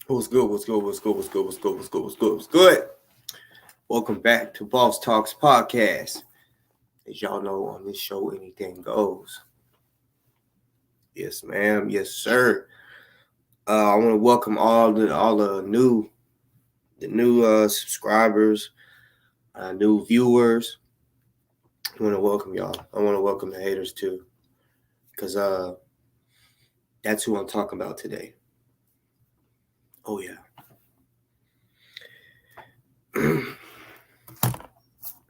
What's good? What's good? What's good? What's good? What's good? What's good? What's good? What's good? Welcome back to Boss Talks Podcast. As y'all know, on this show, anything goes. Yes, ma'am. Yes, sir. I want to welcome all the new subscribers, new viewers. I want to welcome y'all. I want to welcome the haters too, because that's who I'm talking about today. Oh yeah.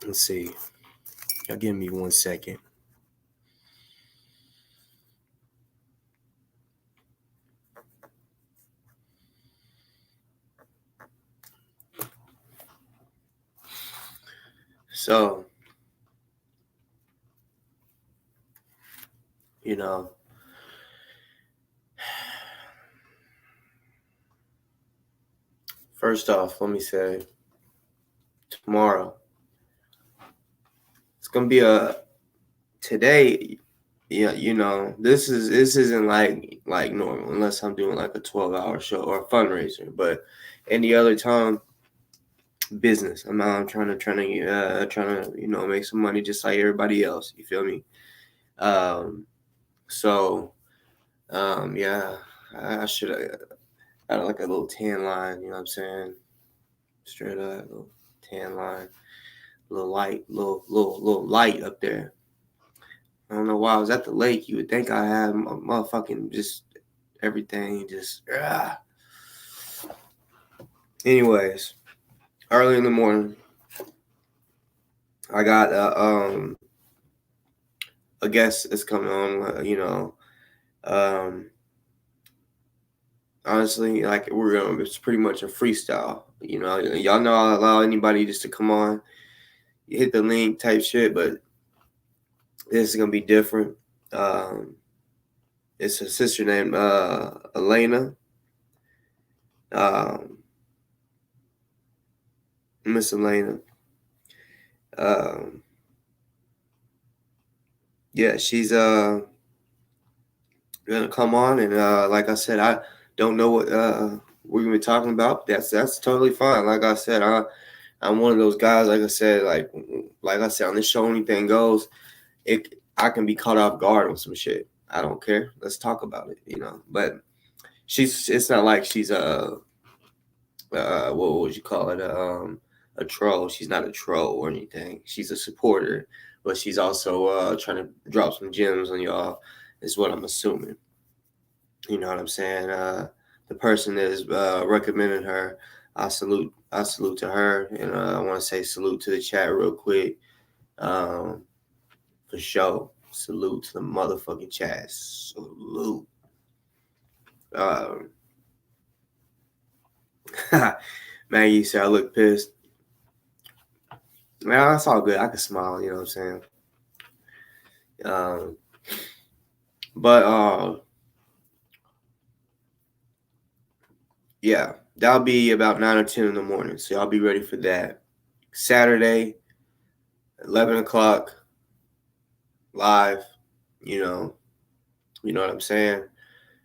Let's see. Y'all give me 1 second. So, you know, first off, let me say tomorrow. It's gonna be today. Yeah, this isn't like normal unless I'm doing like a 12-hour show or a fundraiser. But any other time, business. I'm trying to make some money just like everybody else. You feel me? So yeah, I should have had like a little tan line. You know what I'm saying? Straight up, little tan line, little light up there. I don't know why I was at the lake. You would think I had motherfucking just everything just. Anyways, early in the morning, I got a guest that's coming on. Honestly, like it's pretty much a freestyle. Y'all know I'll allow anybody just to come on, hit the link type shit, but this is gonna be different. It's a sister named Elena. Miss Elena. Yeah, she's gonna come on, and like I said, I don't know what we're gonna be talking about. That's totally fine. Like I said, I'm one of those guys. Like I said, on this show, anything goes. I can be caught off guard on some shit. I don't care. Let's talk about it. But it's not like she's what would you call it? A troll. She's not a troll or anything. She's a supporter, but she's also trying to drop some gems on y'all. Is what I'm assuming. You know what I'm saying? The person that is recommending her, I salute to her, and I want to say salute to the chat real quick. For sure, salute to the motherfucking chat. Salute. Maggie said I look pissed. Man, that's all good. I can smile. You know what I'm saying? But yeah, that'll be about 9 or 10 in the morning. So y'all be ready for that. Saturday, 11 o'clock, live. You know what I'm saying?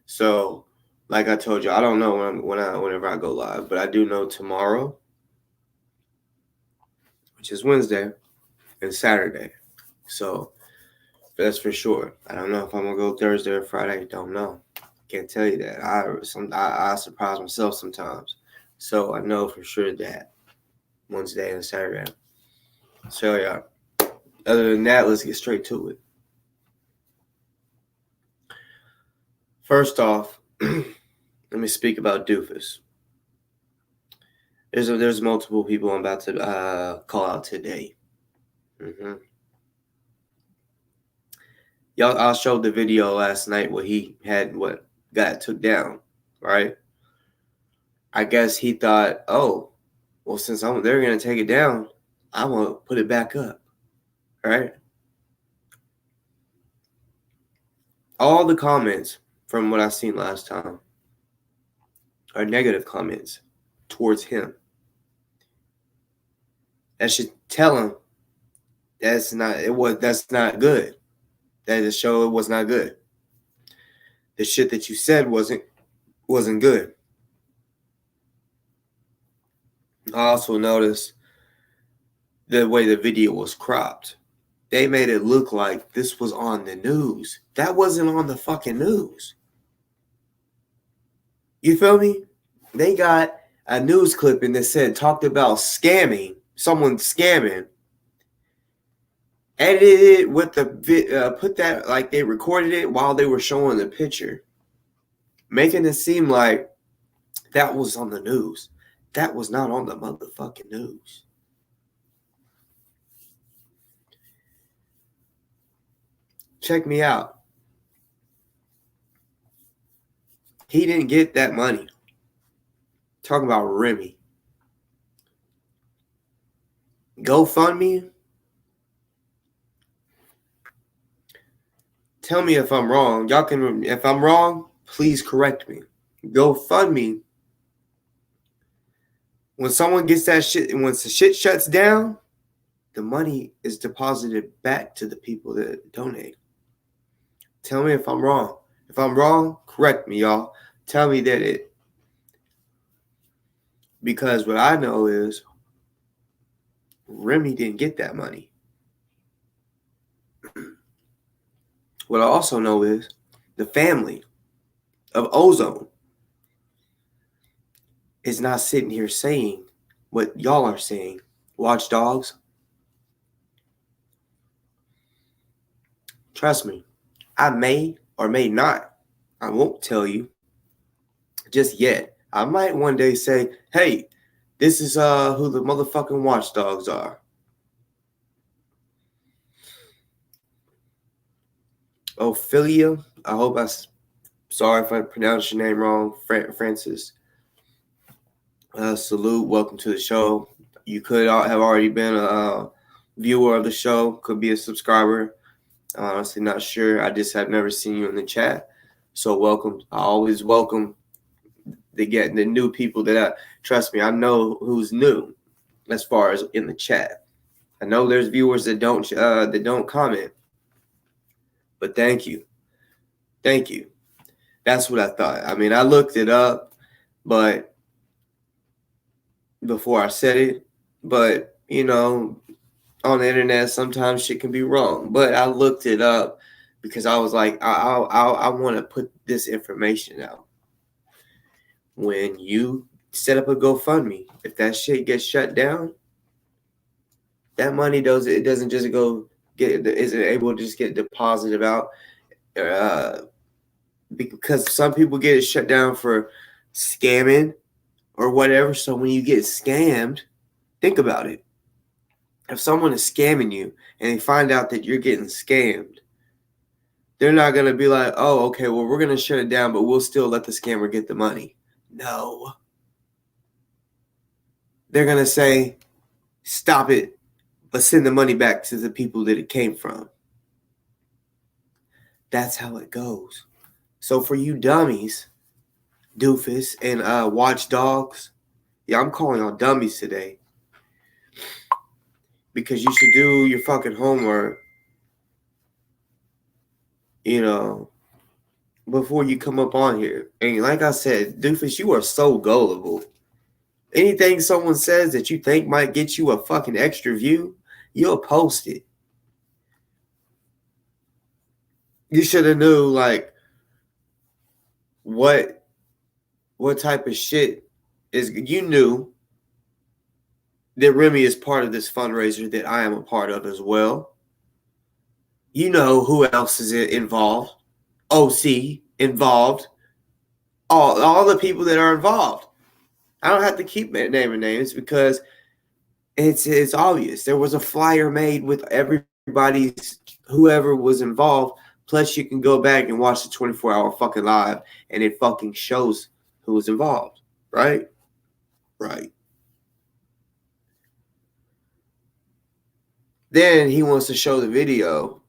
So, like I told you, I don't know whenever I go live, but I do know tomorrow, which is Wednesday, and Saturday. So that's for sure. I don't know if I'm gonna go Thursday or Friday. Don't know. Can't tell you that. I surprise myself sometimes. So I know for sure that Wednesday and Saturday. So yeah. Other than that, let's get straight to it. First off, let me speak about Doofus. There's multiple people I'm about to call out today. I showed the video last night where he had what got took down, right? I guess he thought, oh, well, since they're gonna take it down, I'm gonna put it back up, right? All the comments from what I seen last time are negative comments towards him. That should tell him that's not good. That just show it was not good. The shit that you said wasn't good. I also noticed the way the video was cropped. They made it look like this was on the news. That wasn't on the fucking news. You feel me? They got a news clipping that talked about scamming, someone scamming, edited it with the put that like they recorded it while they were showing the picture, making it seem like that was on the news. That was not on the motherfucking news. Check me out. He didn't get that money. Talking about Remy. GoFundMe. Tell me if I'm wrong. Y'all can, if I'm wrong, please correct me. GoFundMe. When someone gets that shit, once the shit shuts down, the money is deposited back to the people that donate. Tell me if I'm wrong. If I'm wrong, correct me, y'all. Tell me that it. Because what I know is Remy didn't get that money. What I also know is the family of Ozone is not sitting here saying what y'all are saying. Watchdogs. Trust me, I may or may not. I won't tell you just yet. I might one day say, hey, this is who the motherfucking watchdogs are. Ophelia, I hope sorry if I pronounced your name wrong, Francis. Salute, welcome to the show. You could have already been a viewer of the show, could be a subscriber. Honestly, not sure. I just have never seen you in the chat. So welcome. I always welcome the new people that trust me. I know who's new as far as in the chat. I know there's viewers that don't comment, but thank you. That's what I thought. I mean, I looked it up, but before I said it, but you know, on the internet sometimes shit can be wrong. But I looked it up because I was like, I want to put this information out. When you set up a GoFundMe, if that shit gets shut down, that money doesn't just isn't able to just get deposited out. Because some people get it shut down for scamming or whatever. So when you get scammed, think about it. If someone is scamming you and they find out that you're getting scammed, they're not going to be like, oh, okay, well, we're going to shut it down, but we'll still let the scammer get the money. No. They're going to say, stop it, but send the money back to the people that it came from. That's how it goes. So for you dummies, doofus, and watchdogs, yeah, I'm calling on dummies today. Because you should do your fucking homework, before you come up on here. And like I said, doofus, you are so gullible. Anything someone says that you think might get you a fucking extra view, you'll post it. You should have knew, like, what type of shit is. You knew that Remy is part of this fundraiser that I am a part of as well. You know who else is involved. OC involved. All the people that are involved. I don't have to keep naming names because it's obvious. There was a flyer made with everybody's, whoever was involved. Plus, you can go back and watch the 24-hour fucking live, and it fucking shows who was involved. Right? Right. Then he wants to show the video,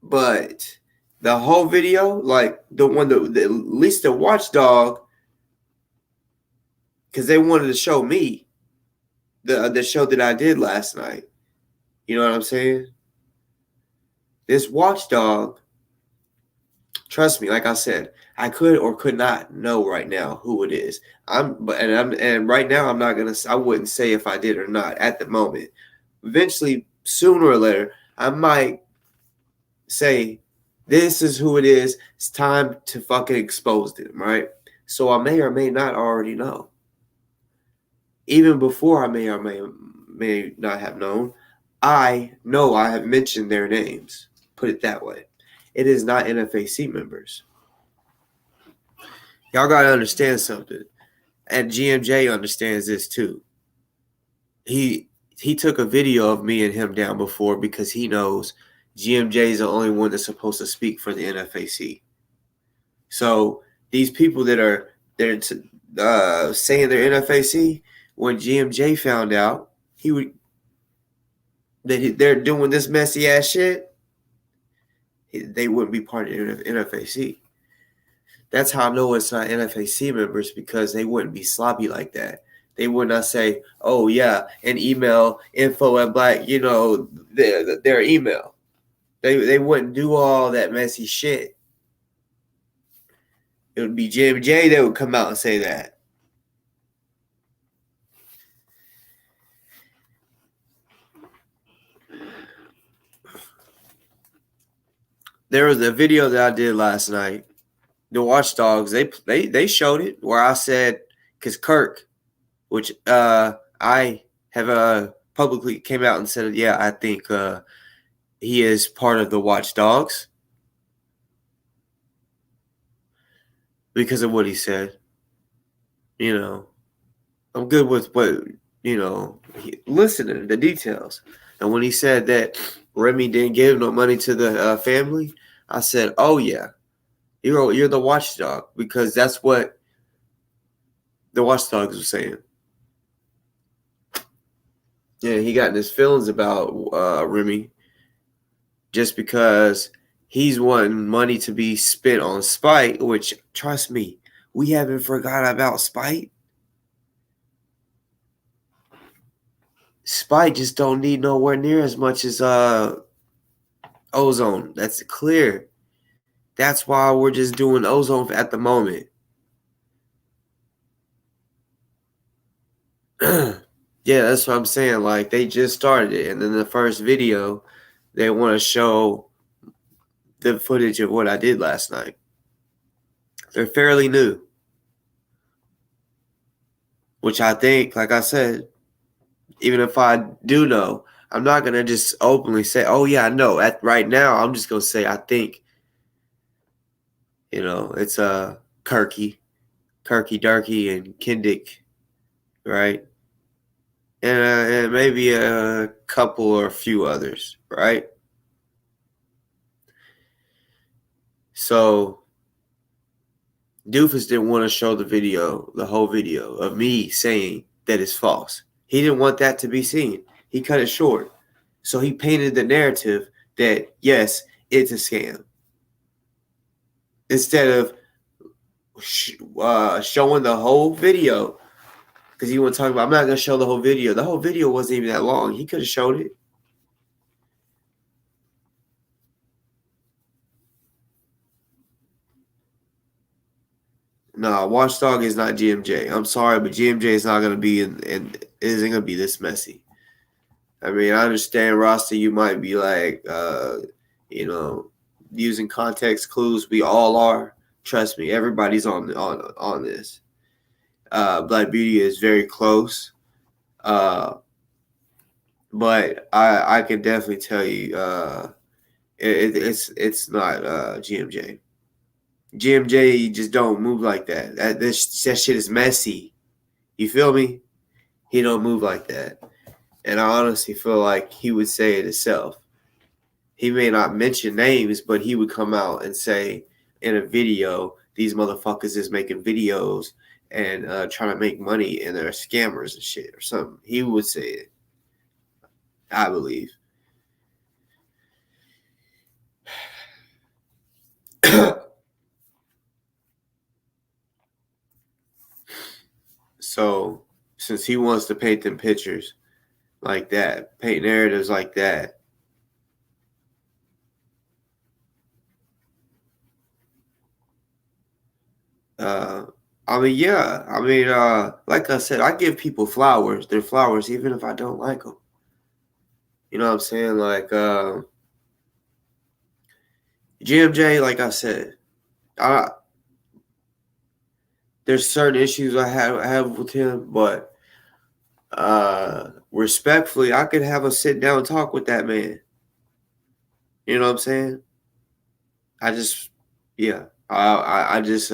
but the whole video, like the one that at least the watchdog, because they wanted to show me the show that I did last night. You know what I'm saying? This watchdog Trust me, like I said, I could or could not know right now who it is. And right now I wouldn't say if I did or not at the moment. Eventually, sooner or later, I might say, this is who it is. It's time to fucking expose them, right? So I may or may not already know. Even before I may or may not have known, I know I have mentioned their names. Put it that way. It is not NFAC members. Y'all gotta understand something. And GMJ understands this too. He took a video of me and him down before because he knows GMJ is the only one that's supposed to speak for the NFAC. So these people that are saying they're NFAC, when GMJ found out they're doing this messy ass shit, they wouldn't be part of the NFAC. That's how I know it's not NFAC members, because they wouldn't be sloppy like that. They would not say, "Oh yeah," and email info at black, their email. They wouldn't do all that messy shit. It would be JMJ that would come out and say that. There was a video that I did last night. The watchdogs, they showed it where I said, because Kirk, which I have publicly came out and said, yeah, I think he is part of the watchdogs because of what he said. I'm good with what, listening to the details. And when he said that Remy didn't give no money to the family, I said, oh yeah, you're the watchdog, because that's what the watchdogs were saying. Yeah, he got in his feelings about Remy just because he's wanting money to be spent on Spite, which, trust me, we haven't forgot about Spite. Spite just don't need nowhere near as much as Ozone. That's clear. That's why we're just doing Ozone at the moment. Yeah, that's what I'm saying. Like, they just started it, and then the first video, they want to show the footage of what I did last night. They're fairly new, which I think, like I said, even if I do know, I'm not going to just openly say, oh, yeah, I know. Right now, I'm just going to say, I think, it's Kirky Durkee, and Kendick, right? And maybe a couple or a few others, right? So Doofus didn't want to show the whole video of me saying that it's false. He didn't want that to be seen. He cut it short. So he painted the narrative that, yes, it's a scam. Instead of showing the whole video, because he want to talk about, I'm not going to show the whole video. The whole video wasn't even that long. He could have showed it. No, Watchdog is not GMJ. I'm sorry, but GMJ is not going to be it isn't going to be this messy. I mean, I understand, Rasta, you might be like, using context clues. We all are. Trust me, everybody's on this. Black Beauty is very close. But I can definitely tell you, it's not GMJ. GMJ just don't move like that. That shit is messy. You feel me? He don't move like that. And I honestly feel like he would say it himself. He may not mention names, but he would come out and say in a video, these motherfuckers is making videos and trying to make money, and they're scammers and shit or something. He would say it, I believe. So, since he wants to paint them pictures like that, paint narratives like that, I mean, yeah. I mean, like I said, I give people flowers. Their flowers, even if I don't like them. You know what I'm saying? Like GMJ. Like I said, I there's certain issues I have with him, but respectfully, I could have a sit down talk with that man. You know what I'm saying? I just, yeah. I just,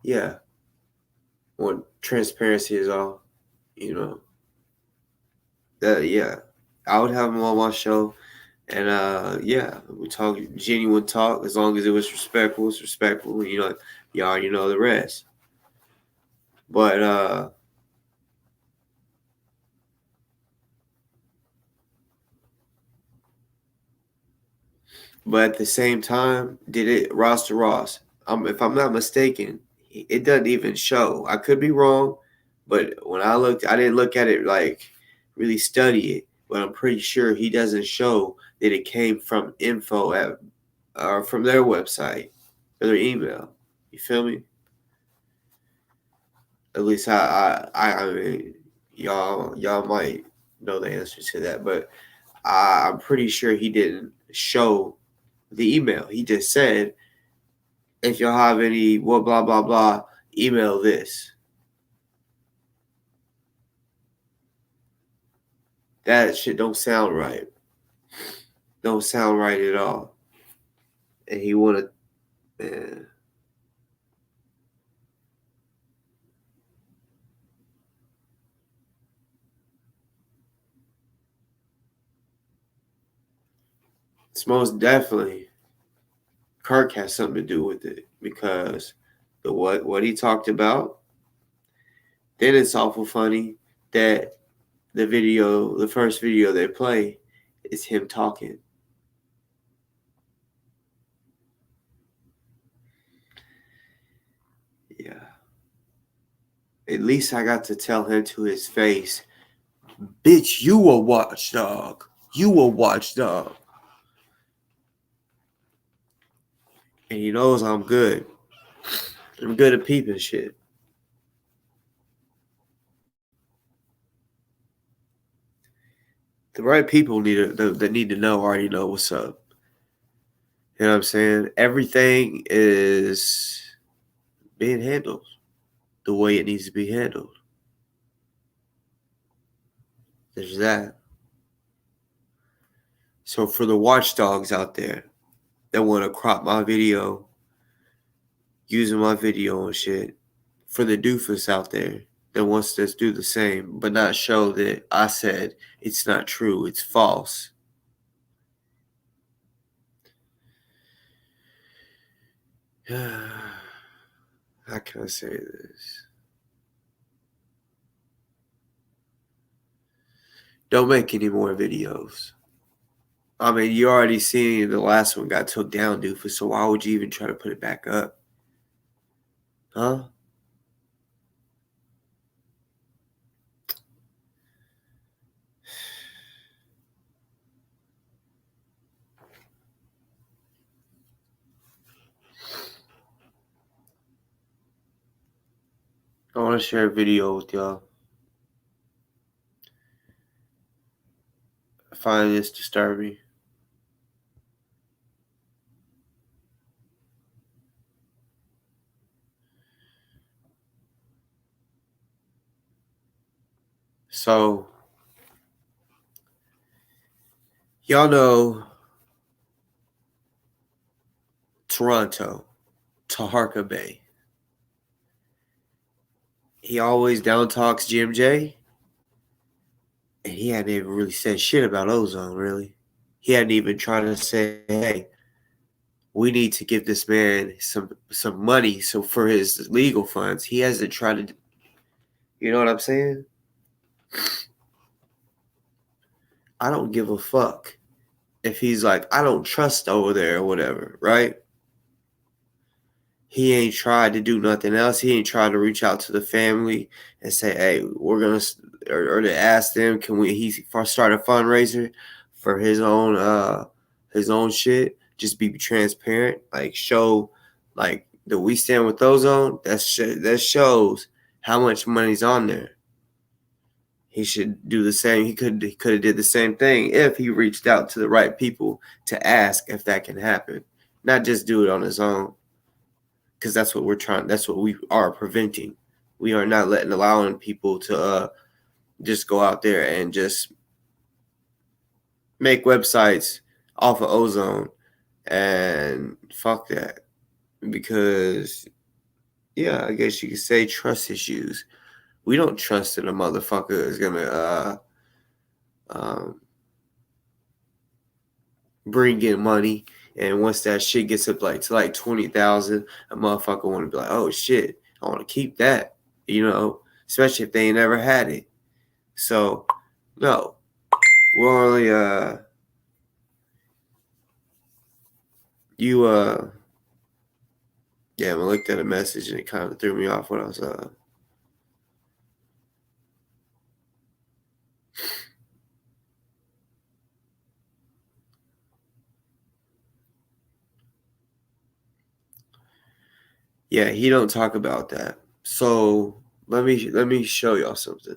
yeah. Want transparency is all. You know. That yeah. I would have him on my show. And yeah, we talk genuine talk as long as it was respectful. It's respectful. You know, you already know the rest. But at the same time, did it Ross to Ross? If I'm not mistaken, it doesn't even show. I could be wrong, but when I looked, I didn't look at it like really study it. But I'm pretty sure he doesn't show that it came from info at or from their website or their email. You feel me? At least I mean, y'all might know the answer to that, but I'm pretty sure he didn't show the email. He just said, if y'all have any what blah blah blah, email this. That shit don't sound right. Don't sound right at all. And he wanted, man. It's most definitely Kirk has something to do with it because the what he talked about. Then it's awful funny that the first video they play, is him talking. Yeah. At least I got to tell him to his face, bitch, you a watchdog. You a watchdog. And he knows I'm good. I'm good at peeping shit. The right people that need to know already know what's up. You know what I'm saying? Everything is being handled the way it needs to be handled. There's that. So for the watchdogs out there that want to crop my video, using my video and shit, for the doofus out there that wants to do the same, but not show that I said it's not true, it's false. How can I say this? Don't make any more videos. I mean, you already seen the last one got took down, doofus, so why would you even try to put it back up? Huh? I want to share a video with y'all. I find this disturbing. So, y'all know Toronto, Taharka Bay. He always down talks GMJ, and he hadn't even really said shit about ozone, really. He hadn't even tried to say, hey, we need to give this man some money so for his legal funds. He hasn't tried to, you know what I'm saying? I don't give a fuck if he's like, I don't trust over there or whatever, right? He ain't tried to do nothing else. He ain't tried to reach out to the family and say, hey, we're gonna or to ask them, can we he start a fundraiser for his own shit. Just be transparent, like show like that we stand with ozone, that shows how much money's on there. He should do the same. He could have did the same thing if he reached out to the right people to ask if that can happen, not just do it on his own. Because that's what we're trying. That's what we are preventing. We are not allowing people to just go out there and just make websites off of ozone and fuck that. Because yeah, I guess you could say trust issues. We don't trust that a motherfucker is gonna bring in money, and once that shit gets up to like 20,000, a motherfucker want to be like, oh shit, I want to keep that, especially if they ain't never had it. So no, we're only yeah, I looked at a message and it kind of threw me off when I was yeah, he don't talk about that. So let me show y'all something.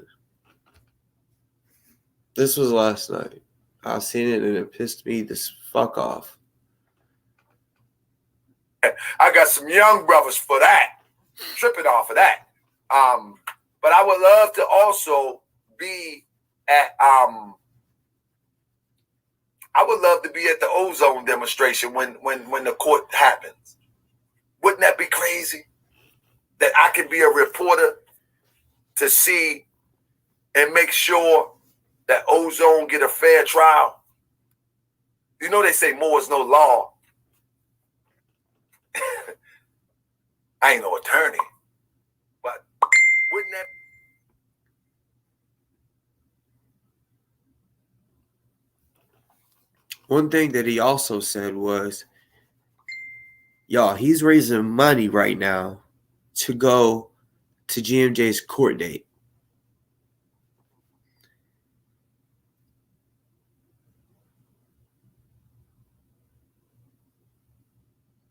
This was last night. I seen it and it pissed me this fuck off. I got some young brothers for that, tripping off of that. But I would love to also be at I would love to be at the ozone demonstration when the court happens. Wouldn't that be crazy? That I could be a reporter to see and make sure that ozone get a fair trial. You know they say more is no law. I ain't no attorney, but wouldn't that? One thing that he also said was, y'all, he's raising money right now to go to GMJ's court date.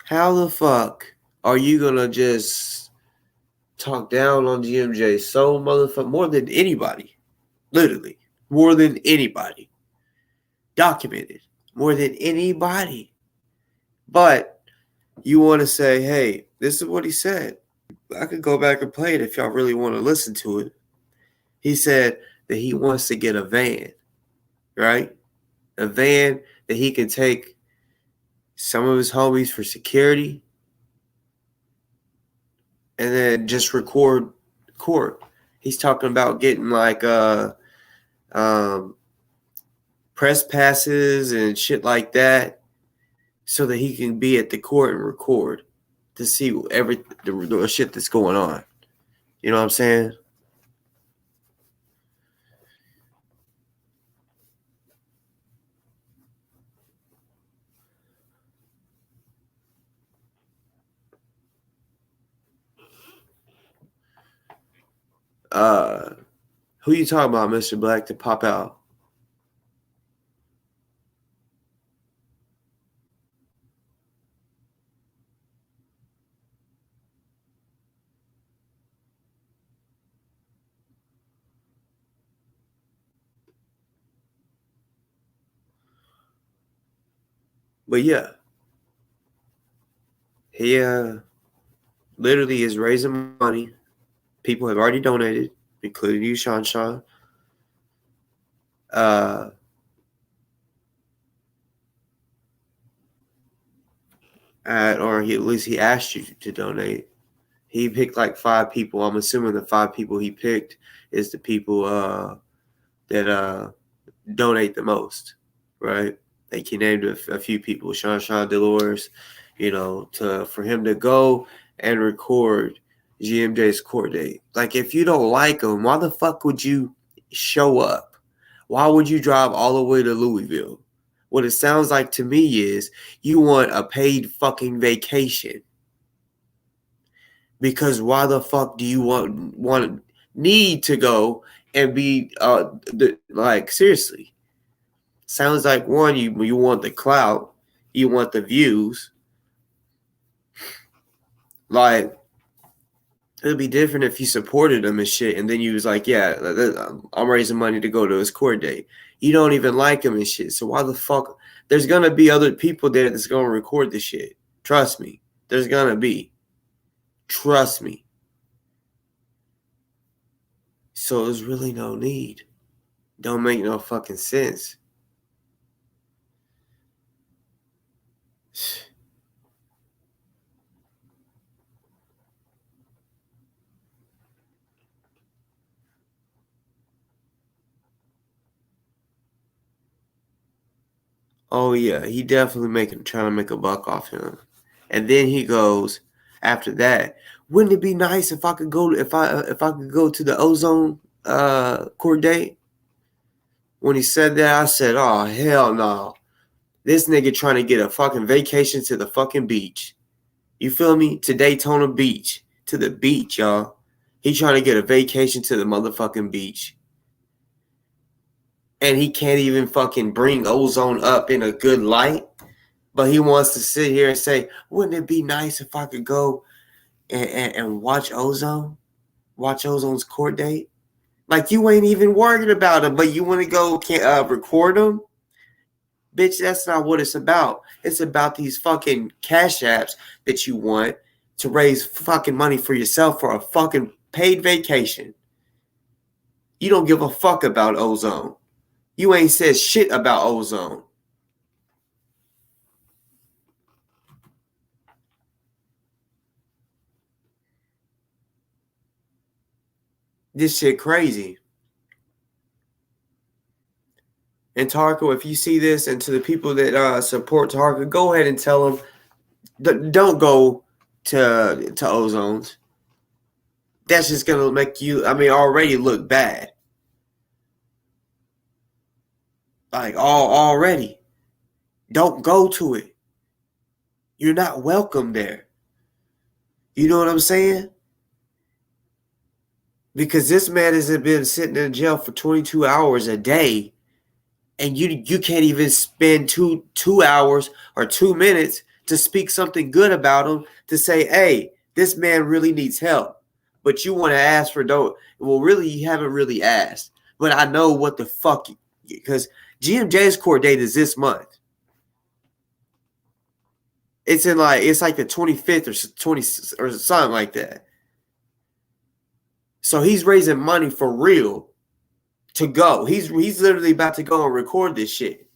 How the fuck are you gonna just talk down on GMJ so motherfucker more than anybody? Literally, more than anybody. Documented. More than anybody. But you want to say, hey, this is what he said. I could go back and play it if y'all really want to listen to it. He said that he wants to get a van, right? A van that he can take some of his homies for security and then just record court. He's talking about getting like press passes and shit like that so that he can be at the court and record to see the shit that's going on. You know what I'm saying? Who you talking about, Mr. Black, to pop out? But yeah, he literally is raising money. People have already donated, including you, Sean. Or at least he asked you to donate. He picked like 5 people. I'm assuming the 5 people he picked is the people that donate the most, right? Like he named a few people, Sean Delores, for him to go and record GMJ's court date. Like, if you don't like him, why the fuck would you show up? Why would you drive all the way to Louisville? What it sounds like to me is you want a paid fucking vacation. Because why the fuck do you need to go and be seriously? Sounds like one, you want the clout, you want the views, Like, it'd be different if you supported him and shit, and then you was like, yeah, I'm raising money to go to his court date. You don't even like him and shit, so why the fuck? There's gonna be other people there that's gonna record the shit. Trust me. There's gonna be. Trust me. So there's really no need. Don't make no fucking sense. Oh yeah, he definitely trying to make a buck off him. And then he goes after that. Wouldn't it be nice if I could go to the Ozone court date? When he said that, I said, "Oh hell no! This nigga trying to get a fucking vacation to the fucking beach. You feel me? To Daytona Beach, to the beach, y'all. He trying to get a vacation to the motherfucking beach." And he can't even fucking bring Ozone up in a good light. But he wants to sit here and say, wouldn't it be nice if I could go and watch Ozone? Watch Ozone's court date? Like, you ain't even worried about him, but you want to go record him? Bitch, that's not what it's about. It's about these fucking cash apps that you want to raise fucking money for yourself for a fucking paid vacation. You don't give a fuck about Ozone. You ain't said shit about Ozone. This shit crazy. And Tarko, if you see this, and to the people that support Tarko, go ahead and tell them, don't go to Ozone's. That's just gonna make you, already look bad. Like, already. Don't go to it. You're not welcome there. You know what I'm saying? Because this man has been sitting in jail for 22 hours a day, and you can't even spend two hours or 2 minutes to speak something good about him, to say, hey, this man really needs help. But you want to ask for well, really, you haven't really asked. But I know what the fuck, because GMJ's court date is this month. It's like the 25th or 20 or something like that. So he's raising money for real to go. He's literally about to go and record this shit.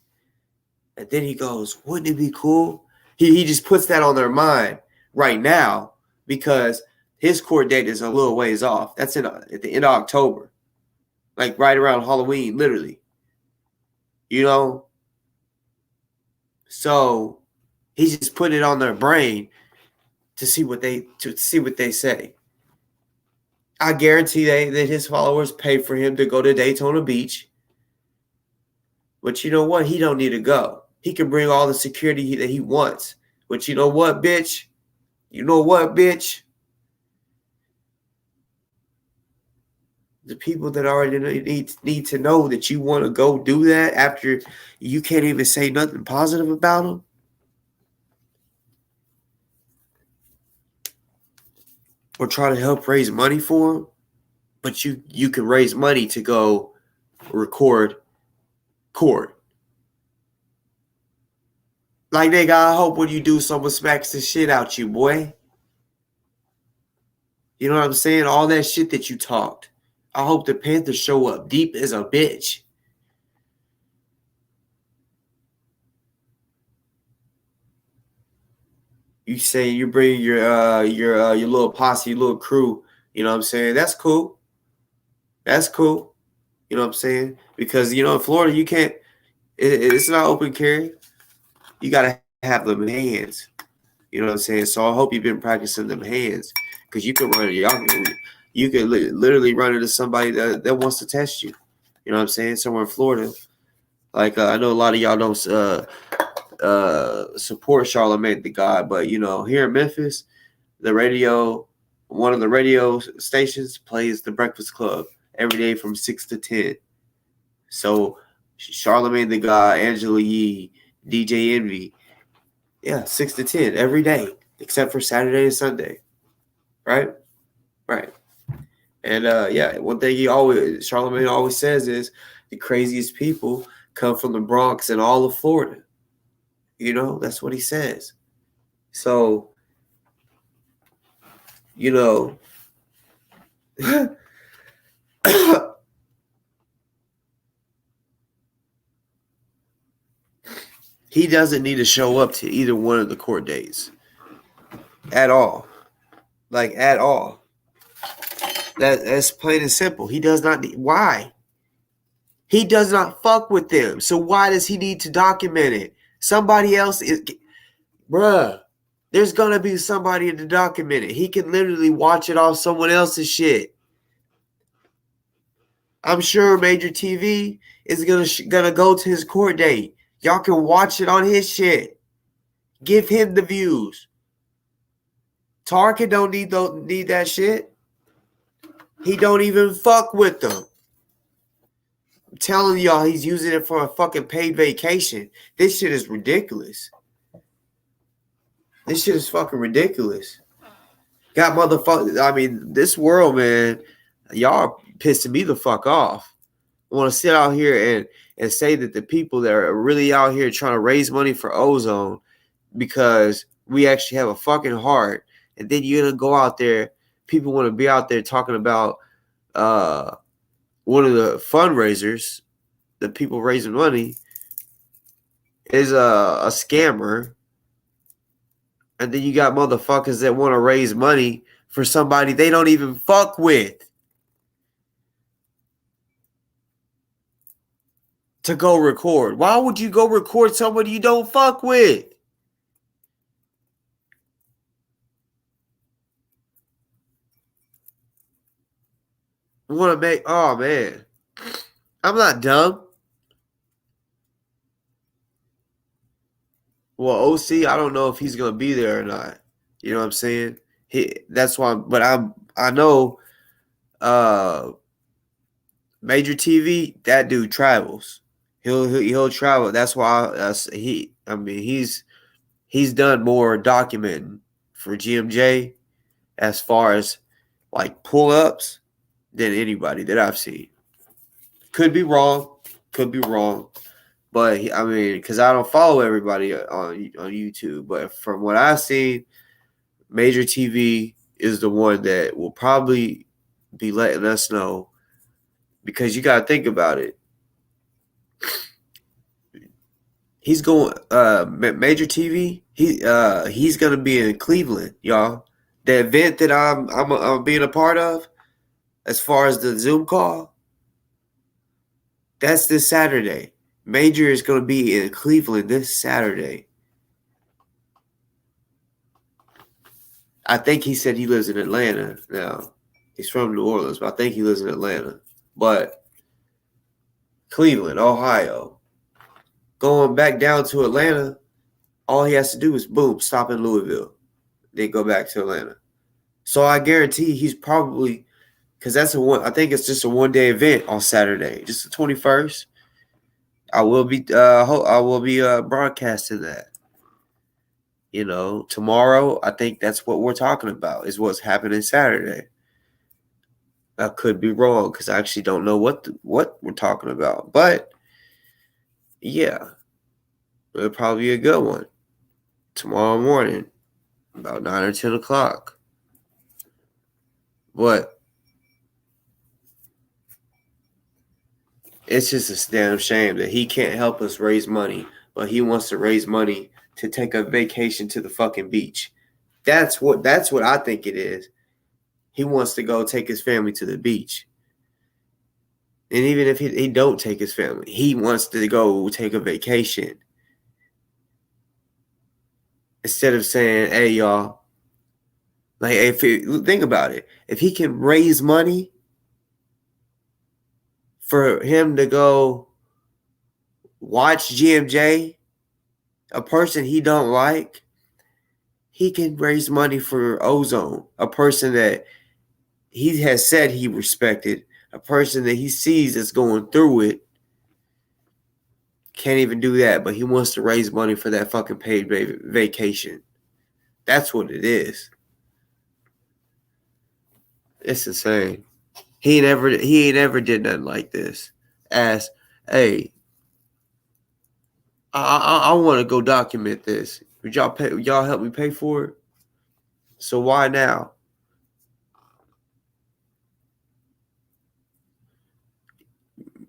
And then he goes, wouldn't it be cool? He just puts that on their mind right now because his court date is a little ways off. That's at the end of October. Like right around Halloween, literally. You know? So he's just putting it on their brain to see what they say. I guarantee that his followers pay for him to go to Daytona Beach. But you know what? He don't need to go. He can bring all the security that he wants. But you know what, bitch? You know what, bitch? The people that already need to know that you want to go do that after you can't even say nothing positive about them. Or try to help raise money for them. But you can raise money to go record court. Like, nigga, I hope when you do, someone smacks the shit out you, boy. You know what I'm saying? All that shit that you talked. I hope the Panthers show up deep as a bitch. You say you bring your little posse, your little crew. You know what I'm saying? That's cool. That's cool. You know what I'm saying? Because, in Florida, you can't. It's not open carry. You gotta have them hands. You know what I'm saying? So I hope you've been practicing them hands, because you can run you can literally run into somebody that wants to test you. You know what I'm saying? Somewhere in Florida. Like, I know a lot of y'all don't support Charlamagne the God, but here in Memphis, one of the radio stations plays the Breakfast Club every day from 6 to 10. So Charlamagne the God, Angela Yee, DJ Envy, yeah, 6 to 10 every day, except for Saturday and Sunday. right? Right. And one thing Charlemagne always says is the craziest people come from the Bronx and all of Florida. You know, that's what he says. So, you know, he doesn't need to show up to either one of the court dates at all. Like, at all. That's plain and simple. He does not need. Why? He does not fuck with them. So why does he need to document it? Somebody else is. Bruh. There's gonna be somebody to document it. He can literally watch it off someone else's shit. I'm sure Major TV is gonna go to his court date. Y'all can watch it on his shit. Give him the views. Tarkin don't need that shit. He don't even fuck with them. I'm telling y'all, he's using it for a fucking paid vacation. This shit is ridiculous. This shit is fucking ridiculous. Got motherfuckers. I mean, this world, man, y'all are pissing me the fuck off. I want to sit out here and say that the people that are really out here trying to raise money for ozone because we actually have a fucking heart, and then you're gonna go out there. People want to be out there talking about one of the fundraisers, the people raising money, is a scammer. And then you got motherfuckers that want to raise money for somebody they don't even fuck with to go record. Why would you go record somebody you don't fuck with? Want to make, oh man, I'm not dumb. Well, OC, I don't know if he's gonna be there or not. You know what I'm saying? That's why. But I know, Major TV. That dude travels. He'll travel. That's why I mean, he's done more documenting for GMJ as far as like pull ups than anybody that I've seen. Could be wrong. But I mean, because I don't follow everybody on YouTube, but from what I've seen, Major TV is the one that will probably be letting us know, because you got to think about it. He's going Major TV. He's gonna be in Cleveland, y'all. The event that I'm being a part of, as far as the Zoom call, that's this Saturday. Major is gonna be in Cleveland this Saturday. I think he said he lives in Atlanta now. He's from New Orleans, but I think he lives in Atlanta. But Cleveland, Ohio, going back down to Atlanta, all he has to do is boom, stop in Louisville, then go back to Atlanta. So I guarantee he's probably, because I think it's just a 1-day event on Saturday, just the 21st. I will be broadcasting that. You know, tomorrow, I think that's what we're talking about, is what's happening Saturday. I could be wrong because I actually don't know what we're talking about. But, yeah, it'll probably be a good one. Tomorrow morning, about 9 or 10 o'clock. But it's just a damn shame that he can't help us raise money, but he wants to raise money to take a vacation to the fucking beach. That's what I think it is. He wants to go take his family to the beach. And even if he don't take his family, he wants to go take a vacation. Instead of saying, hey, y'all, like, think about it. If he can raise money for him to go watch GMJ, a person he don't like, he can raise money for Ozone, a person that he has said he respected, a person that he sees that's going through it. Can't even do that, but he wants to raise money for that fucking paid vacation. That's what it is. It's insane. He ain't ever did nothing like this. Ask, hey, I want to go document this. Would y'all help me pay for it? So why now?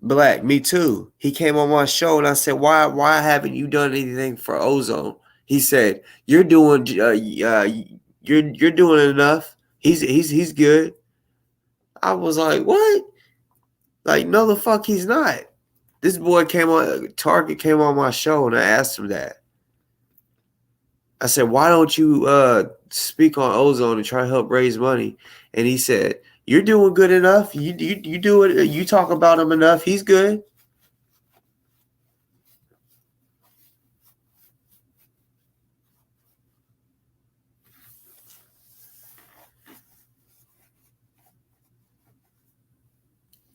Black, me too. He came on my show and I said, why haven't you done anything for ozone? He said, you're doing you're doing enough. He's good. I was like, what? Like, no, the fuck he's not. This boy Target came on my show and I asked him that. I said, why don't you speak on ozone and try to help raise money? And he said, you're doing good enough. You do it. You talk about him enough. He's good.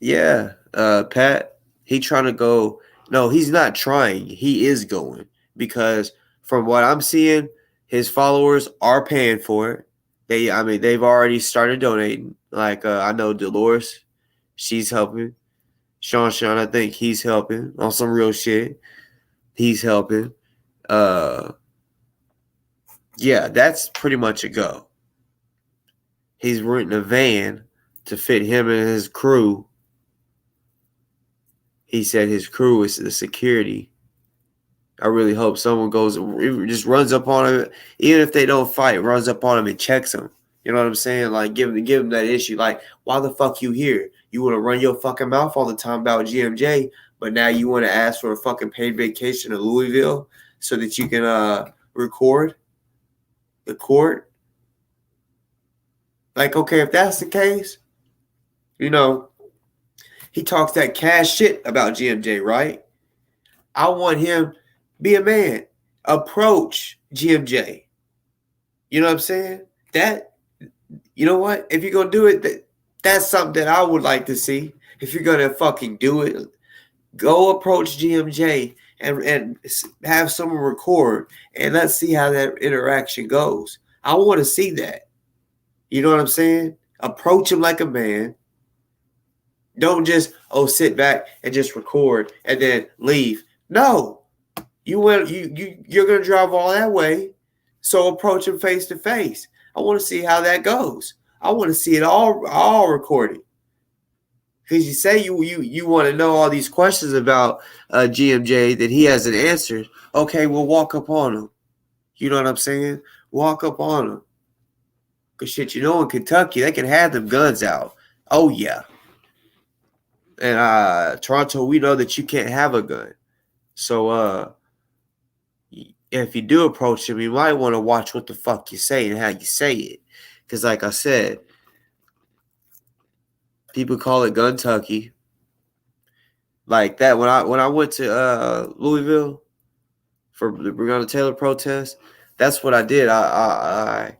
Yeah, Pat, he trying to go. No, he's not trying. He is going because from what I'm seeing, his followers are paying for it. They've already started donating. Like I know Dolores, she's helping. Sean, I think he's helping on some real shit. He's helping. Uh, yeah, that's pretty much a go. He's renting a van to fit him and his crew. He said his crew is the security. I really hope someone goes, just runs up on him, even if they don't fight, runs up on him and checks him. You know what I'm saying? Like, give him that issue. Like, why the fuck you here? You want to run your fucking mouth all the time about GMJ, but now you want to ask for a fucking paid vacation to Louisville so that you can record the court? Like, okay, if that's the case, you know, he talks that cash shit about GMJ, right? I want him be a man. Approach GMJ. You know what I'm saying? That, you know what? If you're gonna do it, that's something that I would like to see. If you're gonna fucking do it, go approach GMJ and have someone record and let's see how that interaction goes. I want to see that. You know what I'm saying? Approach him like a man. Don't just sit back and just record and then leave. No, you're gonna drive all that way, so approach him face to face. I want to see how that goes. I want to see it all recorded. Because you say you want to know all these questions about GMJ that he hasn't answered. Okay, well walk up on him. You know what I'm saying? Walk up on him. Cause shit, in Kentucky they can have them guns out. Oh yeah. And Toronto, we know that you can't have a gun. So if you do approach him, you might want to watch what the fuck you say and how you say it. Because like I said, people call it Guntucky. Like that when I went to Louisville for the Breonna Taylor protest, that's what I did. I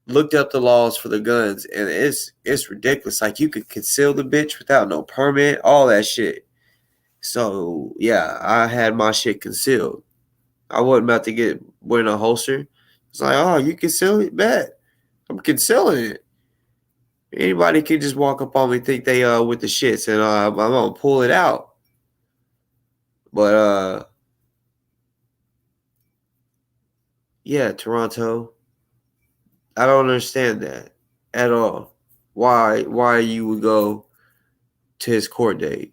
looked up the laws for the guns, and it's ridiculous. Like you could conceal the bitch without no permit, all that shit. So yeah, I had my shit concealed. I wasn't about to get wearing a holster. It's like, oh, you conceal it? Bet. I'm concealing it. Anybody can just walk up on me and think they with the shits, and I'm gonna pull it out. But yeah, Toronto. I don't understand that at all. Why you would go to his court date?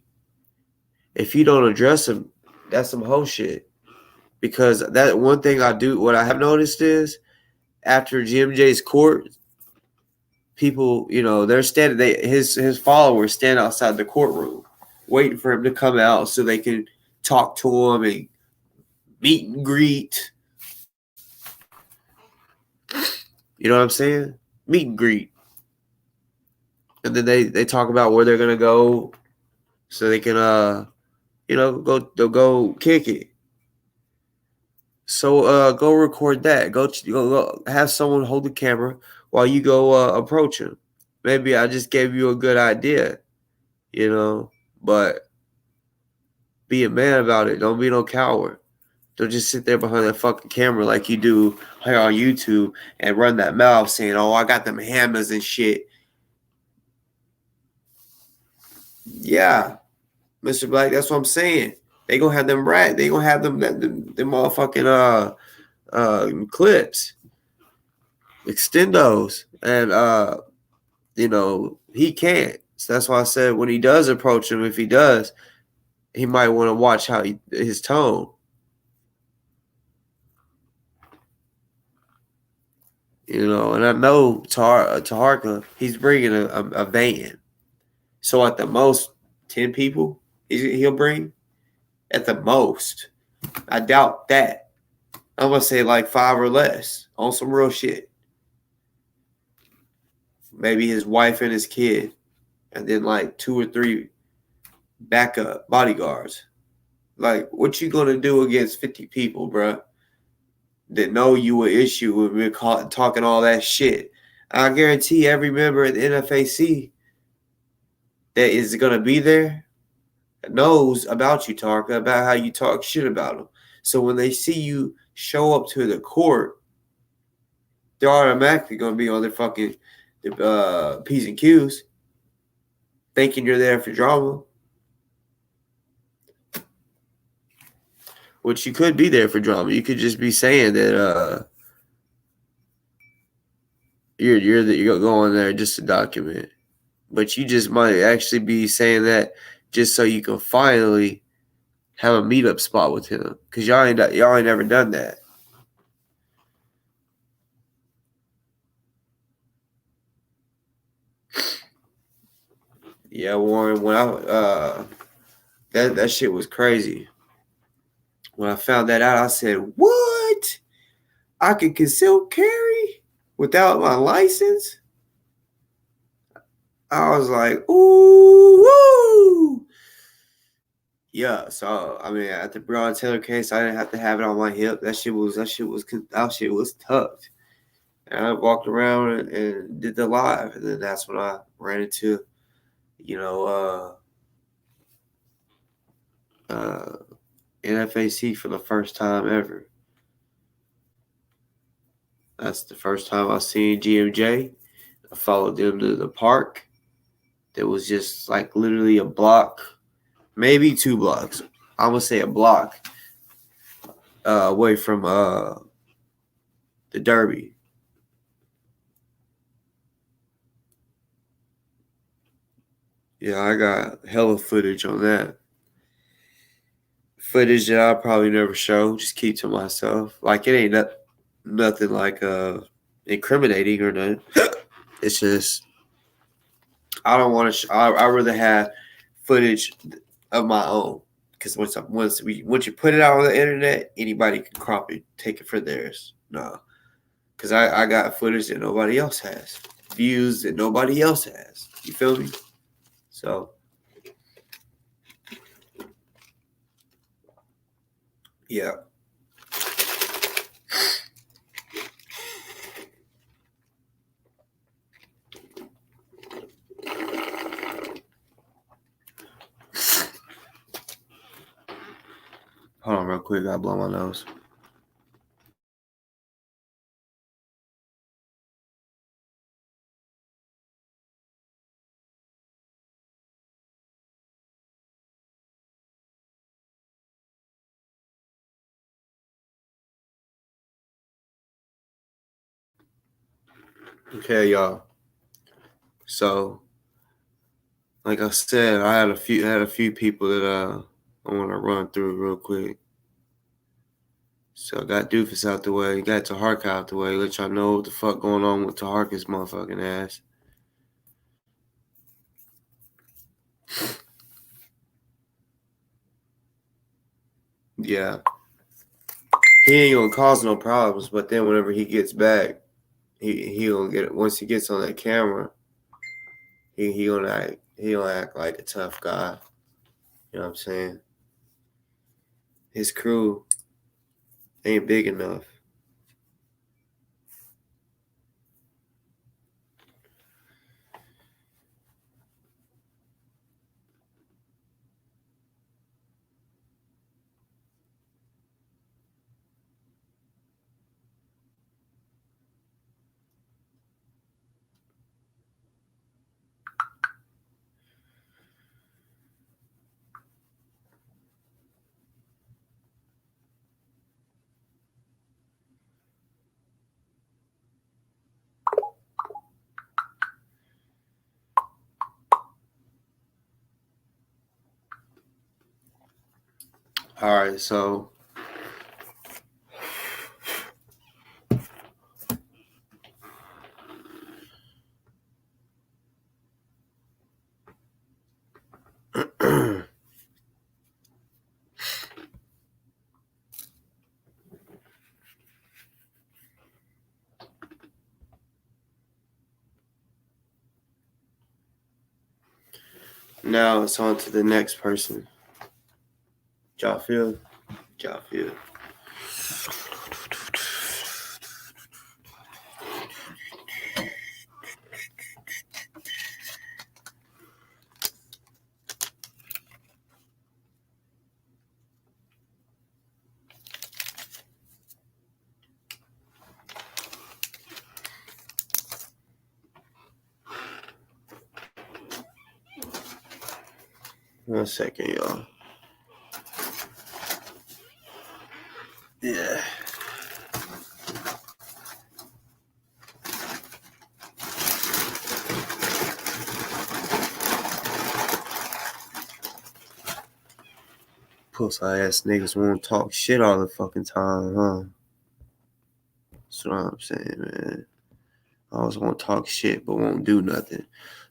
If you don't address him, that's some whole shit. Because that one thing what I have noticed is after GMJ's court, people, they're standing. His followers stand outside the courtroom, waiting for him to come out so they can talk to him and meet and greet. You know what I'm saying? Meet and greet. And then they talk about where they're gonna go so they can they'll go kick it. So go record that. Go have someone hold the camera while you go approach him. Maybe I just gave you a good idea, but be a man about it. Don't be no coward. Don't just sit there behind that fucking camera like you do here on YouTube and run that mouth saying, "Oh, I got them hammers and shit." Yeah, Mr. Black, that's what I'm saying. They gonna have them they gonna have them motherfucking clips, extendos, and he can't. So that's why I said when he does approach him, if he does, he might want to watch his tone. And I know Taharka, he's bringing a van. So at the most, 10 people he'll bring. At the most. I doubt that. I'm going to say like 5 or less on some real shit. Maybe his wife and his kid. And then like 2 or 3 backup bodyguards. Like, what you going to do against 50 people, bruh? That know you an issue with me talking all that shit. I guarantee every member of the NFAC that is going to be there knows about you, Tarka, about how you talk shit about them. So when they see you show up to the court, they're automatically going to be on their fucking P's and Q's, thinking you're there for drama. Which you could be there for drama. You could just be saying that you're going there just to document. But you just might actually be saying that just so you can finally have a meetup spot with him, because y'all ain't never done that. Yeah, Warren. When I that shit was crazy. When I found that out, I said, "What? I can conceal carry without my license?" I was like, "Ooh, woo!" Yeah. So I mean, at the Breonna Taylor case, I didn't have to have it on my hip. That shit was tucked. And I walked around and did the live, and then that's when I ran into, NFAC for the first time ever. That's the first time I seen GMJ. I followed them to the park. There was just like literally a block, maybe 2 blocks. I'm gonna say a block away from the Derby. Yeah, I got hella footage on that. Footage that I'll probably never show. Just keep to myself. Like it ain't nothing like incriminating or nothing. It's just I don't want to. I rather have footage of my own, because once you put it out on the internet, anybody can crop it, take it for theirs. No, because I got footage that nobody else has, views that nobody else has. You feel me? So yeah. Hold on real quick. I gotta blow my nose. Okay, y'all. So, like I said, I had a few people that I want to run through real quick. So I got Doofus out the way, got Taharka out the way. Let y'all know what the fuck going on with Taharka's motherfucking ass. Yeah. He ain't gonna cause no problems, but then whenever he gets back, he gonna get it. Once he gets on that camera, he gonna act like a tough guy. You know what I'm saying? His crew ain't big enough. All right, so now it's on to the next person. Y'all feel? Y'all feel? One second, y'all. Yeah. Pussy ass niggas won't talk shit all the fucking time, huh? That's what I'm saying, man. I always want to talk shit, but won't do nothing.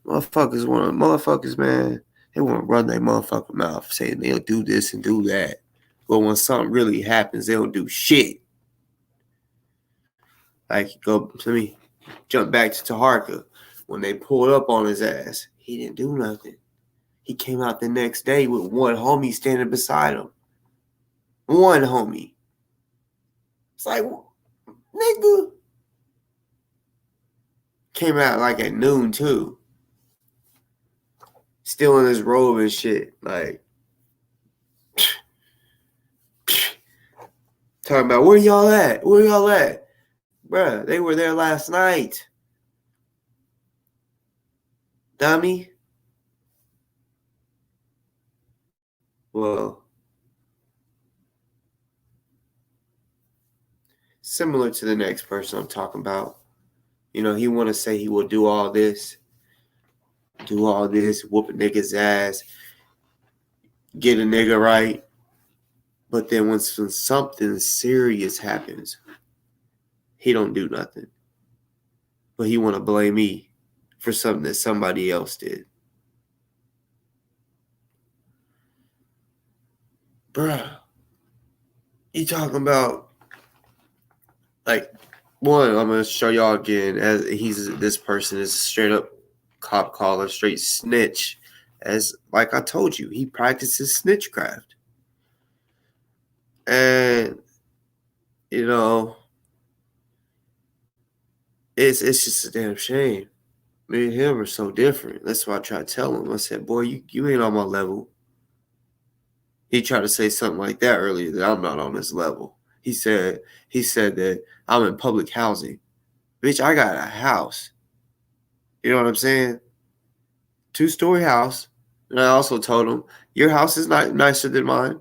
Motherfuckers, man, they want to run their motherfucking mouth saying they'll do this and do that. But when something really happens, they don't do shit. Like, let me jump back to Taharka. When they pulled up on his ass, he didn't do nothing. He came out the next day with one homie standing beside him. One homie. It's like, nigga. Came out like at noon, too. Still in his robe and shit. Like, talking about, where y'all at? Where y'all at? Bruh, they were there last night. Dummy. Well, similar to the next person I'm talking about. You know, he want to say he will do all this, whoop a nigga's ass, get a nigga right. But then when something serious happens, he don't do nothing. But he want to blame me for something that somebody else did. Bruh, you talking about, like, one, I'm going to show y'all again, as this person is a straight up cop caller, straight snitch. As, like I told you, he practices snitchcraft. And, you know, it's just a damn shame. Me and him are so different. That's why I tried to tell him. I said, boy, you ain't on my level. He tried to say something like that earlier, that I'm not on this level. He said that I'm in public housing. Bitch, I got a house. You know what I'm saying? 2-story house. And I also told him, your house is not nicer than mine.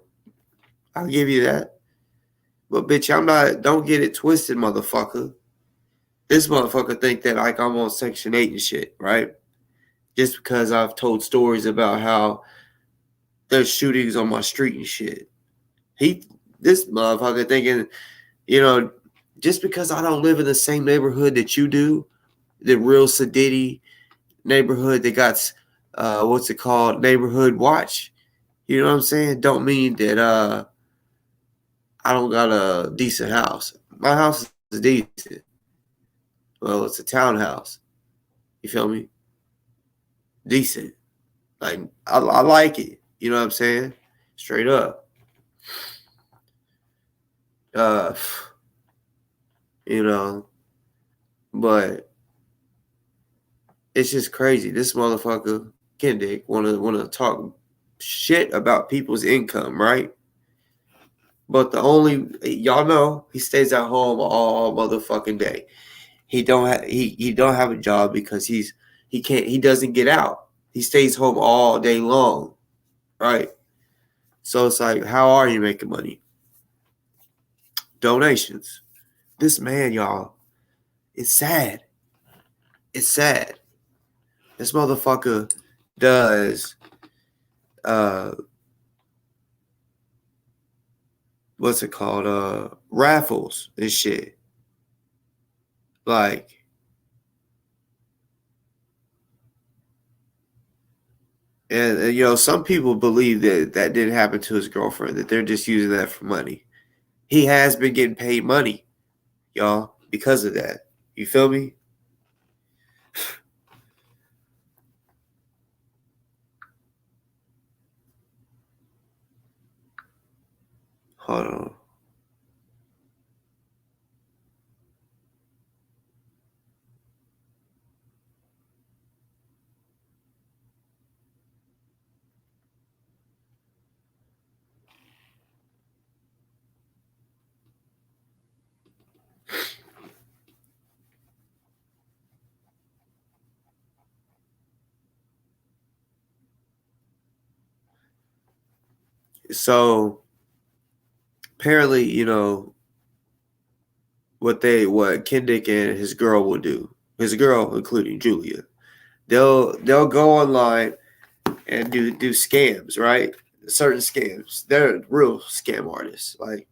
I'll give you that. But bitch, I'm not, don't get it twisted, motherfucker. This motherfucker think that like I'm on Section 8 and shit, right? Just because I've told stories about how there's shootings on my street and shit. This motherfucker thinking, you know, just because I don't live in the same neighborhood that you do, the real Sadiddy neighborhood that got, what's it called, neighborhood watch, you know what I'm saying? Don't mean that I don't got a decent house. My house is decent. Well, it's a townhouse. You feel me? Decent. Like, I like it. You know what I'm saying? Straight up. You know, but it's just crazy. This motherfucker, Kendick, wanna talk shit about people's income, right? But y'all know, he stays at home all motherfucking day. He don't have a job because he doesn't get out. He stays home all day long, right? So it's like, how are you making money? Donations. This man, y'all, it's sad. It's sad. This motherfucker does what's it called? Raffles and shit. Like, and you know, some people believe that that didn't happen to his girlfriend, that they're just using that for money. He has been getting paid money, y'all, because of that. You feel me? Hold on. So apparently, you know, what Kendick and his girl will do. His girl, including Julia, they'll go online and do scams, right? Certain scams. They're real scam artists. Like,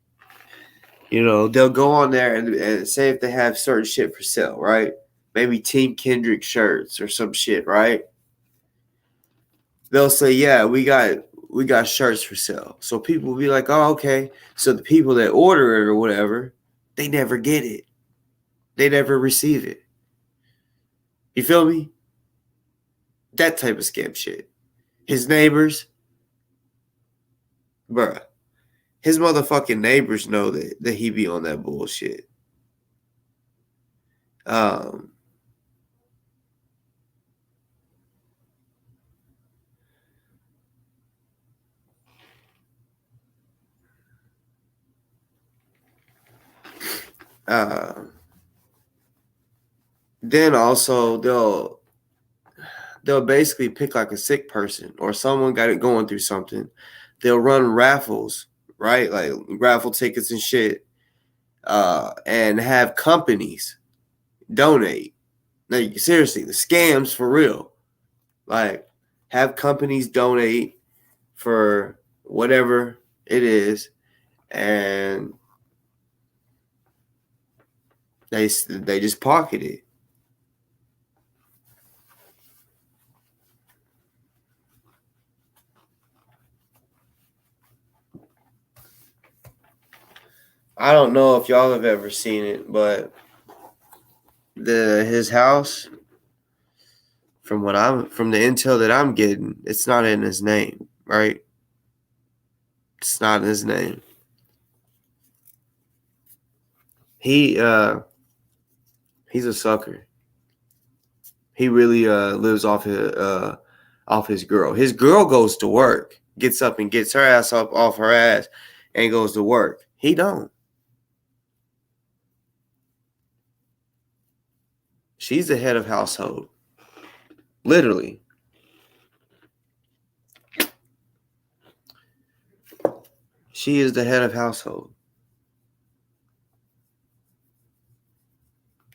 you know, they'll go on there and say if they have certain shit for sale, right? Maybe Team Kendrick shirts or some shit, right? They'll say, yeah, we got shirts for sale. So people will be like, oh, okay. So the people that order it or whatever, they never get it. They never receive it. You feel me? That type of scam shit. His neighbors, bruh. His motherfucking neighbors know that he be on that bullshit. Um, uh, then also they'll basically pick like a sick person or someone got it going through something. They'll run raffles, right? Like raffle tickets and shit, and have companies donate. Like seriously, the scams for real. Like have companies donate for whatever it is, and they just pocket it. I don't know if y'all have ever seen it, but his house, from the intel that I'm getting, it's not in his name, right? It's not in his name. He he's a sucker. He really lives off his girl. His girl goes to work, gets up and gets her ass up off her ass and goes to work. He don't. She's the head of household. Literally. She is the head of household.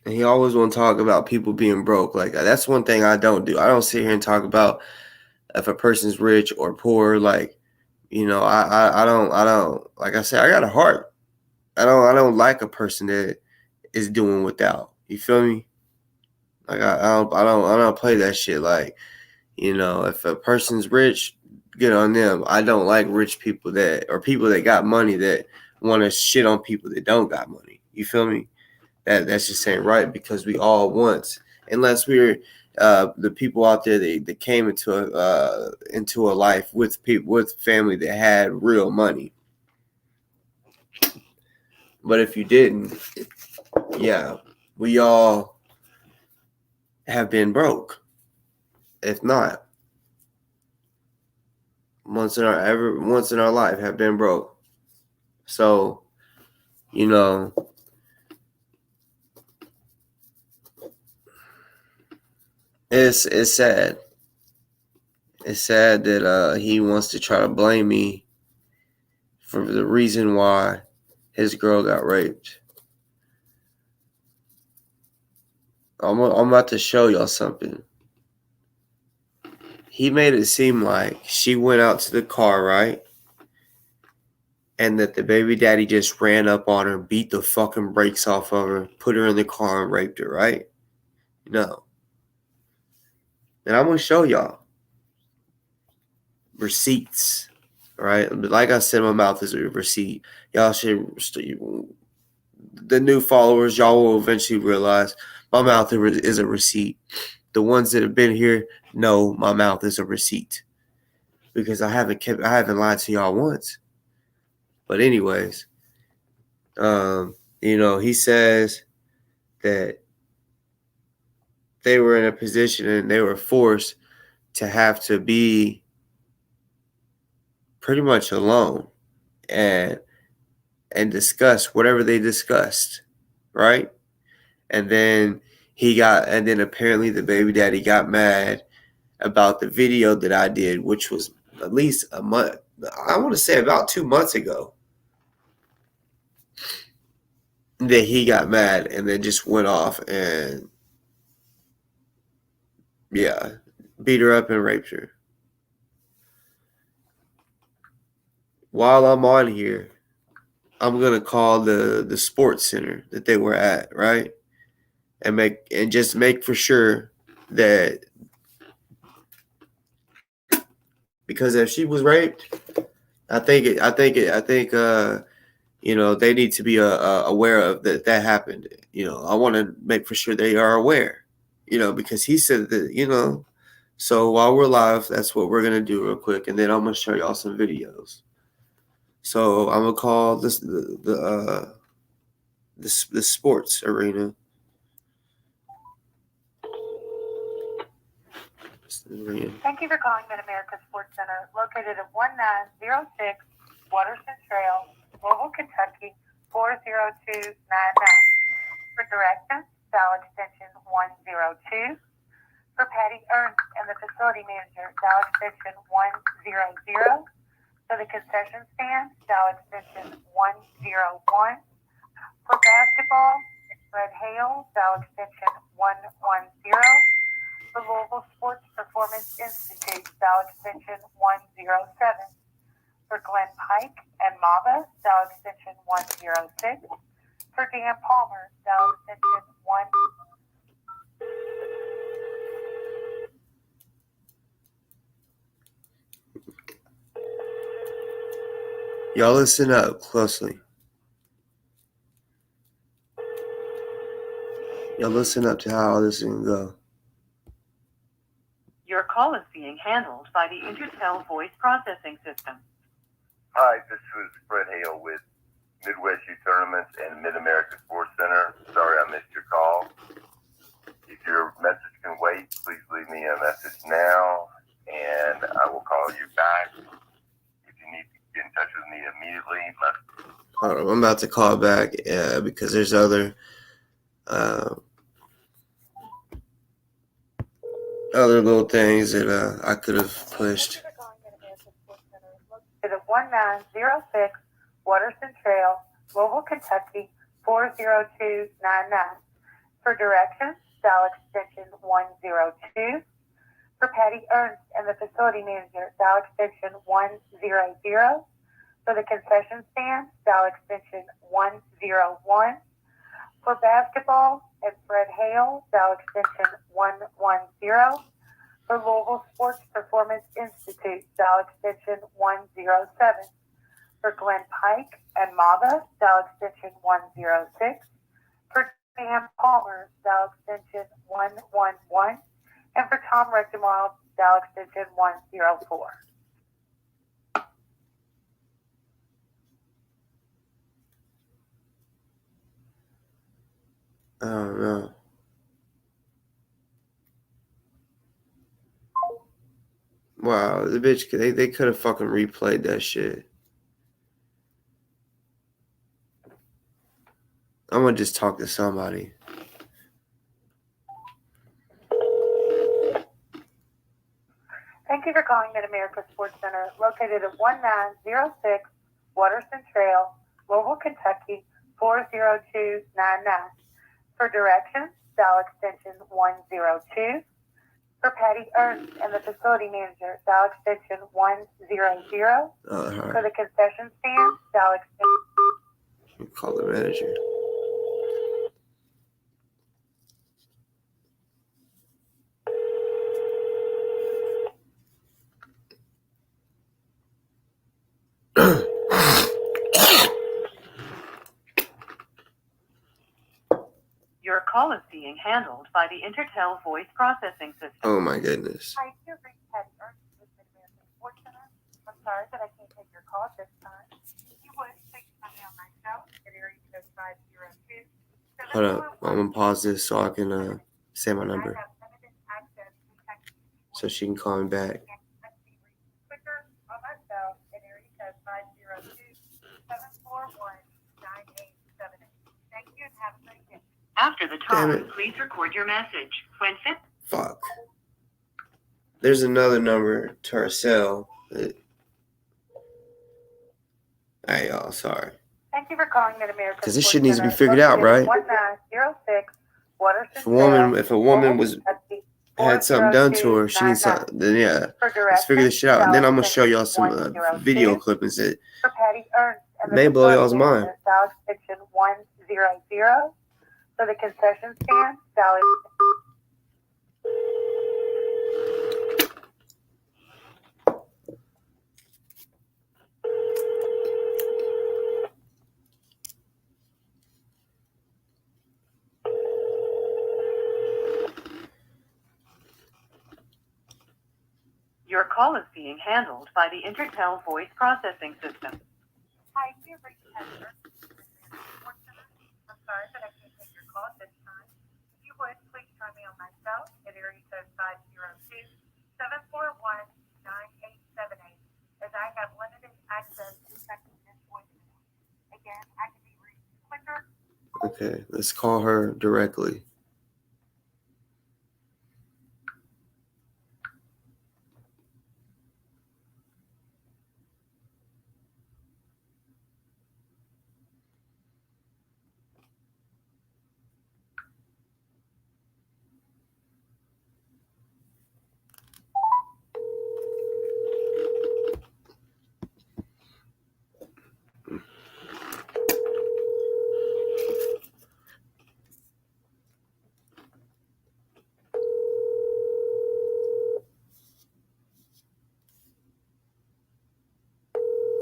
And he always want to talk about people being broke. Like, that's one thing I don't do. I don't sit here and talk about if a person's rich or poor. Like, you know, I don't like I said, I got a heart. I don't like a person that is doing without. You feel me? Like I don't play that shit. Like, you know, if a person's rich, good on them. I don't like rich people or people that got money that want to shit on people that don't got money. You feel me? That's just ain't right, because we all once, unless we're the people out there that came into a life with people with family that had real money. But if you didn't, yeah, we all have been broke. If not, once in our life have been broke. So, you know, it's sad. It's sad that he wants to try to blame me for the reason why his girl got raped. I'm about to show y'all something. He made it seem like she went out to the car, right? and that the baby daddy just ran up on her, beat the fucking brakes off of her, put her in the car and raped her, right? No. And I'm going to show y'all receipts, right? Like I said, my mouth is a receipt. Y'all should, the new followers, y'all will eventually realize my mouth is a receipt. The ones that have been here know my mouth is a receipt because I haven't lied to y'all once. But anyways, he says that they were in a position and they were forced to have to be pretty much alone and discuss whatever they discussed, right? And then apparently the baby daddy got mad about the video that I did, which was at least a month, I want to say about 2 months ago, that he got mad and then just went off and beat her up and raped her. While I'm on here, I'm gonna call the sports center that they were at, right? And just make for sure that, because if she was raped, I think they need to be aware of that happened. I want to make for sure they are aware. Because he said that. So while we're live, that's what we're gonna do real quick, and then I'm gonna show y'all some videos. So I'm gonna call this the sports arena. Thank you for calling Mid-America Sports Center, located at 1906 Waterston Trail, Louisville, Kentucky, 40299. For directions, dial extension 102. For Patty Ernst and the facility manager, dial extension 100. For the concession stand, dial extension 101. For basketball, Fred Hale, dial extension 110. For Louisville Sports Performance Institute, dial extension 107. For Glenn Pike and Mava, dial extension 106. For Dan Palmer, dial extension 1. Y'all listen up closely. Y'all listen up to how this is gonna go. Your call is being handled by the Intertel voice processing system. Hi, this is Fred Hale with Midwest Youth Tournaments and Mid-America Sports Center. Sorry I missed your call. If your message can wait, please leave me a message now, and I will call you back. If you need to get in touch with me immediately, I'm about to call back because there's other little things that I could have pushed. To the 1906 Waterston Trail, Louisville, Kentucky, 40299. For directions, dial extension 102. For Patty Ernst and the facility manager, dial extension 100. For the concession stand, dial extension 101. For basketball and Fred Hale, dial extension 110. For Louisville Sports Performance Institute, dial extension 107. For Glenn Pike and Mava, dial extension 106. For Dan Palmer, dial extension 111. And for Tom Rectomild, dial extension 104. I don't know. Wow, the bitch, they could have fucking replayed that shit. I'm gonna just talk to somebody. Thank you for calling Mid-America Sports Center, located at 1906 Waterston Trail, Louisville, Kentucky, 40299. For directions, dial extension 102. For Patty Ernst and the facility manager, dial extension 100. For the concession stand, dial extension. Call the manager. Your call is being handled by the Intertel voice processing system. Oh my goodness. Hi, you've reached Patty Ernst with Mid-American Sports Center. I'm sorry that I can't take your call at this time. If you would, please find me on my cell at area code 502. Hold up. I'm gonna pause this so I can say my number, so she can call me back. Quicker on my cell at area code 502-741-9878. Thank you and have a great day. After the tone, please record your message. When fit. Fuck. There's another number to her cell. Hey, y'all, sorry. Thank you for calling Mid-American. Because this shit needs to be figured out, right? 1906 If a woman had something done to her, she needs something. Then yeah, let's figure this shit out. And then I'm gonna show y'all some video clippings that may blow y'all's mind. Dial extension 100. For the concession stand, dial Your call is being handled by the Intertel voice processing system. Hi, you've reached Patty Ernst with Mid-American Sports Center. I'm sorry that I can't take your call at this time. If you would, please try me on my cell at area code 502-741-9878, as I have limited access to checking this voicemail. Again, I can be reached quicker. Okay, let's call her directly.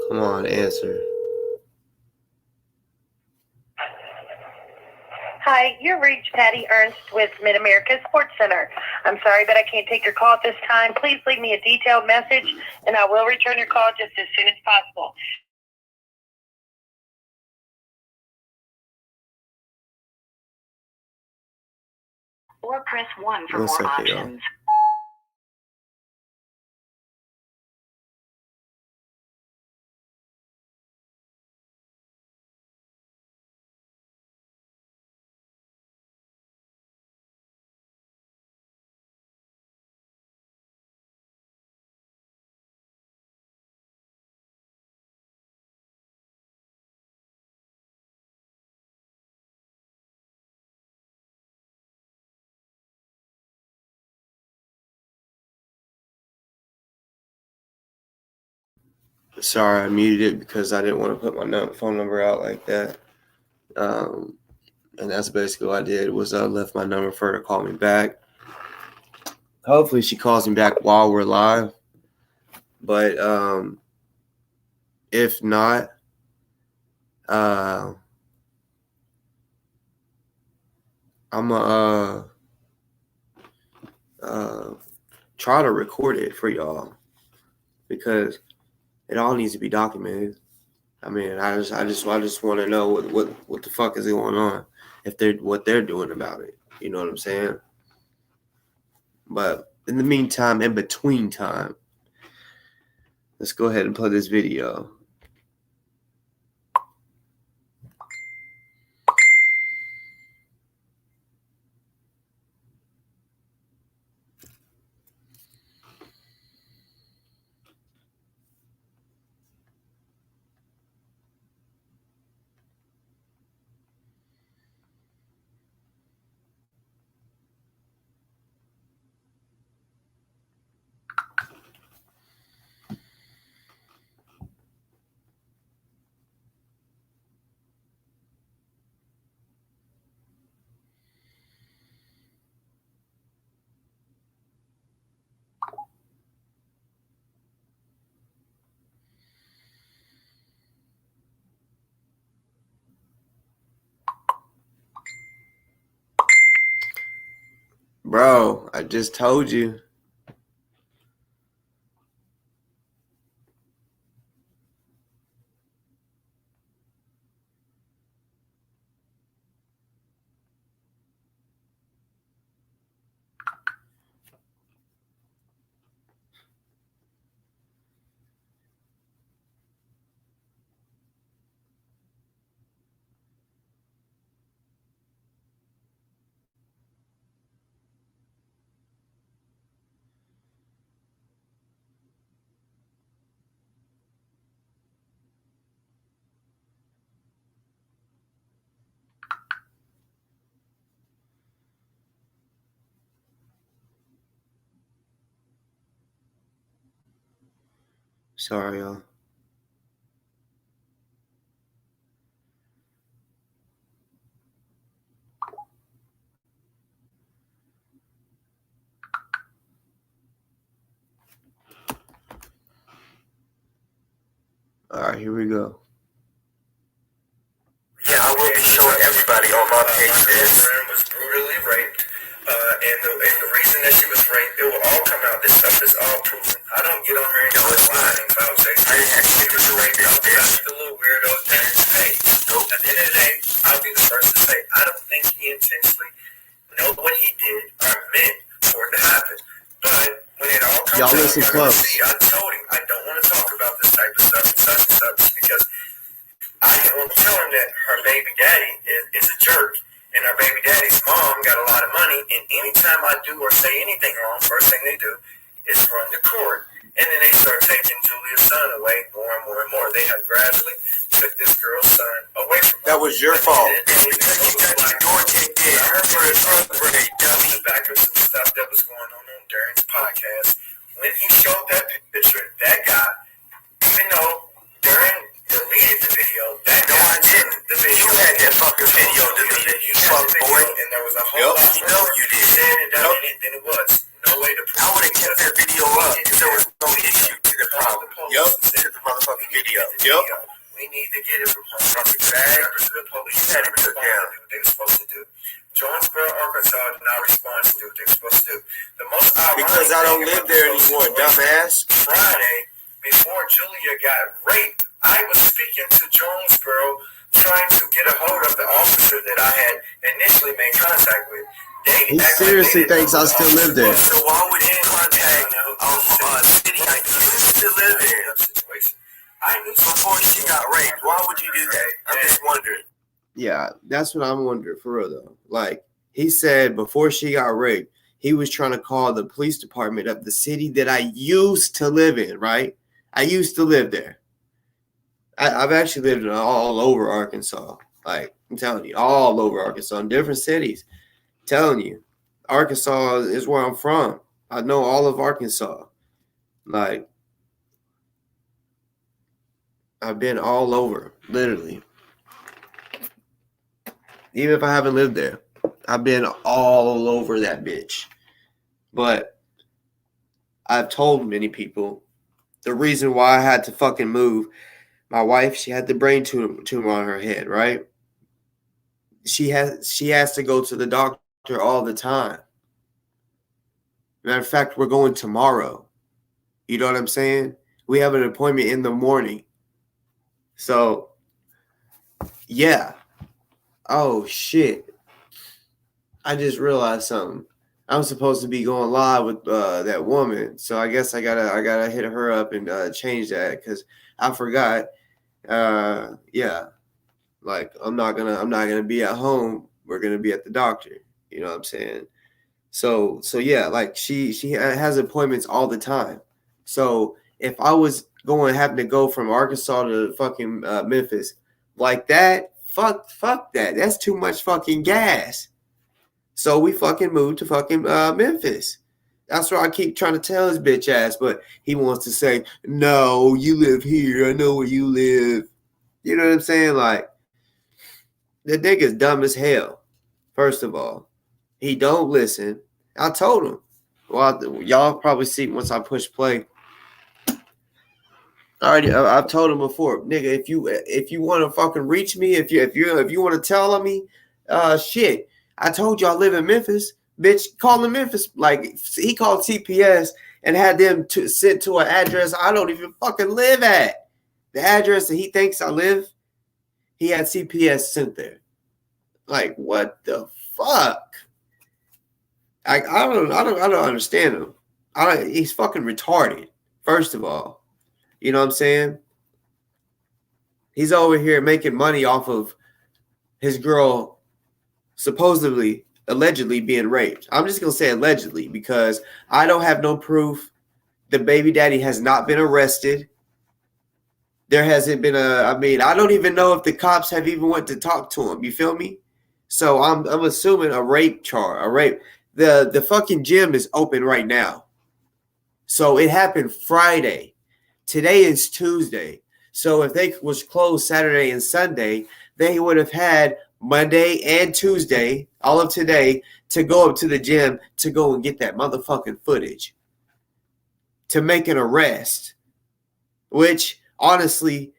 Come on, answer. Hi, you reached Patty Ernst with Mid-America Sports Center. I'm sorry, but I can't take your call at this time. Please leave me a detailed message, and I will return your call just as soon as possible. Or press 1 for more options. Sorry, I muted it because I didn't want to put my phone number out like that. And that's basically what I did, was I left my number for her to call me back. Hopefully she calls me back while we're live. But if not, I'm gonna try to record it for y'all, because it all needs to be documented. I mean, I just want to know what the fuck is going on, what they're doing about it. You know what I'm saying? But in the meantime, in between time, let's go ahead and play this video. Bro, I just told you. Sorry, y'all. All right, here we go. Yeah, I will be showing everybody on my page this. Her friend was brutally raped, and the reason that she was raped, it will all come out. This stuff is all proven. I don't get on her and lying about sex. I didn't have shit to do with it. The little weirdos that hey, nope. At the end of the day, I'll be the first to say I don't think he intentionally know what he did or meant for it to happen. But when it all comes Y'all out, listen close. I told him I don't want to talk about this type of stuff and such because I can only tell him that her baby daddy is a jerk, and her baby daddy's mom got a lot of money, and anytime I do or say anything wrong, first thing they do is run to court. And then they start taking Julia's son away more and more and more. They have gradually took this girl's son away from her. That was your fault. You got your door kicked in. I heard for dummy back of some stuff that was going on Darren's podcast. When he showed that picture, that guy, even though Darren deleted the video, that guy didn't. The video had that fucking video deleted. You fuck boy. And there was a whole lot more. You did. Said and done it than it was. No way to prove. I would have kept that video up if there was no issue to the problem. Yup. Get the motherfucking video. Yup. We need to get it from members of the police. Had it took down. What they were supposed to do. Jonesboro, Arkansas did not respond to do what they were supposed to do. The most because I don't live there anymore, dumbass. Friday, before Julia got raped, I was speaking to Jonesboro, trying to get a hold of the officer that I had initially made contact with. He seriously thinks I still live there. So why would he contact city I used to live in? I knew before she got raped. Why would you do that? I'm just wondering. Yeah, that's what I'm wondering for real though. Like he said before she got raped, he was trying to call the police department of the city that I used to live in, right? I used to live there. I've actually lived in all over Arkansas. Like I'm telling you, all over Arkansas in different cities. I'm telling you, Arkansas is where I'm from. I know all of Arkansas. Like I've been all over, literally. Even if I haven't lived there, I've been all over that bitch. But I've told many people the reason why I had to fucking move. My wife, she had the brain tumor on her head, right? She has to go to the doctor all the time. Matter of fact, we're going tomorrow. You know what I'm saying? We have an appointment in the morning. So, yeah. Oh, shit. I just realized something. I'm supposed to be going live with that woman. So I guess I gotta hit her up and change that because I forgot. Yeah. Like I'm not gonna be at home. We're gonna be at the doctor. You know what I'm saying? So yeah, like she has appointments all the time. So if I was having to go from Arkansas to fucking Memphis like that, fuck that. That's too much fucking gas. So we fucking moved to fucking Memphis. That's what I keep trying to tell his bitch ass, but he wants to say, no, you live here. I know where you live. You know what I'm saying? Like, the nigga's dumb as hell, first of all. He don't listen. I told him. Well, y'all probably see once I push play. I've told him before, nigga, if you want to fucking reach me, if you want to tell on me, shit. I told you I live in Memphis. Bitch, call him Memphis. Like, he called CPS and had them sent to an address I don't even fucking live at. The address that he thinks I live, he had CPS sent there. Like, what the fuck? I don't understand him. He's fucking retarded, first of all. You know what I'm saying? He's over here making money off of his girl supposedly, allegedly being raped. I'm just going to say allegedly because I don't have no proof. The baby daddy has not been arrested. There hasn't been I don't even know if the cops have even went to talk to him. You feel me? So I'm assuming a rape. The fucking gym is open right now. So it happened Friday. Today is Tuesday. So if they was closed Saturday and Sunday, they would have had Monday and Tuesday, all of today, to go up to the gym to go and get that motherfucking footage. To make an arrest. Which, honestly,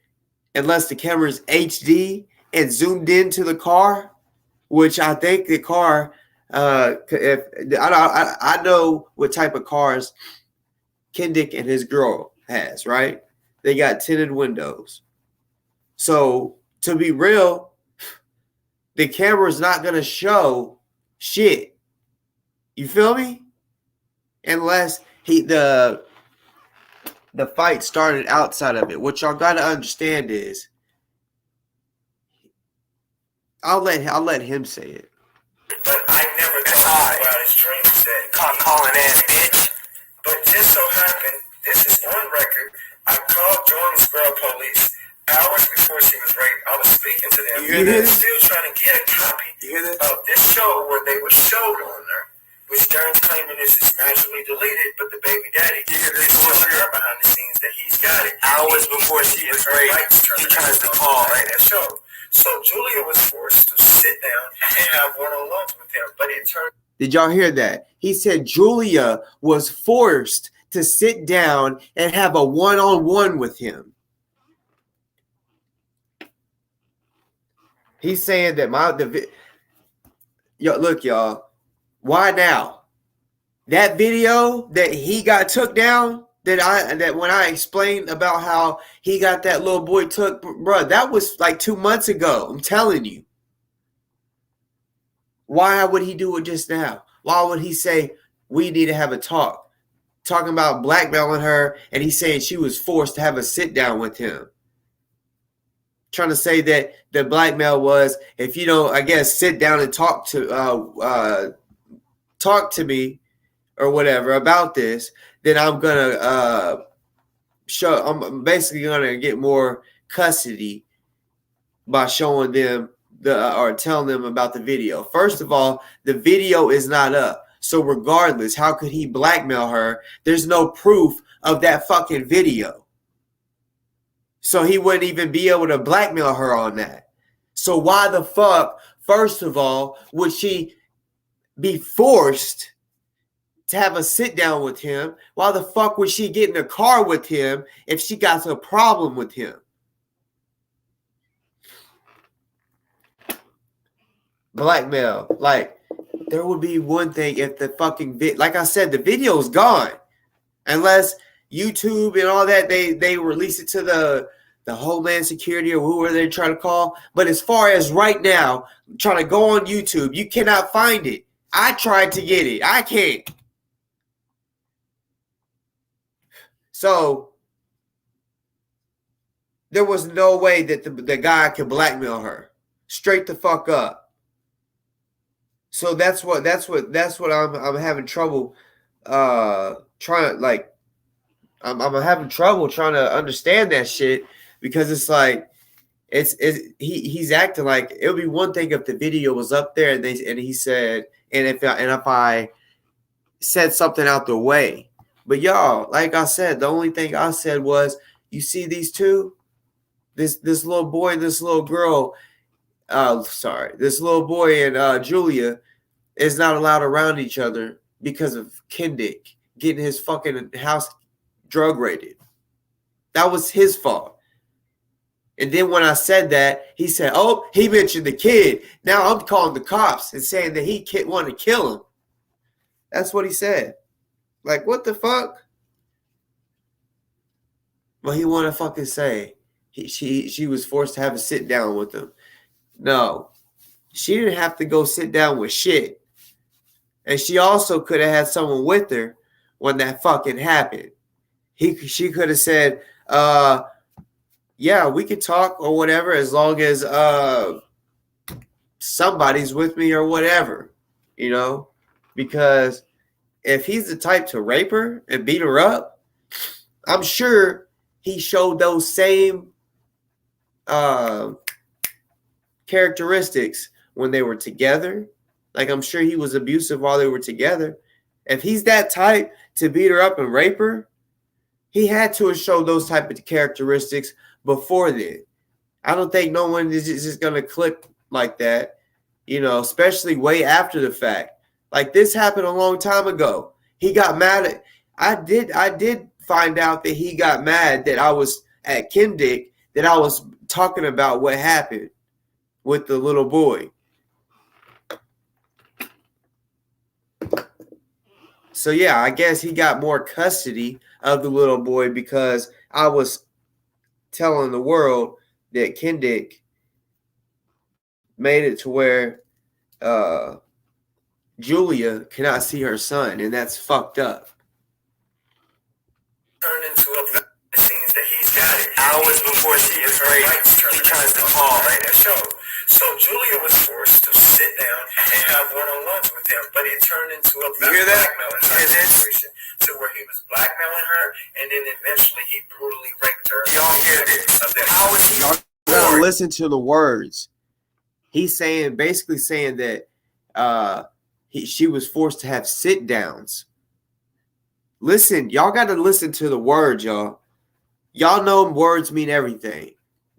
unless the camera's HD and zoomed into the car, which I think the car, I know what type of cars Kendick and his girl has, right? They got tinted windows. So, to be real, the camera's not going to show shit. You feel me? Unless the fight started outside of it. What y'all got to understand is, I'll let him say it. But I never thought about his dreams that calling ass bitch. But just so happened, this is on record. I called Jonesboro police hours before she was raped. I was speaking to them. You hear this? Still trying to get a copy of this show where they were showed on her, which Darren's claiming this is magically deleted, but the baby daddy is showing her behind the scenes that he's got it. Hours before she was raped, he tries to call that show. So Julia was forced to sit down and have one-on-ones with him, but it turned. Did y'all hear that? He said Julia was forced to sit down and have a one-on-one with him. He's saying that look, y'all. Why now? That video that he got took down, that when I explained about how he got that little boy took, bro, that was like 2 months ago. I'm telling you. Why would he do it just now? Why would he say we need to have a talk? Talking about blackmailing her, and he's saying she was forced to have a sit down with him. Trying to say that the blackmail was, if you don't, I guess, sit down and talk to me or whatever about this, then I'm gonna I'm basically gonna get more custody by showing them or telling them about the video. First of all, the video is not up. So regardless, how could he blackmail her? There's no proof of that fucking video. So he wouldn't even be able to blackmail her on that. So why the fuck, first of all, would she be forced to have a sit down with him? Why the fuck would she get in a car with him if she got a problem with him? Blackmail. Like, there would be one thing if the fucking like I said, the video is gone. Unless YouTube and all that, they release it to the Homeland Security or whoever they're trying to call. But as far as right now, trying to go on YouTube, you cannot find it. I tried to get it. I can't. So there was no way that the guy could blackmail her. Straight the fuck up. So that's what I'm having trouble trying, like, I'm having trouble trying to understand that shit, because it's like he's acting like it would be one thing if the video was up there and he said, and if I said something out the way. But y'all, like I said, the only thing I said was, you see these two, this little boy and this little girl, this little boy and Julia is not allowed around each other because of Kendick getting his fucking house drug raided. That was his fault. And then when I said that, he said, oh, he mentioned the kid. Now I'm calling the cops and saying that he wanted to kill him. That's what he said. Like, what the fuck? Well, he want to fucking say she was forced to have a sit down with him. No, she didn't have to go sit down with shit. And she also could have had someone with her when that fucking happened. She could have said, yeah, we could talk or whatever as long as somebody's with me or whatever, you know? Because if he's the type to rape her and beat her up, I'm sure he showed those same characteristics when they were together. Like, I'm sure he was abusive while they were together. If he's that type to beat her up and rape her, he had to have showed those type of characteristics before then. I don't think no one is just going to click like that, you know, especially way after the fact. Like, this happened a long time ago. He got mad at, I did find out that he got mad that I was at Kendick, that I was talking about what happened with the little boy. So yeah, I guess he got more custody of the little boy because I was telling the world that Kendick made it to where Julia cannot see her son, and that's fucked up. Turned into a scenes that he's got it hours before she is raped. He tries to call a show. So Julia was forced to sit down and have one-on-ones with him, but it turned into a blackmailing situation to where he was blackmailing her, and then eventually he brutally raped her. Y'all hear this? How is he? Y'all gotta listen to the words. He's saying, basically saying that she was forced to have sit downs. Listen, y'all got to listen to the words, y'all. Y'all know words mean everything.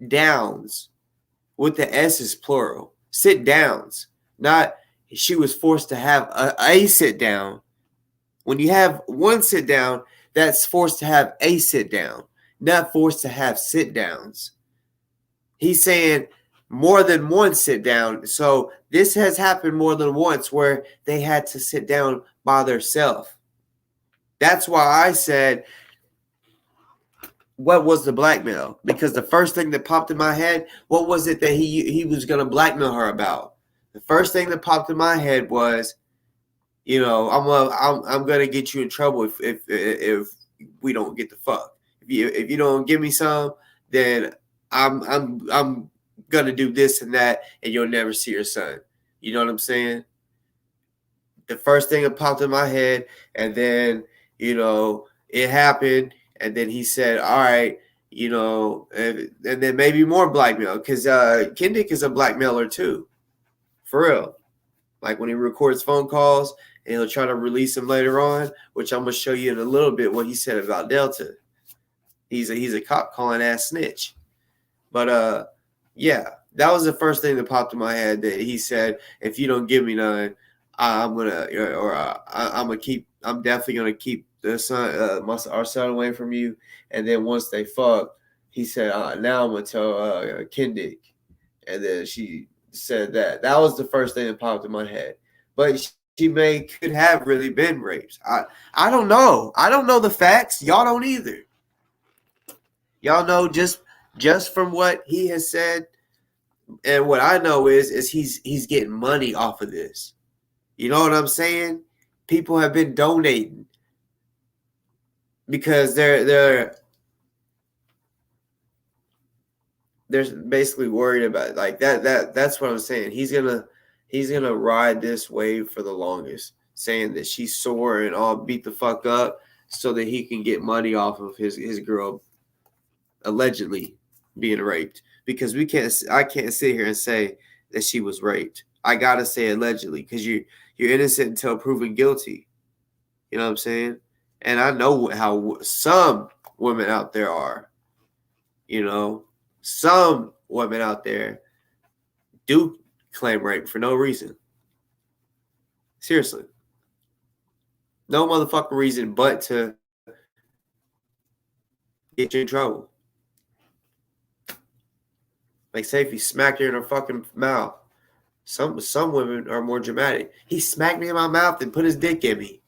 Downs with the S is plural. Sit downs. Not she was forced to have a sit down. When you have one sit down, that's forced to have a sit down, not forced to have sit downs. He's saying more than one sit down. So this has happened more than once where they had to sit down by themselves. That's why I said, what was the blackmail? Because the first thing that popped in my head, what was it that he was going to blackmail her about? The first thing that popped in my head was, you know, I'm going to get you in trouble if we don't get the fuck. If you don't give me some, then I'm going to do this and that, and you'll never see your son. You know what I'm saying? The first thing that popped in my head, and then, you know, it happened, and then he said, all right, you know, and then maybe more blackmail, because Kendick is a blackmailer too, for real. Like when he records phone calls, and he'll try to release them later on, which I'm going to show you in a little bit what he said about Delta. He's a cop calling ass snitch. But, yeah, that was the first thing that popped in my head, that he said, if you don't give me none, I'm definitely gonna keep the son, our son away from you. And then once they fuck, he said, now I'm gonna tell Kendick. And then she said that. That was the first thing that popped in my head. But she could have really been raped. I don't know. I don't know the facts. Y'all don't either. Y'all know just from what he has said, and what I know is he's getting money off of this. You know what I'm saying? People have been donating because they're basically worried about it. Like that's what I'm saying. He's gonna ride this wave for the longest, saying that she's sore and all beat the fuck up so that he can get money off of his girl allegedly being raped. Because I can't sit here and say that she was raped. I gotta say allegedly, because you're innocent until proven guilty. You know what I'm saying? And I know how some women out there are. You know, some women out there do claim rape for no reason. Seriously. No motherfucking reason but to get you in trouble. Like, say if he smacked her in her fucking mouth. Some women are more dramatic. He smacked me in my mouth and put his dick in me.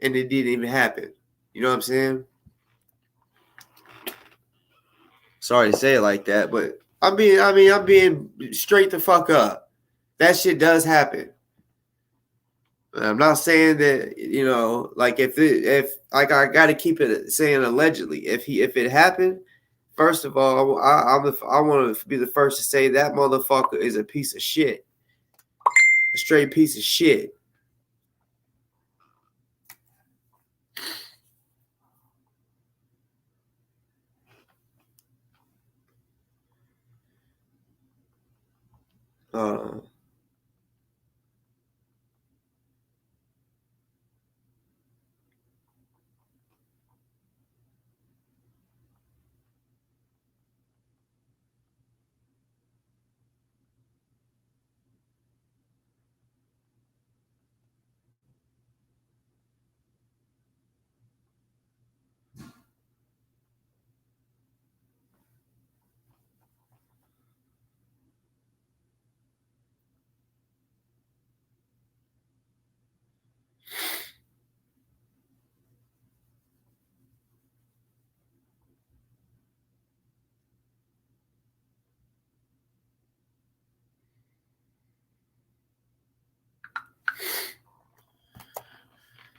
and it didn't even happen. You know what I'm saying? Sorry to say it like that, but I'm being straight the fuck up. That shit does happen. I'm not saying that, you know, like if I got to keep it saying allegedly. If it happened, first of all, I want to be the first to say that motherfucker is a piece of shit, a straight piece of shit.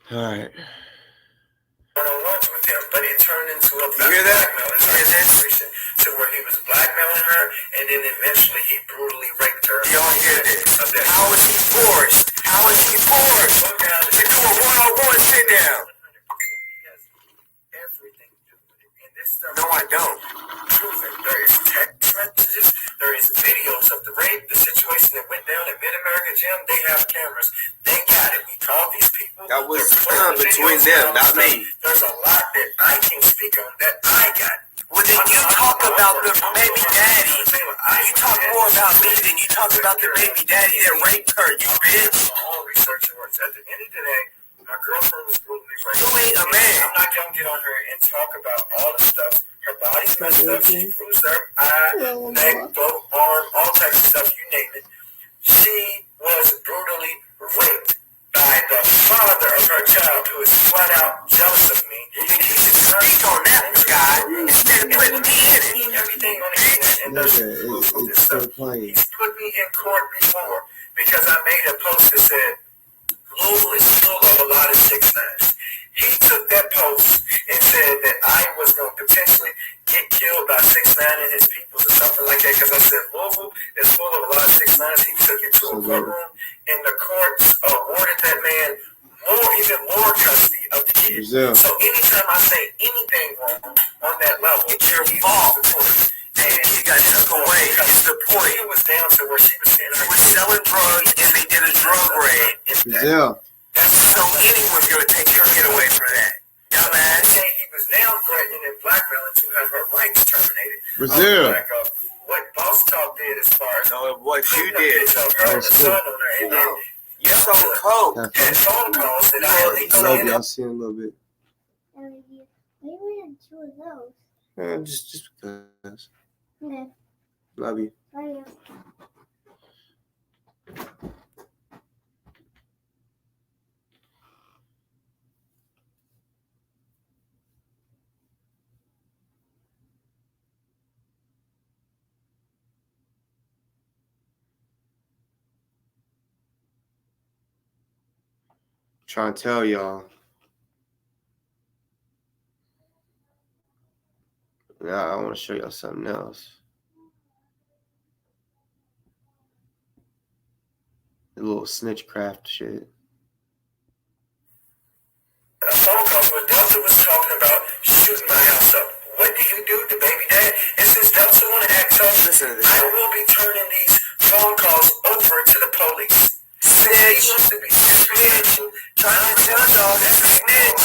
All right. One-on-ones with him, but it turned into a blackmailing situation to where he was blackmailing her, and then eventually he brutally raped her. You don't hear this. How is he forced? How is he forced? To do a one-on-one sit down. He has everything to do with it, and this stuff. No, I don't. Proven. There is text messages. There is videos of the rape, the situation that went down at Mid-America Gym. They have cameras. They got it. We called these people. That was between them, not me. There's a lot that I can speak on that I got. Well, then you talk about the baby daddy. You talk more about me than you talk about the baby daddy that raped her, you bitch. All research works. At the end of the day, my girlfriend was brutally raped. You ain't a man. I'm not going to get on her and talk about all the stuff. Her body's messed up. She bruised her eye, neck, throat, arm, all types of stuff, you name it. She was brutally raped by the father of her child, who is flat out jealous of me. You should speak on that, guy, instead of putting me in it. Everything on the internet and doesn't proof of this stuff. He's put me in court before because I made a post that said, Louisville is full of a lot of 6'9". He took that post and said that I was going to potentially get killed by 6'9" and his people or something like that, because I said Louisville is full of a lot of 6'9". He took it to a courtroom, and the courts awarded that man even more custody of the kids. So anytime I say anything wrong on that level, it's your fault. And he got took away. It's the point. It was down to where she was saying he was selling drugs, and they did a drug raid. So anyone's going to take your kid away from that. Dumbass. He was now threatening and blackmailing to have her rights terminated. Brazil. What Boss Talk did as far as what you did. Her, the son on her, and then you sold coke. And phone calls that I love you. I'll see you in a little bit. Maybe we had 2 of those. Just because. Okay. Love you. Love you. Trying to tell y'all. Now I want to show y'all something else. The little snitchcraft shit. A phone call where Delta was talking about shooting my house up. What do you do, the baby dad? And since Delta want to act tough, I will be turning these phone calls over to the police. Snitch. He wants to be snitch. Trying to tell y'all that's a snitch.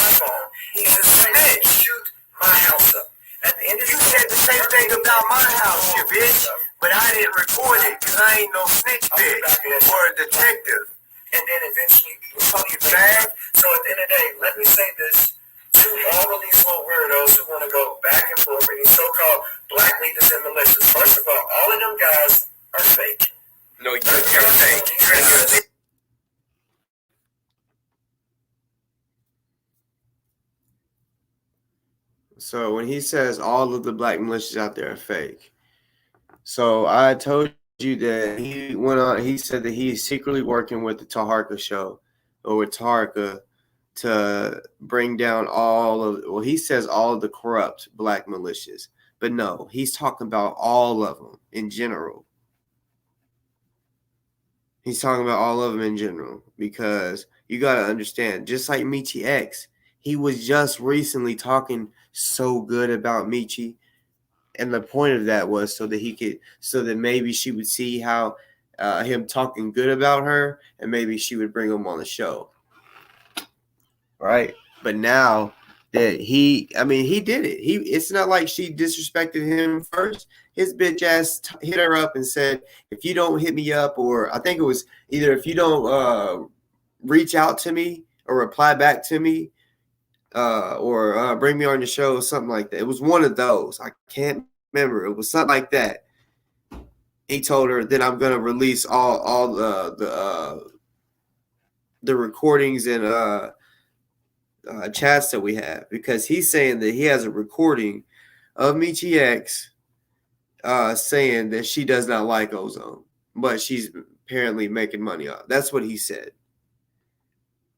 He's a snitch. Shoot my house up. At the end of you said the same thing about my house, you bitch. But I didn't record it because I ain't no snitch bitch or a detective. And then eventually you bag. So at the end of the day, let me say this to all of these little weirdos who want to go back and forth with these so-called black leaders and militias. First of all of them guys are fake. No, you're fake. So when he says all of the black militias out there are fake, so I told you that he went on. He said that he is secretly working with the Taharka show, or with Taharka, to bring down all of. Well, he says all of the corrupt black militias, but no, he's talking about all of them in general. He's talking about all of them in general because you got to understand, just like Michi X, he was just recently talking so good about Michi. And the point of that was so that maybe she would see how him talking good about her, and maybe she would bring him on the show. Right? But now that he did it. It's not like she disrespected him first. His bitch ass hit her up and said, if you don't hit me up, or I think it was either if you don't reach out to me or reply back to me, or bring me on your show, something like that. It was one of those. I can't remember. It was something like that. He told her, then I'm gonna release all the recordings and chats that we have, because he's saying that he has a recording of Michi X saying that she does not like ozone, but she's apparently making money off. That's what he said.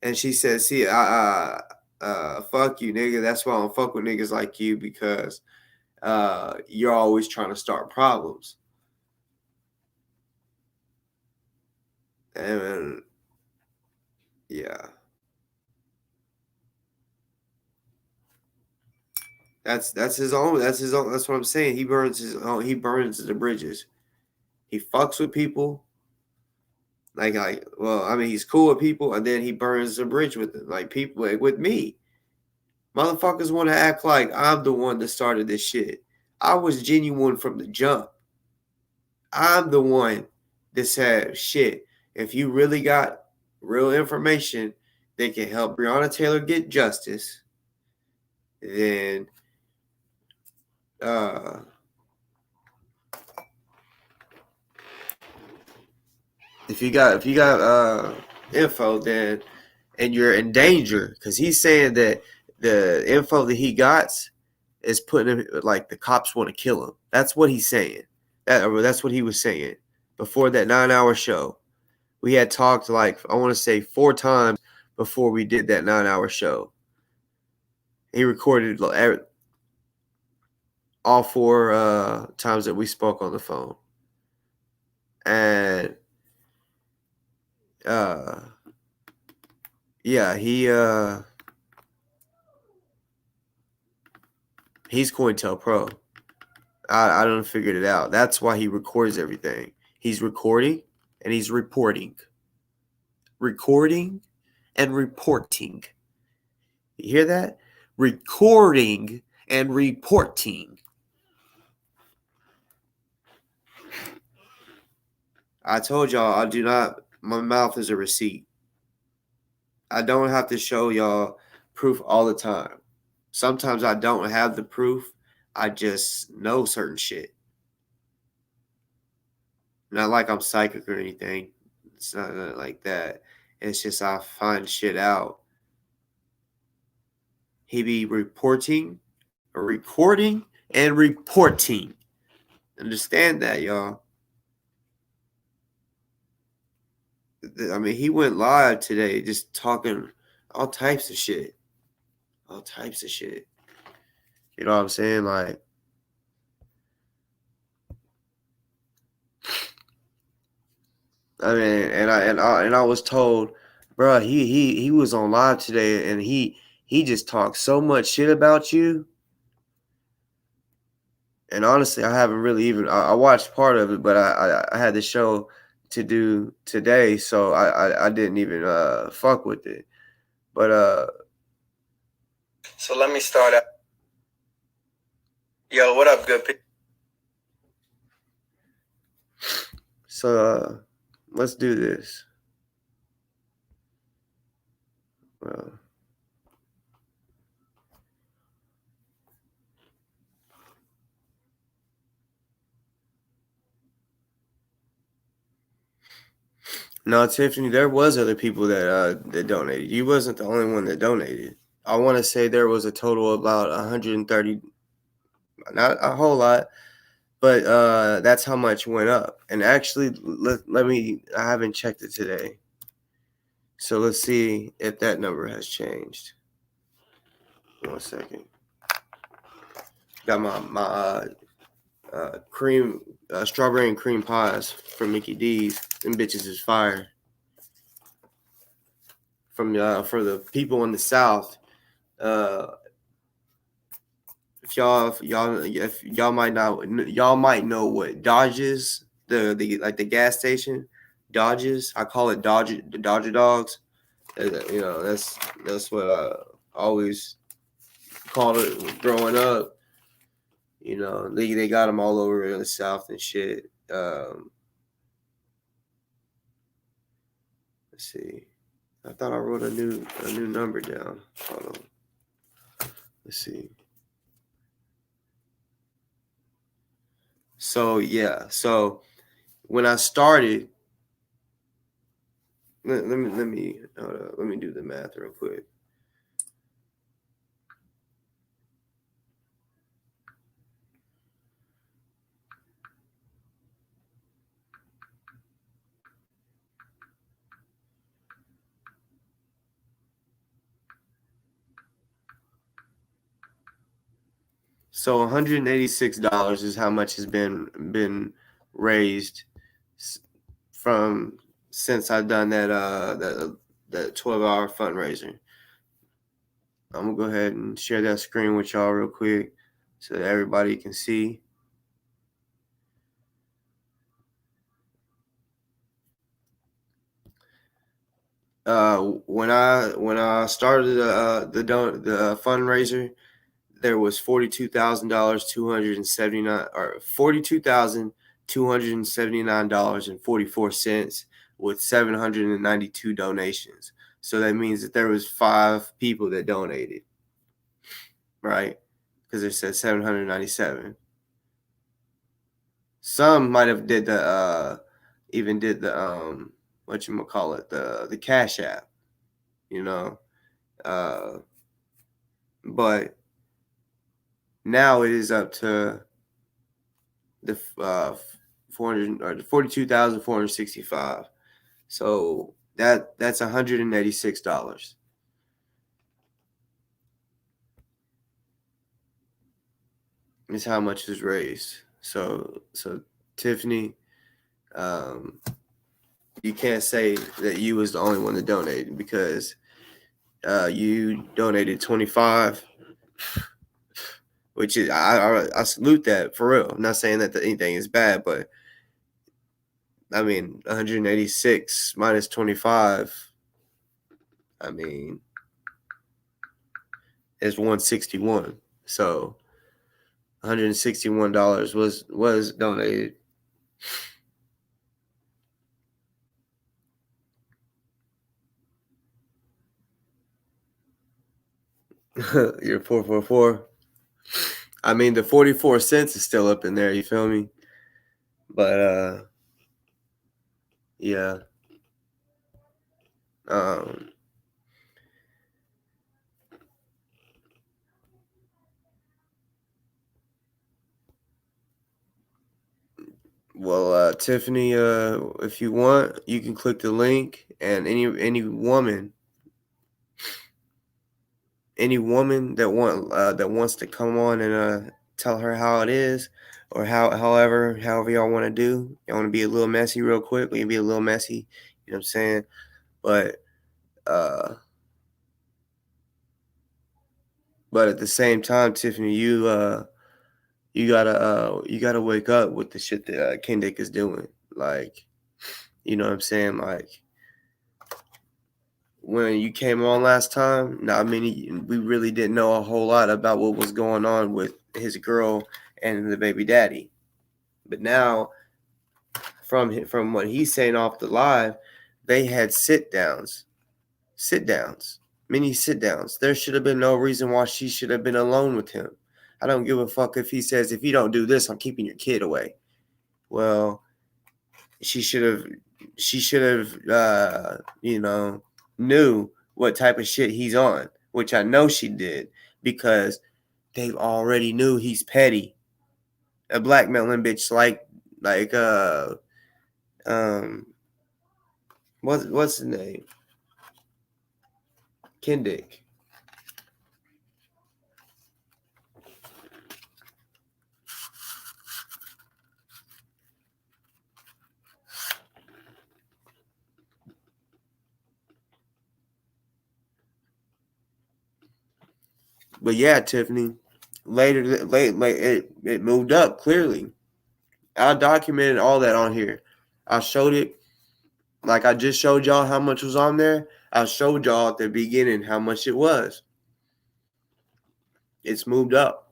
And she said, see, fuck you, nigga. That's why I don't fuck with niggas like you, because you're always trying to start problems. And yeah. That's his own. That's what I'm saying. He burns the bridges. He fucks with people. He's cool with people, and then he burns the bridge with them. Like people with me. Motherfuckers want to act like I'm the one that started this shit. I was genuine from the jump. I'm the one that said, shit, if you really got real information that can help Breonna Taylor get justice, then if you got info, then, and you're in danger, because he's saying that the info that he got is putting him, like, the cops want to kill him. That's what he's saying. That's what he was saying before that 9-hour show. We had talked, like, I want to say 4 times before we did that 9-hour show. He recorded all 4 times that we spoke on the phone. And yeah, he's COINTELPRO. I don't figured it out. That's why he records everything. He's recording and he's reporting. Recording and reporting. You hear that? Recording and reporting. I told y'all my mouth is a receipt. I don't have to show y'all proof all the time. Sometimes I don't have the proof. I just know certain shit. Not like I'm psychic or anything. It's not like that. It's just I find shit out. He be recording and reporting. Understand that, y'all. I mean, he went live today just talking all types of shit. All types of shit. You know what I'm saying? Like, I mean, and I was told, bro, he was on live today, and he just talked so much shit about you. And honestly, I haven't really even I watched part of it, but I had the show to do today, so I didn't even fuck with it. But so let me start out. Yo, what up, good people? So let's do this. Well, no, Tiffany, there was other people that donated. You wasn't the only one that donated. I want to say there was a total of about 130, not a whole lot, but that's how much went up. And actually, let me, I haven't checked it today. So let's see if that number has changed. 1 second. Got my cream, strawberry and cream pies from Mickey D's. Them bitches is fire. From for the people in the South, if y'all might know what Dodge is, the like the gas station, Dodges. I call it Dodger dogs. You know, that's what I always called it growing up. You know, they got them all over in the South and shit. Let's see. I thought I wrote a new number down. Hold on. Let's see. So yeah. So when I started, let me do the math real quick. So $186 is how much has been raised from since I've done that 12-hour fundraiser. I'm gonna go ahead and share that screen with y'all real quick so that everybody can see. When I started the fundraiser, there was $42,279 with 792 donations. So that means that there was 5 people that donated, right? Because it says 797. Some might have did the the Cash App, you know, but now it is up to the 42,465. So that's $186. Is how much is raised. So Tiffany, you can't say that you was the only one that donated because you donated 25, which is I salute that for real. I'm not saying that anything is bad, but I mean 186 minus 25, I mean, is 161. So $161 was donated. You're 444. I mean, the 44 cents is still up in there. You feel me? But yeah. Well, Tiffany, if you want, you can click the link, and any woman that wants to come on and tell her how it is, or however y'all want to do. Y'all want to be a little messy real quick. We can be a little messy. You know what I'm saying? But at the same time, Tiffany, you gotta wake up with the shit that Kendick is doing. Like, you know what I'm saying? Like, when you came on last time, we really didn't know a whole lot about what was going on with his girl and the baby daddy. But now, from what he's saying off the live, they had sit downs, many sit downs. There should have been no reason why she should have been alone with him. I don't give a fuck if he says, if you don't do this, I'm keeping your kid away. Well, she should have, knew what type of shit he's on which I know she did, because they already knew he's petty. A blackmailing bitch like what's his name? Kendick. But yeah, Tiffany, it moved up clearly. I documented all that on here. I showed it, like I just showed y'all how much was on there. I showed y'all at the beginning how much it was. It's moved up.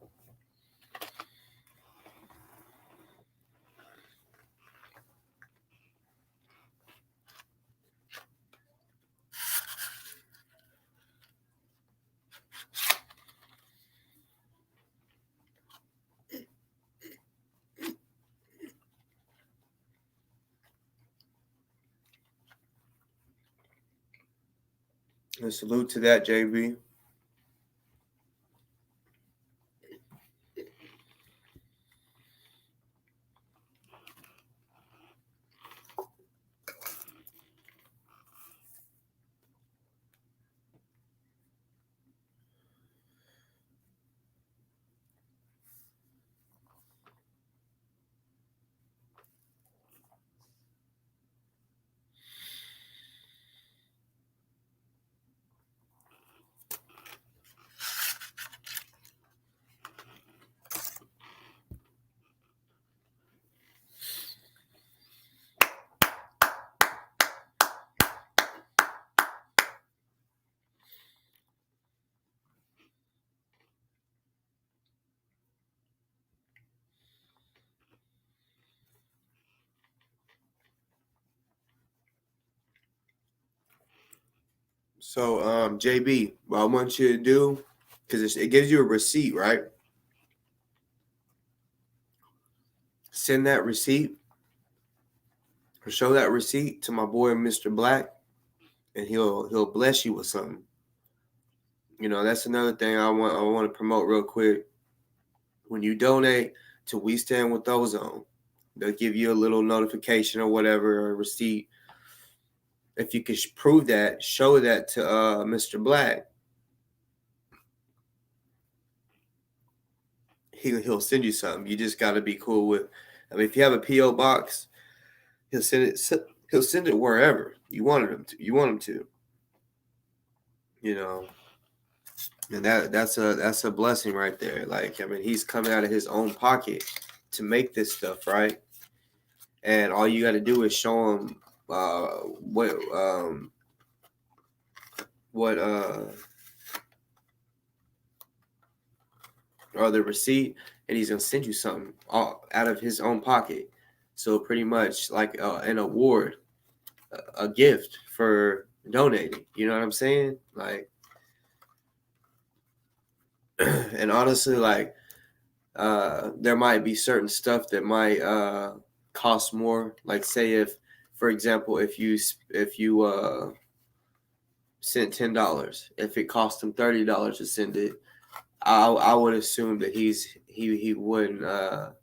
And salute to that, JB. So, JB, what I want you to do, because it gives you a receipt, right? Send that receipt or show that receipt to my boy Mr. Black, and he'll bless you with something. You know, that's another thing I want to promote real quick. When you donate to We Stand with Ozone, they'll give you a little notification or whatever, or a receipt. If you can prove that, show that to Mr. Black. He'll send you something. You just got to be cool with. I mean, if you have a PO box, he'll send it. He'll send it wherever you wanted him to. You want him to. You know, and that's a blessing right there. Like, I mean, he's coming out of his own pocket to make this stuff, right? And all you got to do is show him what or the receipt, and he's gonna send you something all out of his own pocket. So pretty much like an award, a gift for donating. You know what I'm saying? Like, and honestly, like, there might be certain stuff that might cost more. Like, say if, for example, if you sent $10, if it cost him $30 to send it, I would assume that he wouldn't $20.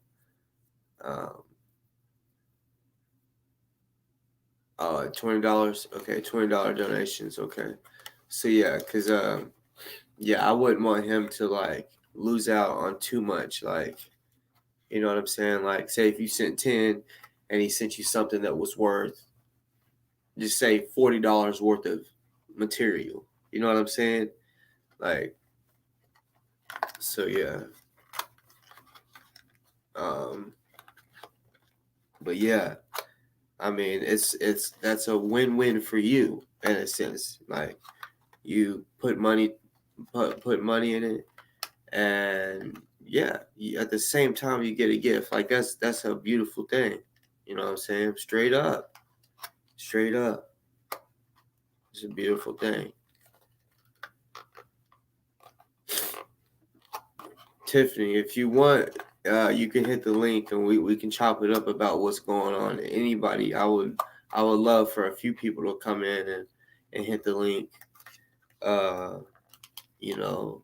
Okay, $20 donations. Okay, so yeah, because yeah, I wouldn't want him to like lose out on too much. Like, you know what I'm saying? Like, say if you sent 10 and he sent you something that was worth, just say $40 worth of material. You know what I'm saying? Like, so yeah. But yeah, I mean, that's a win-win for you in a sense. Like, you put money in it, and yeah, at the same time you get a gift. Like, that's a beautiful thing. You know what I'm saying? Straight up, it's a beautiful thing. Tiffany, if you want, you can hit the link and we can chop it up about what's going on. Anybody, I would love for a few people to come in and hit the link. you know,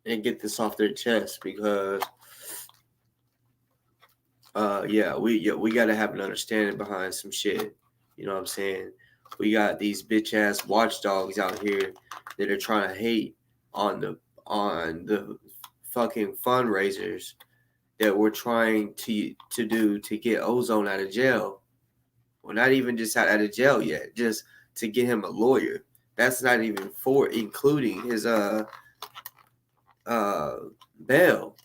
and get this off their chest because, we got to have an understanding behind some shit. You know what I'm saying? We got these bitch ass watchdogs out here that are trying to hate on the fucking fundraisers that we're trying to do to get Ozone out of jail. Well, not even just out of jail yet, just to get him a lawyer. That's not even for including his bail.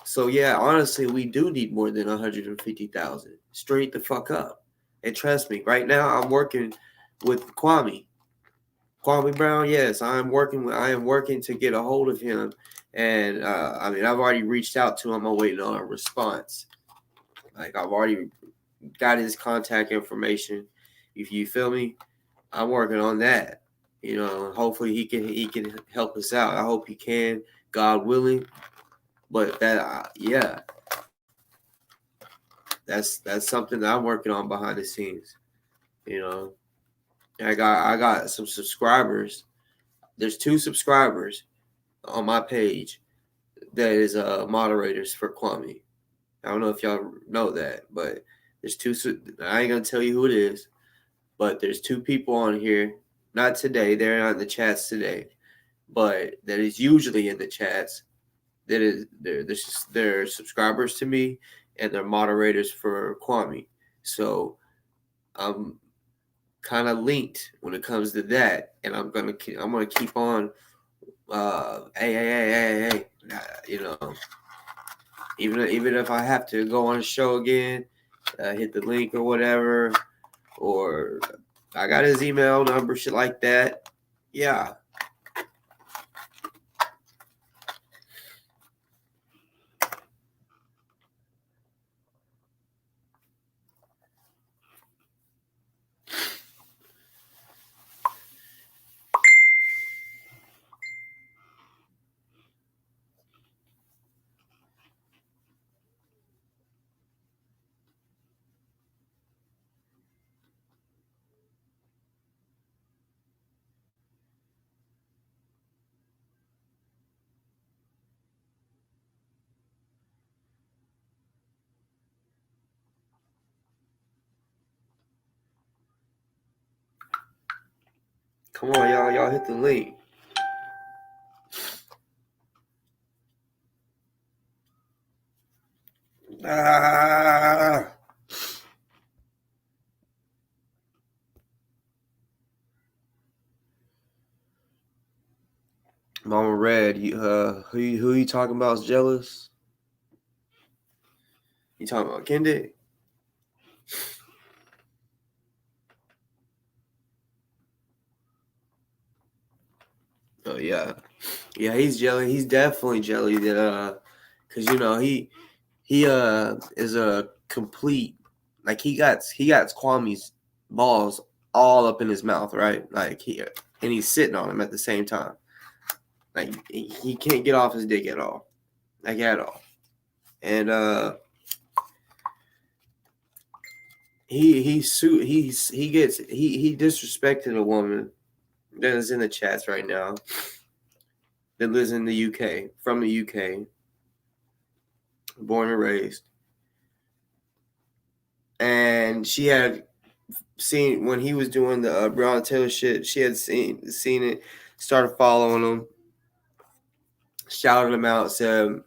So yeah, honestly, we do need more than 150,000. Straight the fuck up. And trust me, right now I'm working with Kwame Brown. Yes, I am working to get a hold of him, and I've already reached out to him. I'm waiting on a response. Like, I've already got his contact information. If you feel me, I'm working on that. You know, hopefully he can help us out. I hope he can, God willing. But that's something that I'm working on behind the scenes. You know, I got some subscribers. There's 2 subscribers on my page that is moderators for Kwame. I don't know if y'all know that, but there's 2. I ain't gonna tell you who it is, but there's 2 people on here. Not today. They're not in the chats today, but that is usually in the chats. That is they're subscribers to me, and they're moderators for Kwame. So I'm kind of linked when it comes to that, and I'm gonna keep on. Hey, you know, even if I have to go on a show again, hit the link or whatever, or I got his email number, shit like that. Yeah. Come on, y'all. Y'all hit the link. Mama Red, who you talking about is jealous? You talking about Kendi? Oh yeah, he's jelly. He's definitely jelly that cause you know he is a complete, like, he got Kwame's balls all up in his mouth, right? Like, and he's sitting on him at the same time. Like, he can't get off his dick at all, like, at all. And he disrespected a woman that is in the chats right now that lives in the UK, from the UK, born and raised. And she had seen when he was doing the Breonna Taylor shit. She had seen it, started following him, shouted him out, said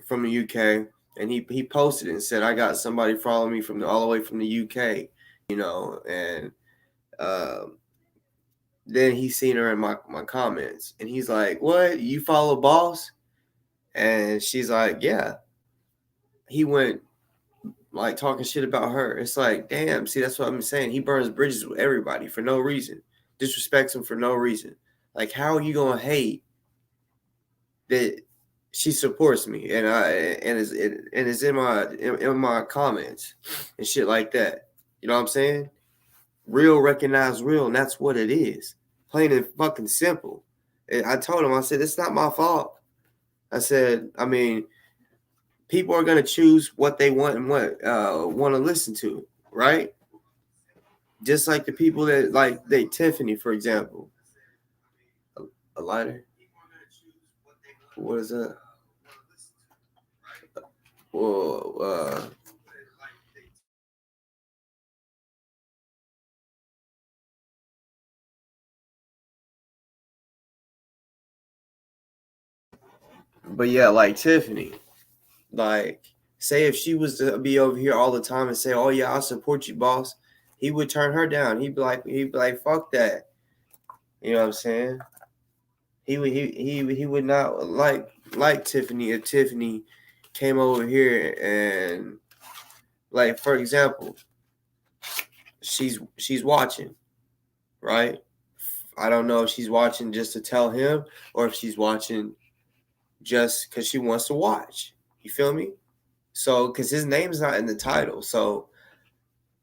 from the UK, and he posted it and said, "I got somebody following me from all the way from the UK," you know. And then he seen her in my comments, and he's like, "What? You follow Boss?" And she's like, "Yeah." He went like talking shit about her. It's like, damn, see, that's what I'm saying. He burns bridges with everybody for no reason, disrespects him for no reason. Like, how are you gonna hate that she supports me and is in my comments and shit like that? You know what I'm saying? Real recognize real, and that's what it is. Plain and fucking simple. And I told him, I said, it's not my fault. I said, I mean, people are going to choose what they want and what want to listen to, right? Just like the people that, like, Tiffany, for example. A lighter? What is that? Well, but yeah, like Tiffany, like say if she was to be over here all the time and say, "Oh yeah, I support you, boss," he would turn her down. He'd be like, "Fuck that." You know what I'm saying? He would not like Tiffany if Tiffany came over here and, like, for example, she's watching, right? I don't know if she's watching just to tell him or if she's watching just because she wants to watch. You feel me? So, because his name's not in the title, so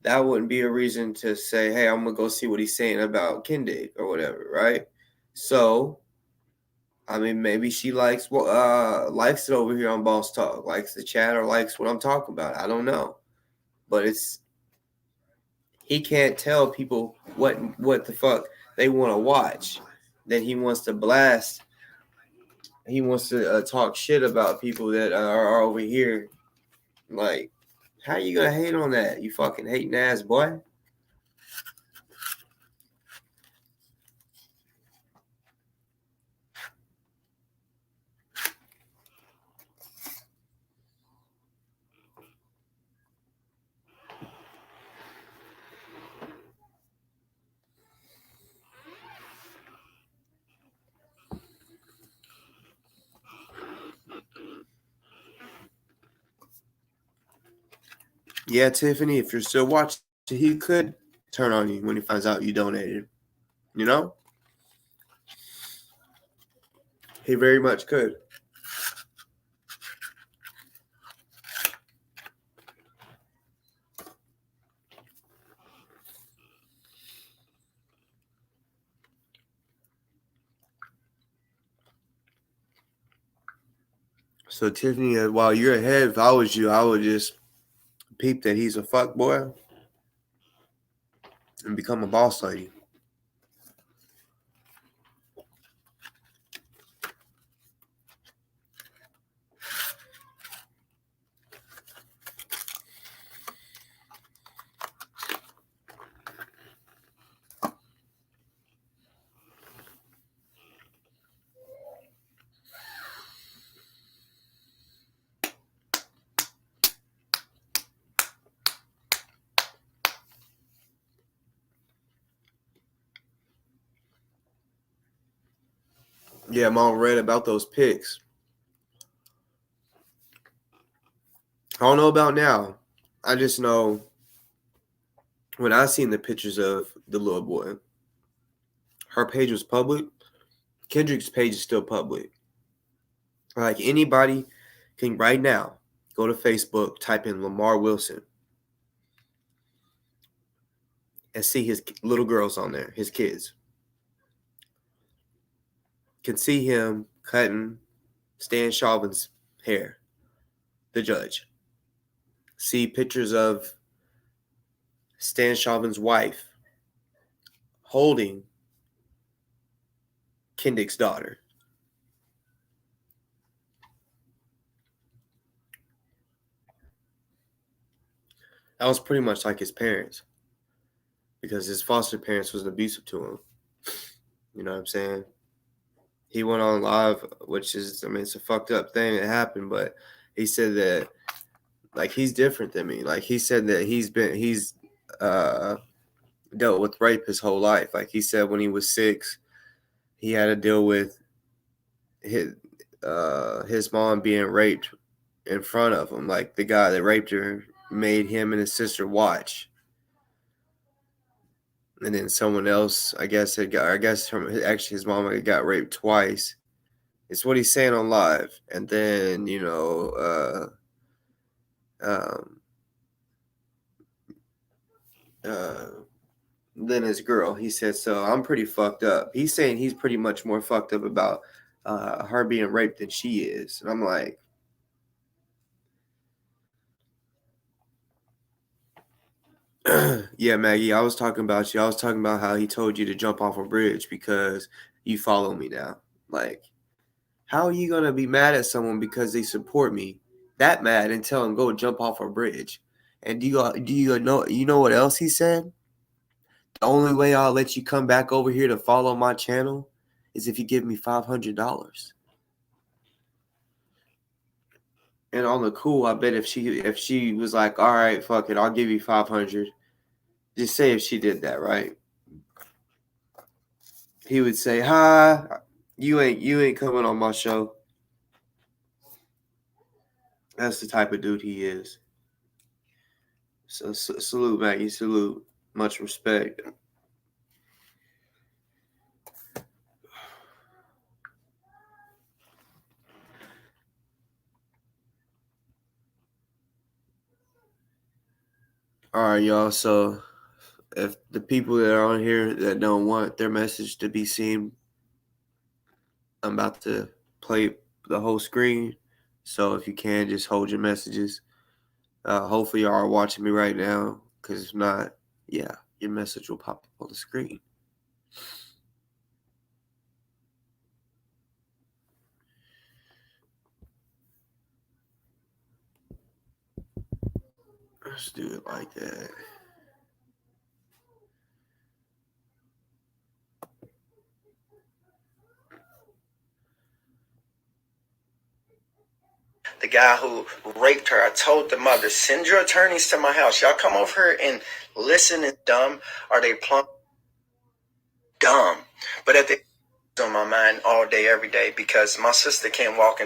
that wouldn't be a reason to say, "Hey, I'm gonna go see what he's saying about Kindig or whatever," right? So, I mean, maybe she likes it over here on Boss Talk, likes the chat or likes what I'm talking about. I don't know, but he can't tell people what the fuck they want to watch. Then he wants to blast. He wants to talk shit about people that are over here. Like, how you gonna hate on that? You fucking hating ass boy. Yeah, Tiffany, if you're still watching, he could turn on you when he finds out you donated. You know? He very much could. So, Tiffany, while you're ahead, if I was you, I would just peep that he's a fuck boy and become a boss lady. Yeah, Mom read about those pics. I don't know about now. I just know when I seen the pictures of the little boy, her page was public. Kendrick's page is still public. Like, anybody can right now go to Facebook, type in Lamar Wilson, and see his little girls on there, his kids. Can see him cutting Stan Chauvin's hair, the judge. See pictures of Stan Chauvin's wife holding Kindick's daughter. That was pretty much like his parents, because his foster parents was abusive to him. You know what I'm saying? He went on live, which is, I mean, it's a fucked up thing that happened, but he said that, like, he's different than me. Like, he said that he's dealt with rape his whole life. Like, he said when he was 6, he had to deal with his mom being raped in front of him. Like, the guy that raped her made him and his sister watch. And then someone else, actually his mom had got raped twice. It's what he's saying on live. And then, then his girl, he said, so I'm pretty fucked up. He's saying he's pretty much more fucked up about her being raped than she is. And I'm like, yeah, Maggie, I was talking about you. I was talking about how he told you to jump off a bridge because you follow me now. Like, How are you gonna be mad at someone because they support me? That mad and tell them go jump off a bridge. And do you know what else he said? The only way I'll let you come back over here to follow my channel is if you give me $500. And on the cool, I bet if she was like, all right, fuck it, I'll give you 500. Just say if she did that, right? He would say, "Hi, you ain't coming on my show." That's the type of dude he is. So salute, Maggie. Salute. Much respect. All right, y'all. So if the people that are on here that don't want their message to be seen, I'm about to play the whole screen. So if you can, just hold your messages. Hopefully y'all are watching me right now, because if not, yeah, your message will pop up on the screen. Let's do it like that. The guy who raped her, I told the mother, send your attorneys to my house. Y'all come over here and listen. Is dumb? Are they plumb dumb? But at the on my mind all day, every day, because my sister can't walk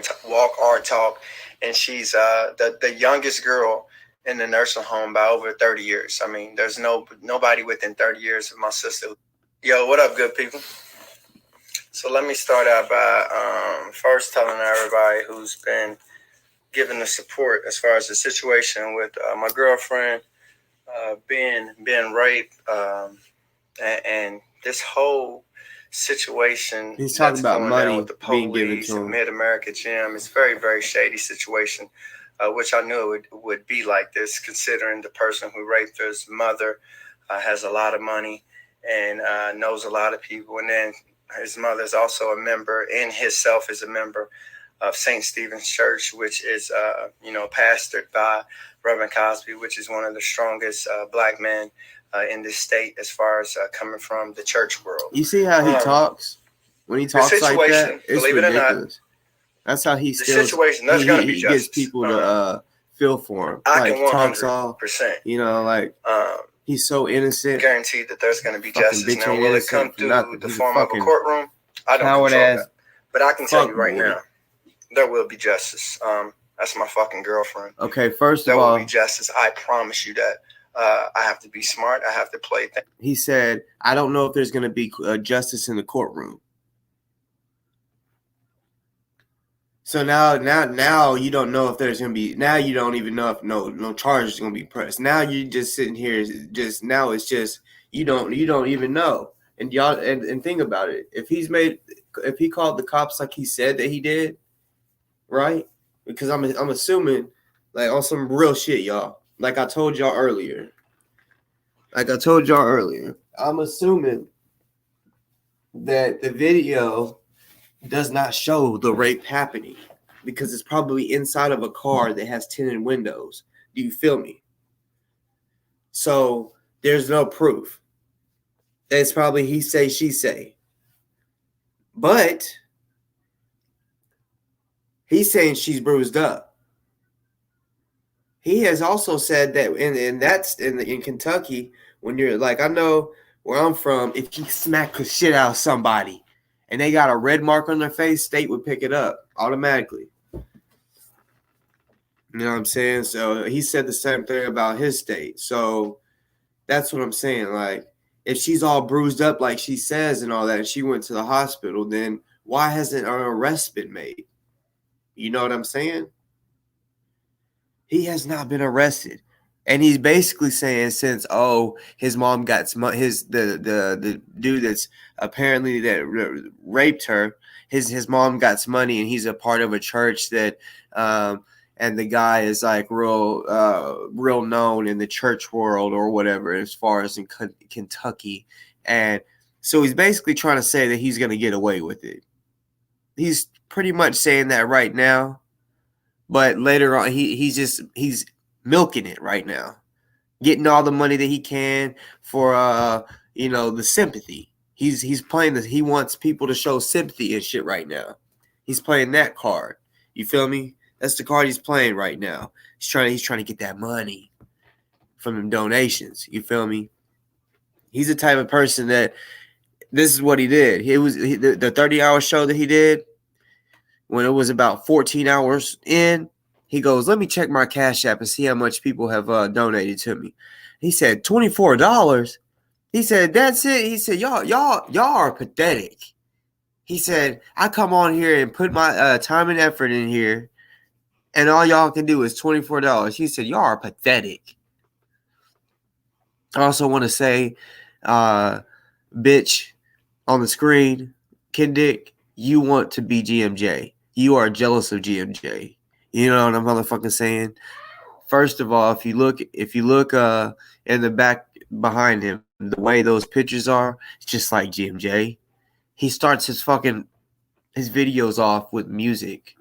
or talk, and she's the youngest girl in the nursing home by over 30 years. I mean, there's nobody within 30 years of my sister. Yo, what up, good people? So let me start out by first telling everybody who's been giving the support as far as the situation with my girlfriend being raped, and this whole situation. He's talking about money with the being given police to him. and Mid-America Gym. It's very, very shady situation, which I knew it would be like this, considering the person who raped his mother has a lot of money and knows a lot of people. And then his mother is also a member, and himself is a member of St. Stephen's Church, which is, pastored by Reverend Cosby, which is one of the strongest black men in this state as far as coming from the church world. You see how he talks? When he talks like that, it's believe ridiculous. it or not, that's how he still. The situation, there's going to be he justice. gets people to feel for him. I like, can 100%. Talks all, he's so innocent. Guaranteed that there's going to be justice. Now, will it come through the form of a courtroom? I don't control that. But I can tell you right now, there will be justice. That's my fucking girlfriend. Okay, first of all, there will be justice. I promise you that. I have to be smart. I have to play things. He said, I don't know if there's going to be justice in the courtroom. So now you don't know if there's going to be, now you don't even know if no charges are going to be pressed. Now you just sitting here, now it's just, you don't even know. And y'all, and think about it. If he called the cops like he said that he did, right? Because I'm assuming, like, on some real shit, y'all. Like I told y'all earlier, I'm assuming that the video does not show the rape happening because it's probably inside of a car that has tinted windows. Do you feel me? So there's no proof. It's probably he say, she say. But he's saying she's bruised up. He has also said that, and that's in Kentucky, when you're like, I know where I'm from, if you smack the shit out of somebody and they got a red mark on their face, state would pick it up automatically. You know what I'm saying? So he said the same thing about his state. So that's what I'm saying. Like, if she's all bruised up like she says and all that, and she went to the hospital, then why hasn't an arrest been made? You know what I'm saying? He has not been arrested. And he's basically saying, since his mom got the dude that's apparently that raped her, his mom got some money, and he's a part of a church that and the guy is like real known in the church world or whatever, as far as in Kentucky. And so he's basically trying to say that he's going to get away with it. he's pretty much saying that right now, but later on he's milking it right now, getting all the money that he can for the sympathy. He's playing this. He wants people to show sympathy and shit right now. He's playing that card. You feel me? That's the card he's playing right now. He's trying to get that money from them donations. You feel me? He's the type of person that this is what he did. The 30-hour show that he did when it was about 14 hours in. He goes, let me check my Cash App and see how much people have donated to me. He said $24. He said, that's it. He said, y'all are pathetic. He said, I come on here and put my time and effort in here, and all y'all can do is $24. He said, y'all are pathetic. I also want to say, bitch, on the screen, Kendick, you want to be GMJ. You are jealous of GMJ. You know what I'm motherfucking saying? First of all, if you look in the back behind him, the way those pictures are, it's just like GMJ. He starts his videos off with music.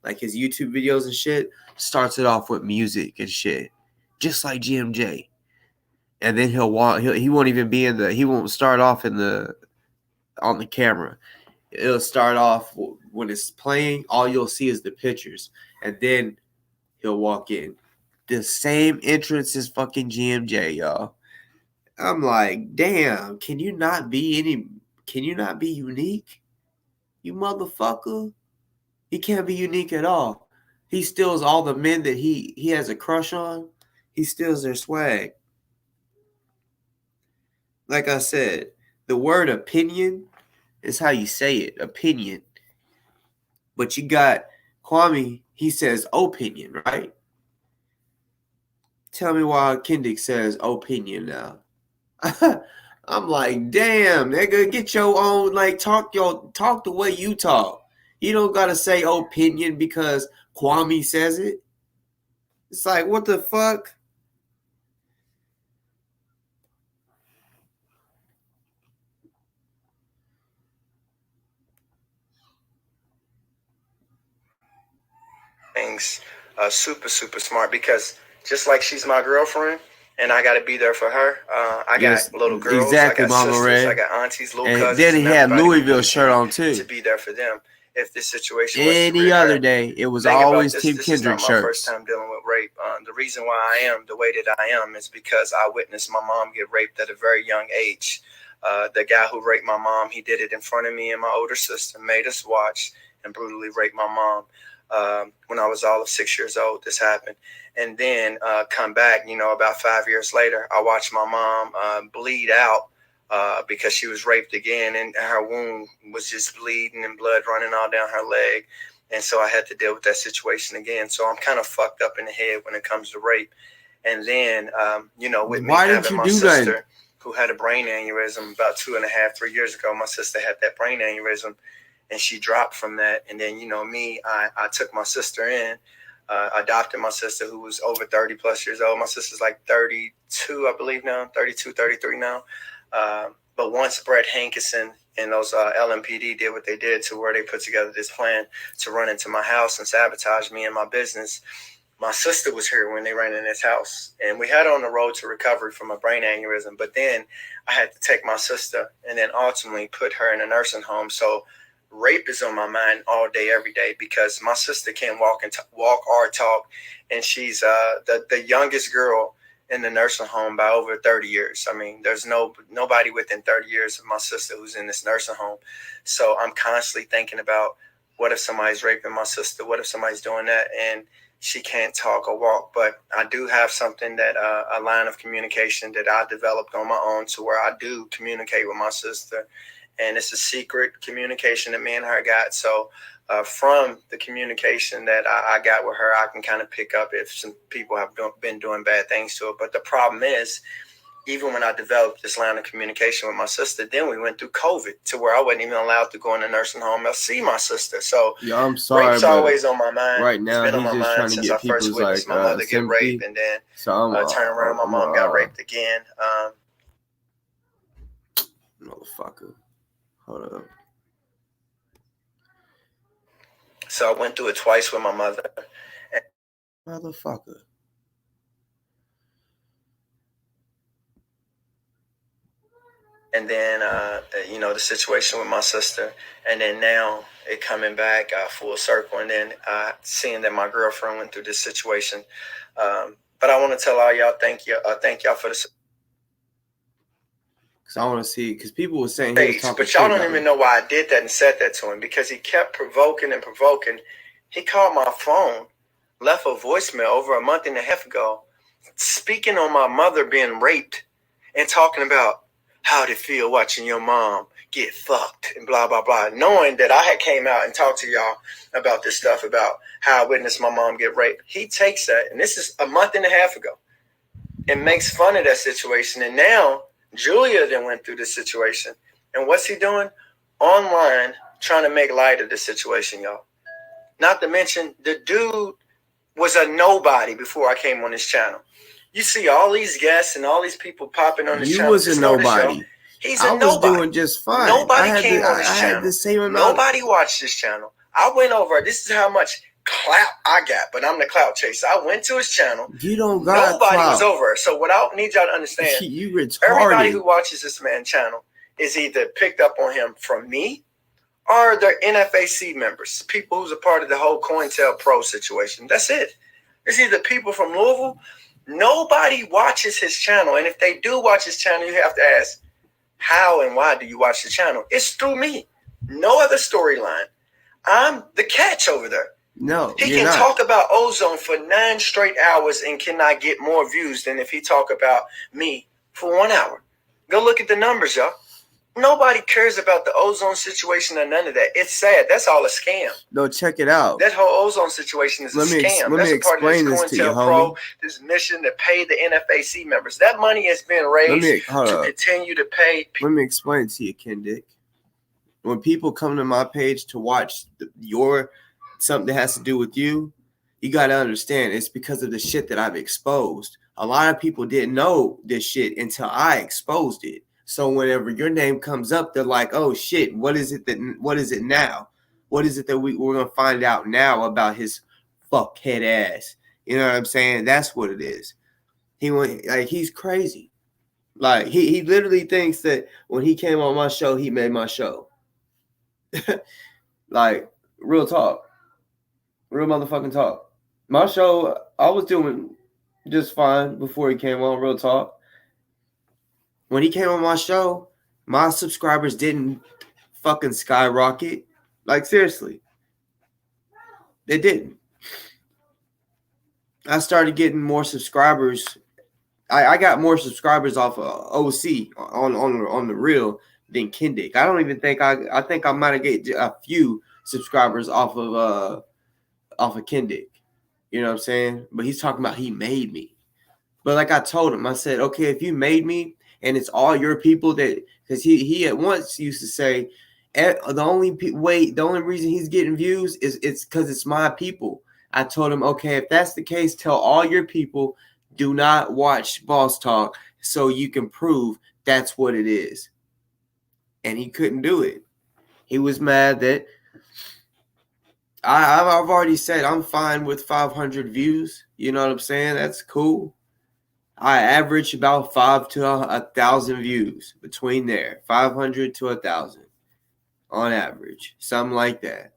Like his YouTube videos and shit, starts it off with music and shit. Just like GMJ. And then he won't even be he won't start off on the camera. It'll start off when it's playing, all you'll see is the pictures. And then he'll walk in. The same entrance as fucking GMJ, y'all. I'm like, damn, can you not be unique? You motherfucker. He can't be unique at all. He steals all the men that he has a crush on. He steals their swag. Like I said, the word opinion is how you say it, opinion. But you got Kwame, he says opinion, right? Tell me why Kendick says opinion now. I'm like, damn, nigga, get your own, like, talk the way you talk. You don't gotta say opinion because Kwame says it. It's like, what the fuck? Things super smart, because just like she's my girlfriend and I got to be there for her. I got little girls, exactly, I got Mama sisters, Ray. I got aunties, little And cousins. then he had Louisville shirt on to too. be there for them if this situation was Any other day, it was always Team Kendrick shirts. This is not my shirts. first time dealing with rape. The reason why I am the way that I am is because I witnessed my mom get raped at a very young age. The guy who raped my mom, he did it in front of me and my older sister, made us watch, and brutally raped my mom. When I was all of 6 years old, this happened. And then come back, about 5 years later, I watched my mom bleed out because she was raped again, and her wound was just bleeding and blood running all down her leg. And so I had to deal with that situation again. So I'm kind of fucked up in the head when it comes to rape. And then, with me having my sister who had a brain aneurysm about 2.5, 3 years ago, my sister had that brain aneurysm. And she dropped from that. And then, me, I took my sister in, adopted my sister, who was over 30 plus years old. My sister's like 32, I believe now, 32, 33 now. But once Brett Hankinson and those LMPD did what they did, to where they put together this plan to run into my house and sabotage me and my business, my sister was here when they ran in this house. And we had her on the road to recovery from a brain aneurysm. But then I had to take my sister and then ultimately put her in a nursing home. So rape is on my mind all day, every day, because my sister can't walk or talk, and she's the youngest girl in the nursing home by over 30 years. I mean, there's nobody within 30 years of my sister who's in this nursing home. So I'm constantly thinking about, what if somebody's raping my sister? What if somebody's doing that? And she can't talk or walk. But I do have something that a line of communication that I developed on my own, to where I do communicate with my sister. And it's a secret communication that me and her got. So from the communication that I got with her, I can kind of pick up if some people have been doing bad things to her. But the problem is, even when I developed this line of communication with my sister, then we went through COVID, to where I wasn't even allowed to go in the nursing home and see my sister. So yeah, I'm sorry, rape's always on my mind. Right now, it's been he's on my just mind trying to since get I first people's witnessed my mother get sympathy. raped, and then So turn around, my mom got raped again. Motherfucker. Hold up. So I went through it twice with my mother. Motherfucker. And then, the situation with my sister. And then now it coming back full circle. And then seeing that my girlfriend went through this situation. But I want to tell all y'all, thank y'all for the Because I want to see, because people were saying he was talking but y'all shit don't about even me. know why I did that and said that to him, because he kept provoking and provoking. He called my phone, left a voicemail over a month and a half ago, speaking on my mother being raped and talking about how it feel watching your mom get fucked and blah, blah, blah, knowing that I had came out and talked to y'all about this stuff, about how I witnessed my mom get raped. He takes that, and this is a month and a half ago, and makes fun of that situation. And now Julia then went through this situation. And what's he doing? Online, trying to make light of the situation, y'all. Not to mention, the dude was a nobody before I came on this channel. You see all these guests and all these people popping on this channel. You was a nobody. He's I a was nobody. doing just fine. Nobody came on this I channel. had the same amount. Nobody watched this channel. I went over. This is how much clout I got, but I'm the clout chaser. I went to his channel. You don't got Nobody clout. was over. So what I need y'all to understand, you retarded. Everybody who watches this man's channel is either picked up on him from me or they're NFAC members, people who's a part of the whole COINTELPRO situation. That's it. It's either people from Louisville. Nobody watches his channel. And if they do watch his channel, you have to ask, how and why do you watch the channel? It's through me. No other storyline. I'm the catch over there. No, he can talk about ozone for 9 straight hours and cannot get more views than if he talk about me for 1 hour. Go look at the numbers, y'all. Nobody cares about the ozone situation or none of that. It's sad. That's all a scam. No, check it out. That whole ozone situation is a scam. That's a part of this COINTELPRO, this mission to pay the NFAC members. That money has been raised to continue to pay people. Let me explain to you, Ken Dick. When people come to my page to watch something that has to do with you, you got to understand it's because of the shit that I've exposed. A lot of people didn't know this shit until I exposed it. So whenever your name comes up, they're like, "Oh shit, what is it now? What is it that we're gonna find out now about his fuckhead ass?" You know what I'm saying? That's what it is. He's crazy. Like he literally thinks that when he came on my show, he made my show. Like real talk, real motherfucking talk. My show, I was doing just fine before he came on. Real talk. When he came on my show, my subscribers didn't fucking skyrocket. Like, seriously. They didn't. I started getting more subscribers. I got more subscribers off of OC on the real than Kendick. I don't even think I think I might have get a few subscribers off of Kendick. You know what I'm saying? But he's talking about he made me. But like I told him, I said, okay, if you made me, and it's all your people that, because he at once used to say, the only reason he's getting views is it's because it's my people. I told him, okay, if that's the case, tell all your people do not watch Boss Talk so you can prove that's what it is. And he couldn't do it. He was mad that I've already said I'm fine with 500 views. You know what I'm saying? That's cool. I average about 5 to 1,000 views between there, 500 to 1,000 on average, something like that.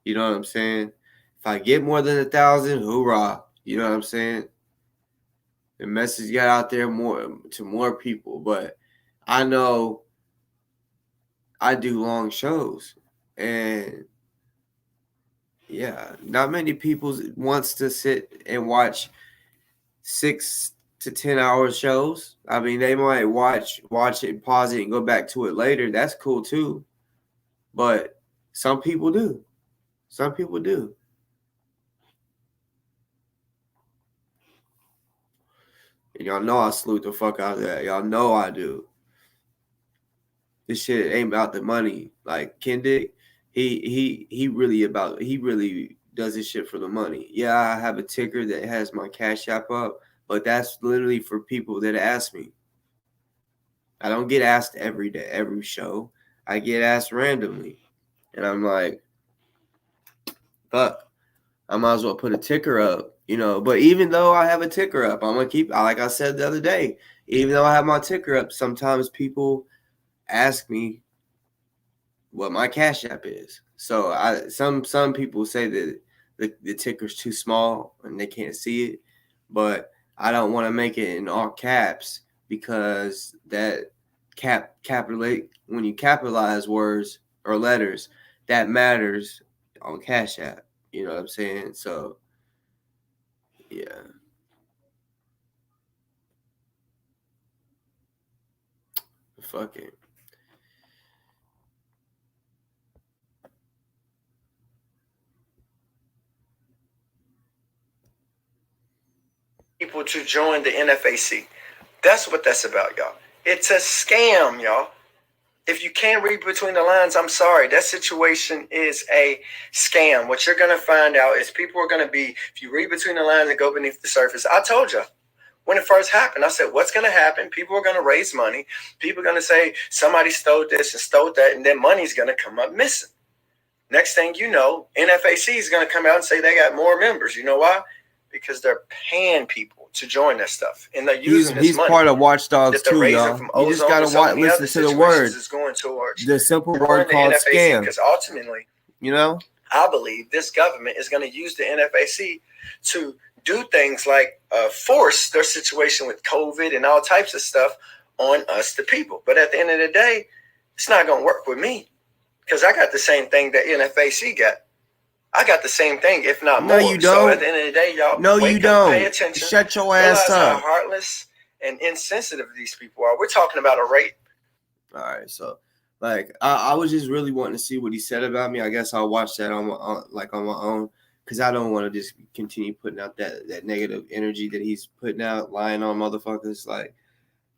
You know what I'm saying? If I get more than 1,000, hoorah! You know what I'm saying? The message got out there to more people, but I know I do long shows, and yeah, not many people wants to sit and watch 6 to 10 hour shows. I mean, they might watch it, pause it, and go back to it later. That's cool too. But some people do. Some people do. And y'all know I salute the fuck out of that. Y'all know I do. This shit ain't about the money. Like Kendick, he really does this shit for the money. Yeah, I have a ticker that has my Cash App up, but that's literally for people that ask me. I don't get asked every day, every show. I get asked randomly. And I'm like, fuck, I might as well put a ticker up, you know. But even though I have a ticker up, I'm gonna keep, like I said the other day, even though I have my ticker up, sometimes people ask me what my Cash App is. So some people say that the ticker's too small and they can't see it, but I don't want to make it in all caps because that when you capitalize words or letters, that matters on Cash App. You know what I'm saying? So yeah. Fuck it. People to join the NFAC. That's what that's about, y'all. It's a scam, y'all. If you can't read between the lines, I'm sorry. That situation is a scam. What you're going to find out is people are going to be, if you read between the lines and go beneath the surface, I told you when it first happened, I said, what's going to happen? People are going to raise money. People are going to say somebody stole this and stole that, and then money's going to come up missing. Next thing you know, NFAC is going to come out and say they got more members. You know why? Because they're paying people to join that stuff, and they're using this money. He's part of watchdogs too, y'all. You just gotta listen to the word. The simple word called scam. Because ultimately, you know, I believe this government is going to use the NFAC to do things like force their situation with COVID and all types of stuff on us, the people. But at the end of the day, it's not going to work with me because I got the same thing that NFAC got. I got the same thing, if not more. No, you don't. So at the end of the day, y'all, no, you don't. Pay attention. Shut your ass up. Realize how heartless and insensitive these people are. We're talking about a rape. All right, so like I was just really wanting to see what he said about me. I guess I'll watch that on my own because I don't want to just continue putting out that negative energy that he's putting out, lying on motherfuckers. Like,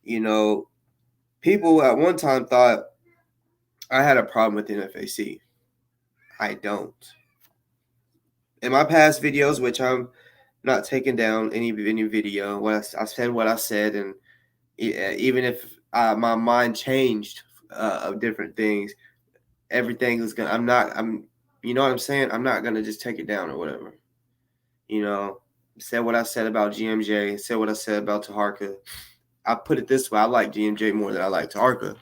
you know, people at one time thought I had a problem with the NFAC. I don't. In my past videos, which I'm not taking down any video, I said what I said, and even if my mind changed of different things, everything is gonna. You know what I'm saying? I'm not gonna just take it down or whatever. You know, said what I said about GMJ. Said what I said about Taharka. I put it this way: I like GMJ more than I like Taharka.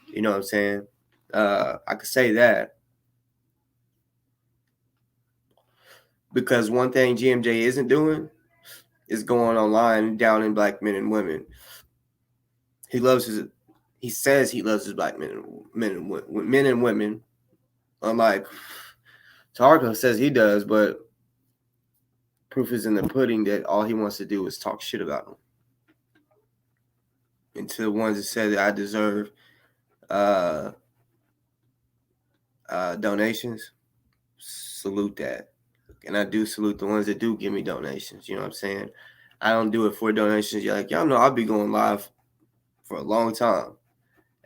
You know what I'm saying? I could say that. Because one thing GMJ isn't doing is going online down in black men and women. He says he loves his black men and women. Unlike Taharka says he does, but proof is in the pudding that all he wants to do is talk shit about them. And to the ones that said that I deserve donations, salute that. And I do salute the ones that do give me donations. You know what I'm saying? I don't do it for donations. Y'all know I'll be going live for a long time.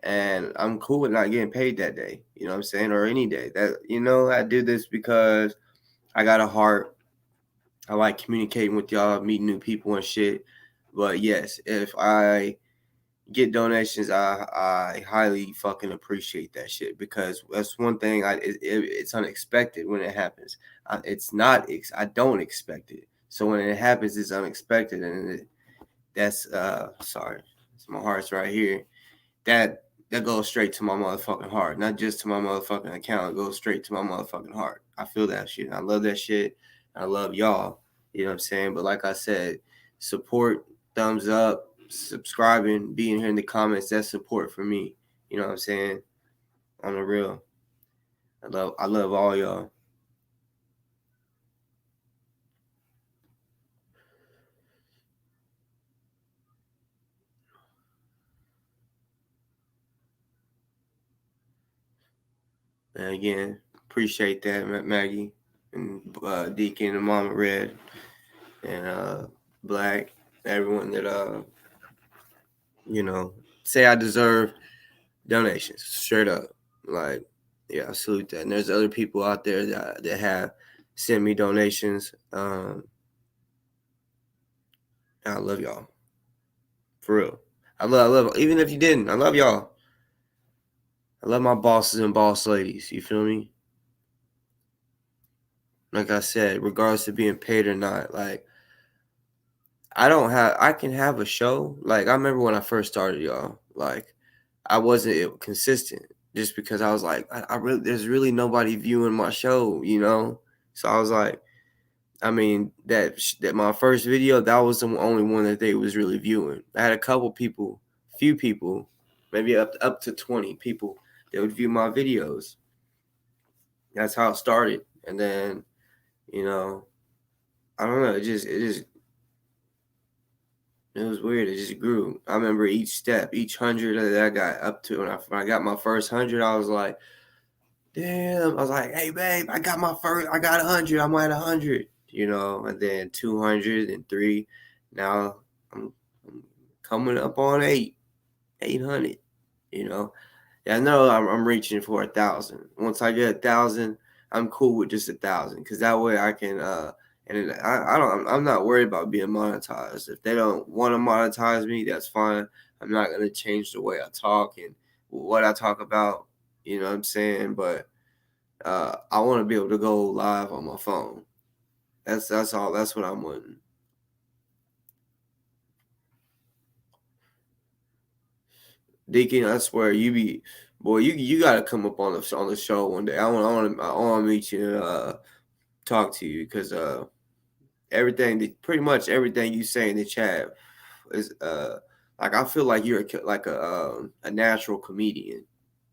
And I'm cool with not getting paid that day. You know what I'm saying? Or any day. I do this because I got a heart. I like communicating with y'all, meeting new people and shit. But yes, if I get donations, I highly fucking appreciate that shit because that's one thing. It's unexpected when it happens. I don't expect it. So when it happens, it's unexpected, and that's sorry, my heart's right here. That goes straight to my motherfucking heart, not just to my motherfucking account. It goes straight to my motherfucking heart. I feel that shit. I love that shit. I love y'all. You know what I'm saying? But like I said, support, thumbs up, subscribing, being here in the comments, that's support for me. You know what I'm saying? On the real. I love all y'all. And again, appreciate that, Maggie and Deacon and Mama Red and Black, everyone that say I deserve donations. Straight up. Like, yeah, I salute that. And there's other people out there that have sent me donations. I love y'all. For real. I love even if you didn't, I love y'all. I love my bosses and boss ladies. You feel me? like I said, regardless of being paid or not, like I can have a show. Like I remember when I first started, y'all, like I wasn't consistent just because I was like, I really, there's really nobody viewing my show, you know? So I was like, I mean, that my first video, that was the only one that they was really viewing. I had a couple people, few people, maybe up to 20 people that would view my videos. That's how it started. And then, you know, I don't know, it was weird. It just grew. I remember each step, each 100 that I got up to. When I got my first 100, I was like, damn. I was like, hey, babe, I got 100. I'm at 100, you know, and then 200 and 3. Now I'm coming up on 800, you know. Yeah, I know I'm reaching for 1,000. Once I get 1,000, I'm cool with just 1,000 because that way I can, and I'm not worried about being monetized. If they don't want to monetize me, that's fine. I'm not going to change the way I talk and what I talk about, you know what I'm saying? But I want to be able to go live on my phone. That's all. That's what I'm wanting. Deacon, I swear you gotta come up on the show one day. I want to meet you and talk to you because pretty much everything you say in the chat is like I feel like you're like a natural comedian.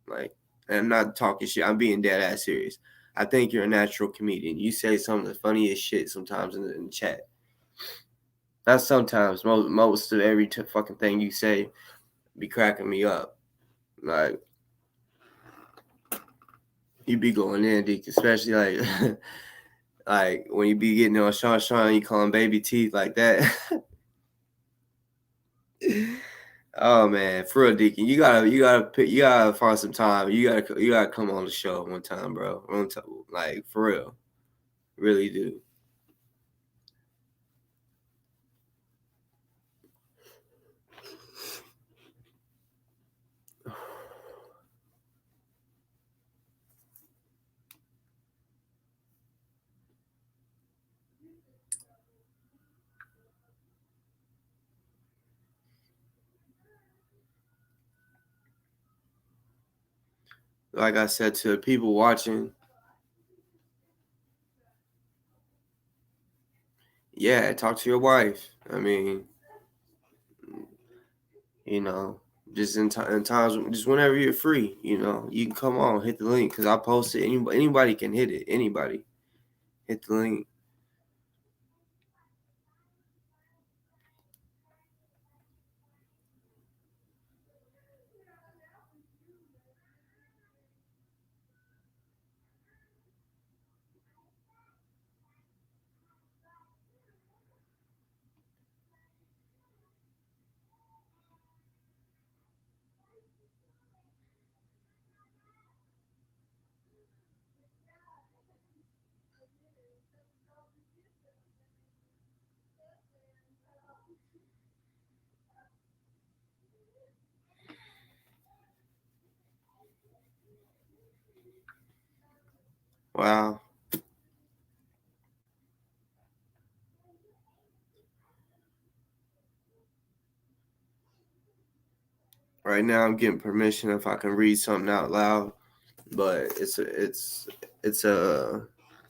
Like, and I'm not talking shit. I'm being dead ass serious. I think you're a natural comedian. You say some of the funniest shit sometimes in the chat. Not sometimes. Most of every fucking thing you say be cracking me up. Like you be going in, Dick, especially like like when you be getting on Sean, you call him baby teeth like that. Oh man, for real, Deacon, you gotta find some time. You gotta come on the show one time, bro. Like for real, really do. Like I said to the people watching, yeah, talk to your wife. I mean, you know, just in times, just whenever you're free, you know, you can come on, hit the link because I posted. Anybody can hit it. Anybody, hit the link. Wow. Right now, I'm getting permission if I can read something out loud, but it's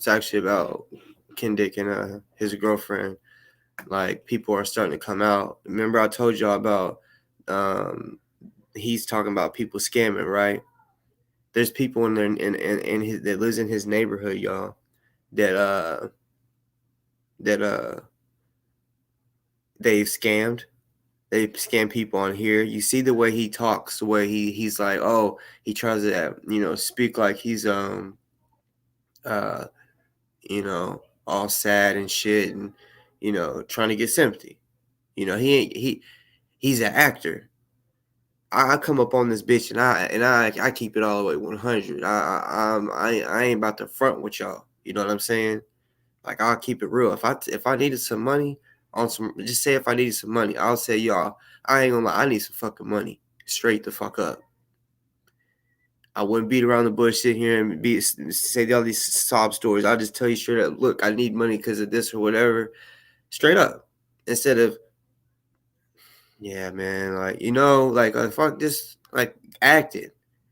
actually about Kendick and his girlfriend. Like people are starting to come out. Remember, I told y'all about he's talking about people scamming, right? There's people in there in his that lives in his neighborhood, y'all, that they've scammed. They scam people on here. You see the way he talks, the way he's like, oh, he tries to speak like he's uh all sad and shit, and trying to get sympathy. He's an actor. I come up on this bitch and I keep it all the way 100. I ain't about to front with y'all. You know what I'm saying? Like I'll keep it real. If I needed some money on some, just say if I needed some money, I'll say y'all. I ain't gonna lie. I need some fucking money. Straight the fuck up. I wouldn't beat around the bush, sit here and say all these sob stories. I'll just tell you straight up, look, I need money because of this or whatever. Straight up. Instead of, yeah, man, like, like, fuck this, like, acting,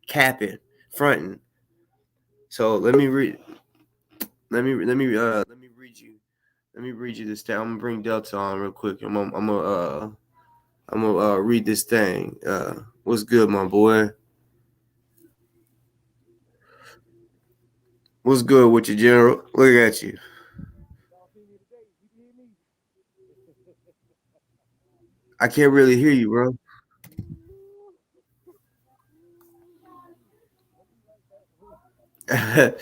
capping, fronting. So let me read you this thing. I'm gonna bring Delta on real quick. I'm gonna read this thing. What's good, my boy? What's good with you, General? Look at you. I can't really hear you, bro. I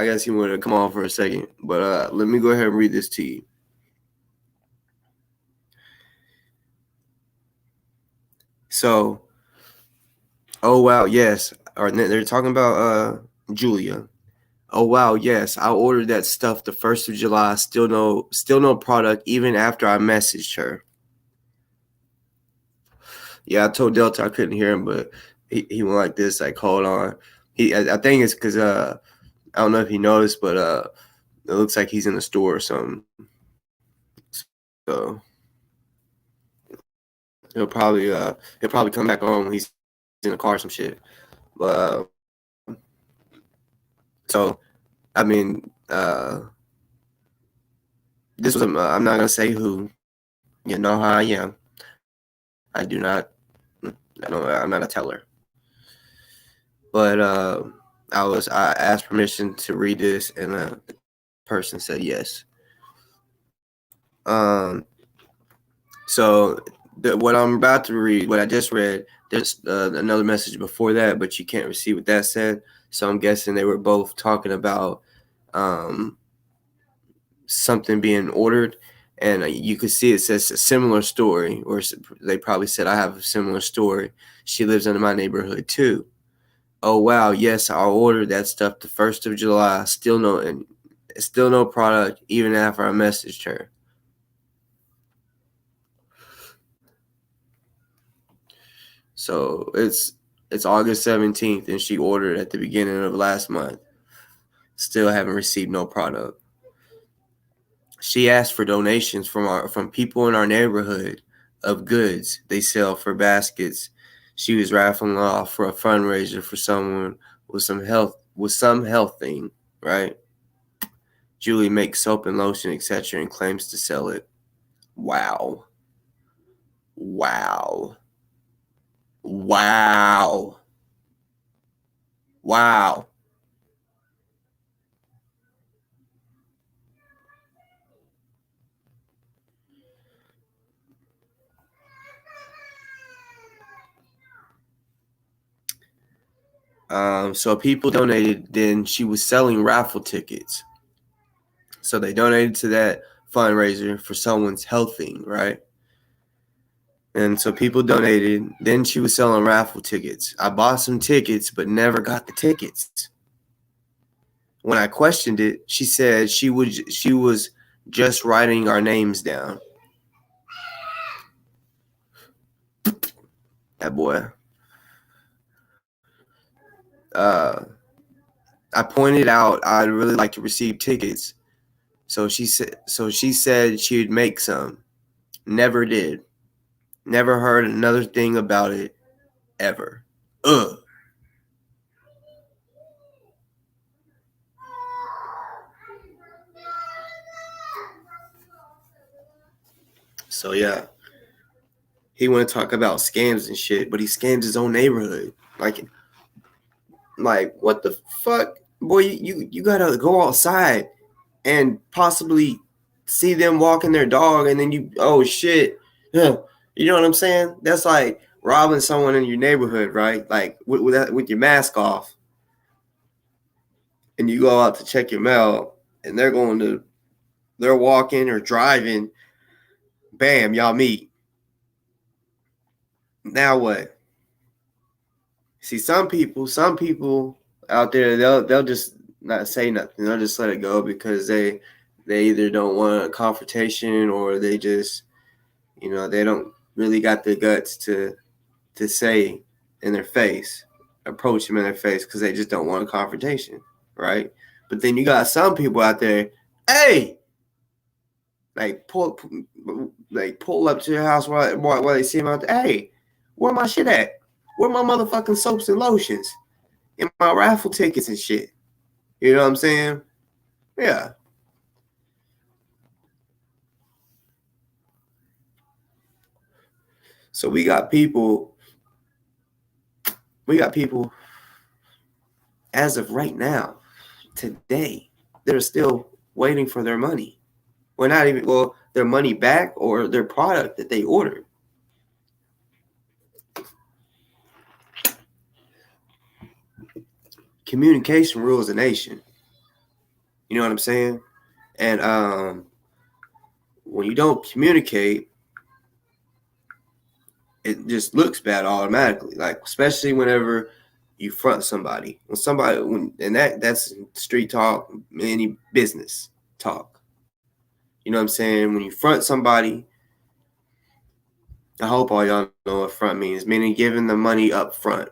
guess he wanted to come on for a second. But let me go ahead and read this to you. So, oh wow, yes. Or they're talking about Julia. Oh wow, yes. I ordered that stuff the 1st of July. Still no product even after I messaged her. Yeah, I told Delta I couldn't hear him, but he went like this, like, hold on. I think it's because I don't know if he noticed, but it looks like he's in the store or something. So he'll probably come back on when he's in the car or some shit. But so I mean, this was I'm not gonna say who. You know how I am. I do not. I'm not a teller. But I asked permission to read this, and the person said yes. So what I'm about to read, what I just read, there's another message before that, but you can't see what that said. So I'm guessing they were both talking about something being ordered, and you could see it says a similar story, or they probably said, I have a similar story. She lives in my neighborhood too. Oh wow, yes, I ordered that stuff the 1st of July. Still no product even after I messaged her. So it's August 17th, and she ordered at the beginning of last month. Still haven't received no product. She asked for donations from people in our neighborhood of goods they sell for baskets. She was raffling off for a fundraiser for someone with some health thing, right? Julie makes soap and lotion, etc., and claims to sell it. Wow. Wow. Wow. Wow. So people donated, then she was selling raffle tickets. So they donated to that fundraiser for someone's health thing, right? And so people donated, then she was selling raffle tickets. I bought some tickets, but never got the tickets. When I questioned it, she said she was just writing our names down. That boy. I pointed out I'd really like to receive tickets. So she said she would make some. Never did. Never heard another thing about it ever. Ugh. So yeah. He want to talk about scams and shit, but he scams his own neighborhood. Like what the fuck? Boy, you gotta go outside and possibly see them walking their dog, and then oh shit. Yeah. You know what I'm saying? That's like robbing someone in your neighborhood, right? Like with your mask off. And you go out to check your mail, and they're walking or driving. Bam, y'all meet. Now what? See, some people out there, they'll just not say nothing. They'll just let it go because they either don't want a confrontation, or they just You know, they don't really got the guts to say in their face, approach them in their face, because they just don't want a confrontation, right? But then you got some people out there, hey, like pull up to your house while they see him out there. Hey, where my shit at? Where my motherfucking soaps and lotions and my raffle tickets and shit? You know what I'm saying? Yeah. So we got people as of right now, today, they're still waiting for their money. Well, not even, well, their money back or their product that they ordered. Communication rules a nation. You know what I'm saying? And when you don't communicate, it just looks bad automatically. Like, especially whenever you front somebody. And that's street talk, any business talk. You know what I'm saying? When you front somebody, I hope all y'all know what front means, meaning giving the money up front.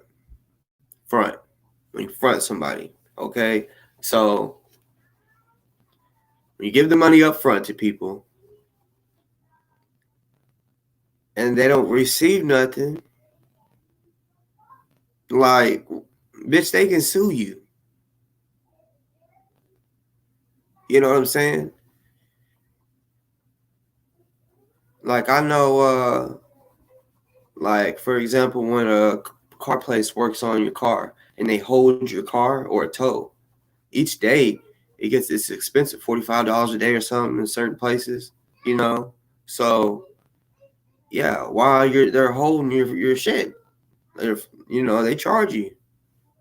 Front. When you front somebody, okay? So when you give the money up front to people and they don't receive nothing, like, bitch, they can sue you. You know what I'm saying? Like, I know, like, for example, when a car place works on your car and they hold your car or a tow, each day it's expensive, $45 a day or something in certain places, you know? So, yeah, while they're holding your shit, you know, they charge you,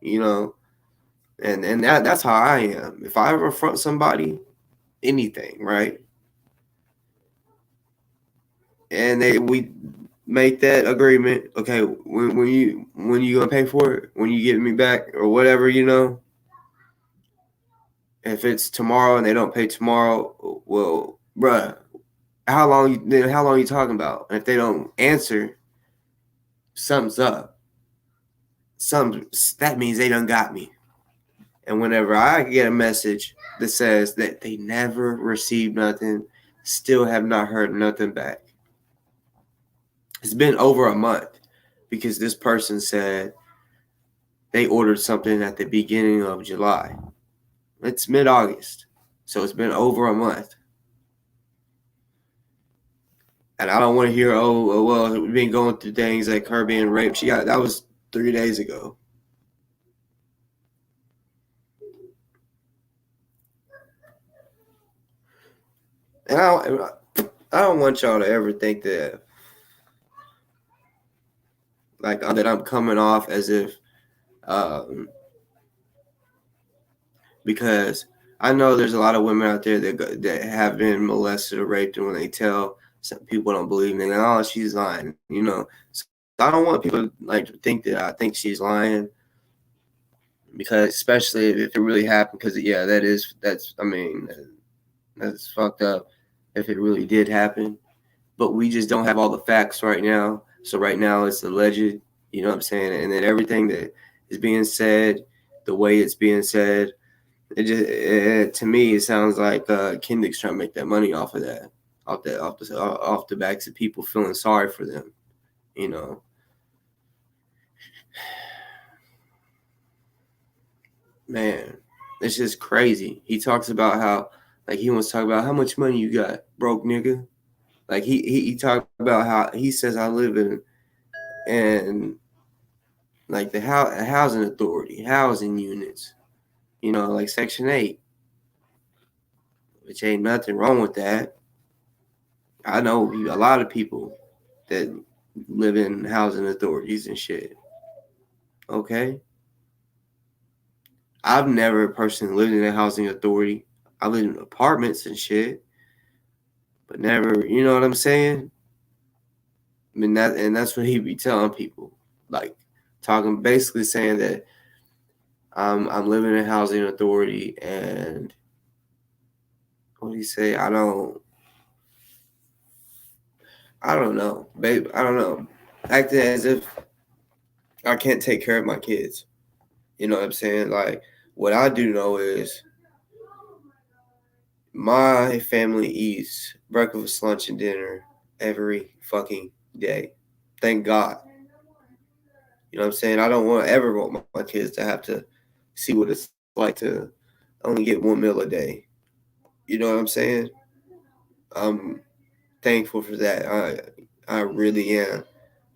you know? And that's how I am. If I ever front somebody, anything, right? And we make that agreement. Okay, when you gonna pay for it? When you give me back or whatever, you know? If it's tomorrow and they don't pay tomorrow, well, bruh, how long you talking about? And if they don't answer, something's up. That means they done got me. And whenever I get a message that says that they never received nothing, still have not heard nothing back, it's been over a month because this person said they ordered something at the beginning of July. It's mid-August, so it's been over a month. And I don't want to hear, oh, well, we've been going through things like her being raped. That was 3 days ago. And I don't want y'all to ever think that, like, that I'm coming off as if, because I know there's a lot of women out there that have been molested or raped, and when they tell, some people don't believe me. Oh, she's lying, you know. So I don't want people like to think that I think she's lying, because especially if it really happened, because yeah, that's fucked up if it really did happen. But we just don't have all the facts right now. So right now it's alleged, you know what I'm saying? And then everything that is being said, the way it's being said, to me, it sounds like Kendrick's trying to make that money off of that, off the backs of people feeling sorry for them, you know. Man, it's just crazy. He talks about how, like, he wants to talk about how much money you got, broke nigga. Like he talked about how he says I live in like the housing authority, housing units, you know, like Section 8, which ain't nothing wrong with that. I know a lot of people that live in housing authorities and shit. Okay. I've never personally lived in a housing authority. I lived in apartments and shit, but never, you know what I'm saying? I mean, that's what he be telling people, like basically saying that I'm living in a housing authority, and what do you say? I don't. I don't know, babe. I don't know. Acting as if I can't take care of my kids. You know what I'm saying? Like, what I do know is my family eats breakfast, lunch, and dinner every fucking day. Thank God. You know what I'm saying? I don't ever want my kids to have to see what it's like to only get one meal a day. You know what I'm saying? I'm thankful for that. I really am.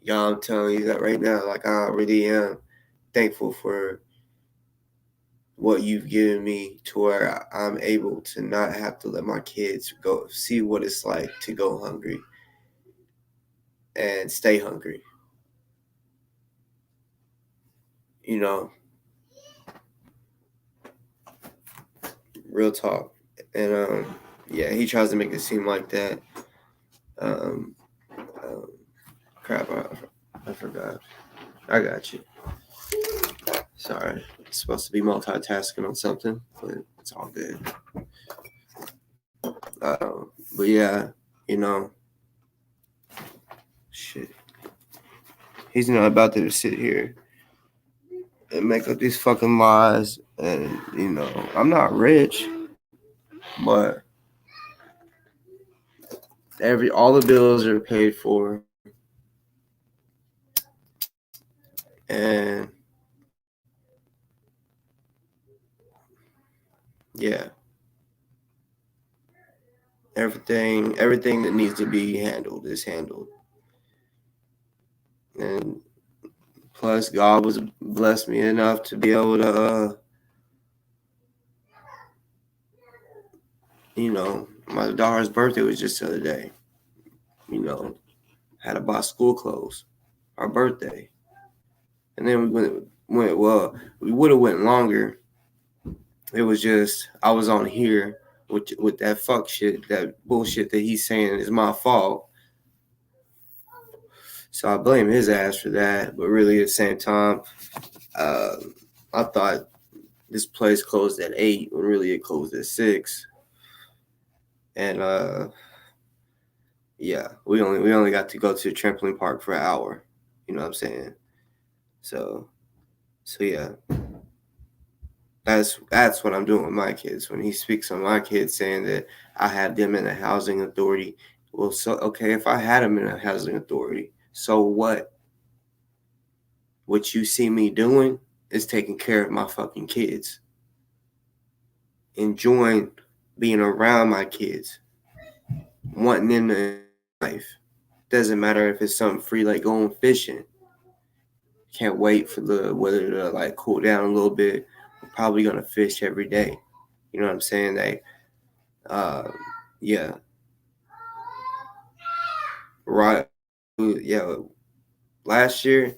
Y'all, I'm telling you that right now. Like, I really am thankful for what you've given me to where I'm able to not have to let my kids go see what it's like to go hungry and stay hungry. You know, real talk. And yeah, he tries to make it seem like that. Um, Crap, I forgot. I got you. Sorry, it's supposed to be multitasking on something, but it's all good. But yeah, you know, shit. He's not about to sit here and make up these fucking lies. And you know, I'm not rich, but all the bills are paid for, and yeah, everything that needs to be handled is handled. And plus, God was blessed me enough to be able to, you know, my daughter's birthday was just the other day. You know, had to buy school clothes, our birthday, and then went well. We would have went longer. It was just I was on here with that fuck shit, that bullshit that he's saying is my fault. So I blame his ass for that. But really, at the same time, I thought this place closed at 8 when really it closed at 6. And yeah, we only got to go to the trampoline park for an hour. You know what I'm saying? So yeah. That's what I'm doing with my kids. When he speaks on my kids saying that I had them in a housing authority, well, so okay, if I had them in a housing authority, so what? What you see me doing is taking care of my fucking kids, enjoying being around my kids, wanting them to life. Doesn't matter if it's something free like going fishing. Can't wait for the weather to like cool down a little bit. We're probably gonna fish every day. You know what I'm saying? Yeah, right. Yeah, last year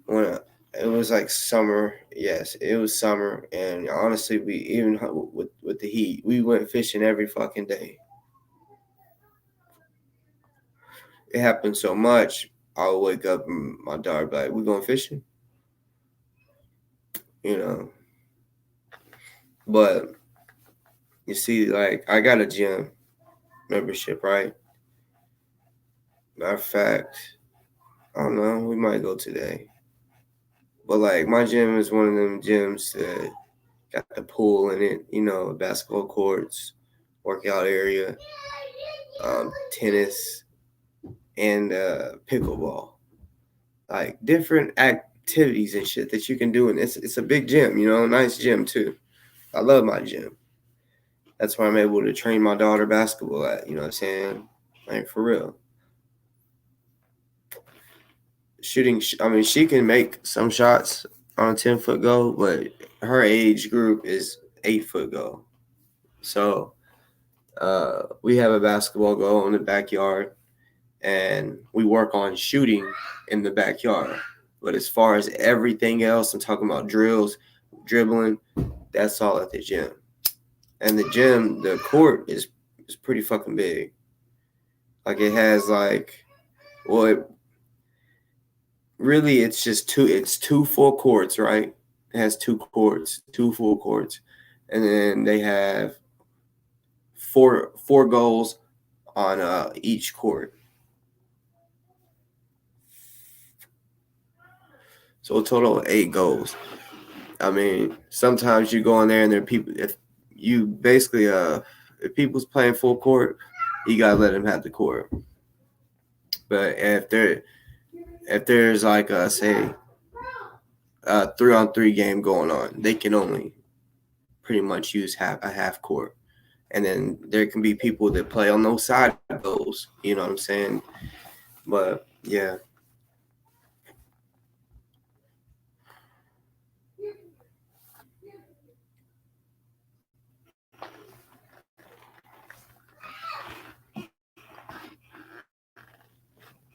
when it was like summer, yes, it was summer, and honestly, we even with the heat, we went fishing every fucking day. It happened so much. I would wake up and my daughter would be like, "We going fishing?" You know, but you see, like I got a gym membership, right? Matter of fact, I don't know. We might go today. But like my gym is one of them gyms that got the pool in it, you know, basketball courts, workout area, tennis, and pickleball. Like different activities and shit that you can do, and it's a big gym, you know, nice gym too. I love my gym. That's where I'm able to train my daughter basketball at. You know what I'm saying? Like for real. Shooting, I mean, she can make some shots on a 10-foot goal, but her age group is 8-foot goal. So we have a basketball goal in the backyard, and we work on shooting in the backyard. But as far as everything else, I'm talking about drills, dribbling, that's all at the gym. And the gym, the court is pretty fucking big. Like it has really it's just two full courts, right? It has two full courts. And then they have four goals on each court. So a total of 8 goals. I mean, sometimes you go in there and there are people. If you basically if people's playing full court, you gotta let them have the court. But if there's like say a 3-on-3 game going on, they can only pretty much use a half court. And then there can be people that play on those side goals. You know what I'm saying? But yeah.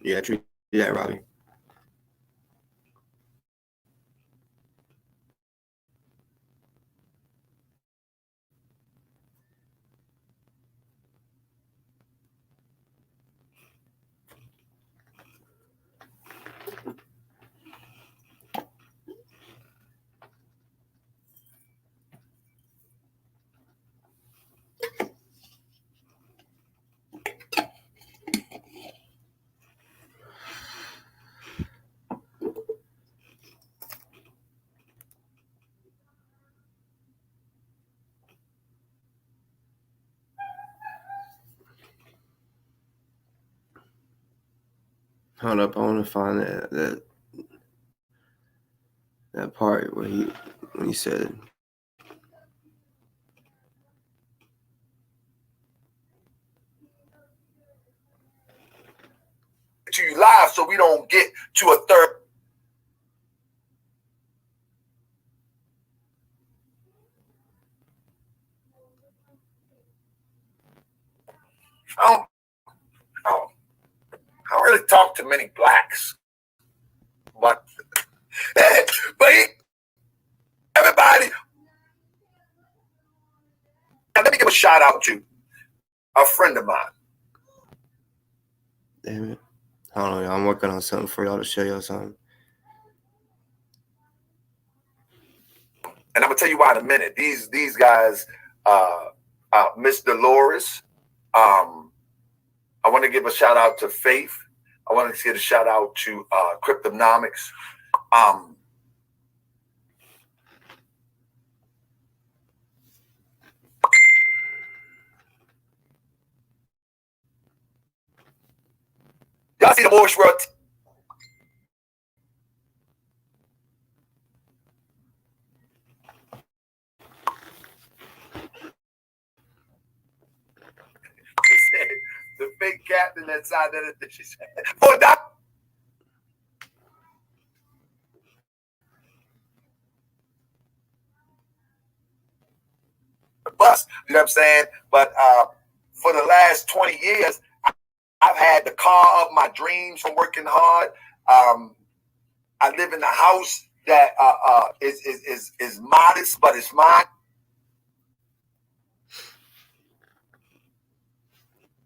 Yeah, treat that, Robbie. Hold up, I want to find that part where when he said. To you live so we don't get to a third. I don't really talk to many blacks, but everybody. Now let me give a shout out to a friend of mine. Damn it. I don't know. I'm working on something for y'all to show y'all something. And I'm gonna tell you why in a minute. These guys, Miss Dolores. I want to give a shout out to Faith. I want to give a shout out to Cryptonomics. Y'all see the Moorish world? She said, the fake captain inside that she said, oh, that. Bus, you know what I'm saying? But for the last 20 years, I've had the car of my dreams from working hard. I live in a house that is modest, but it's mine.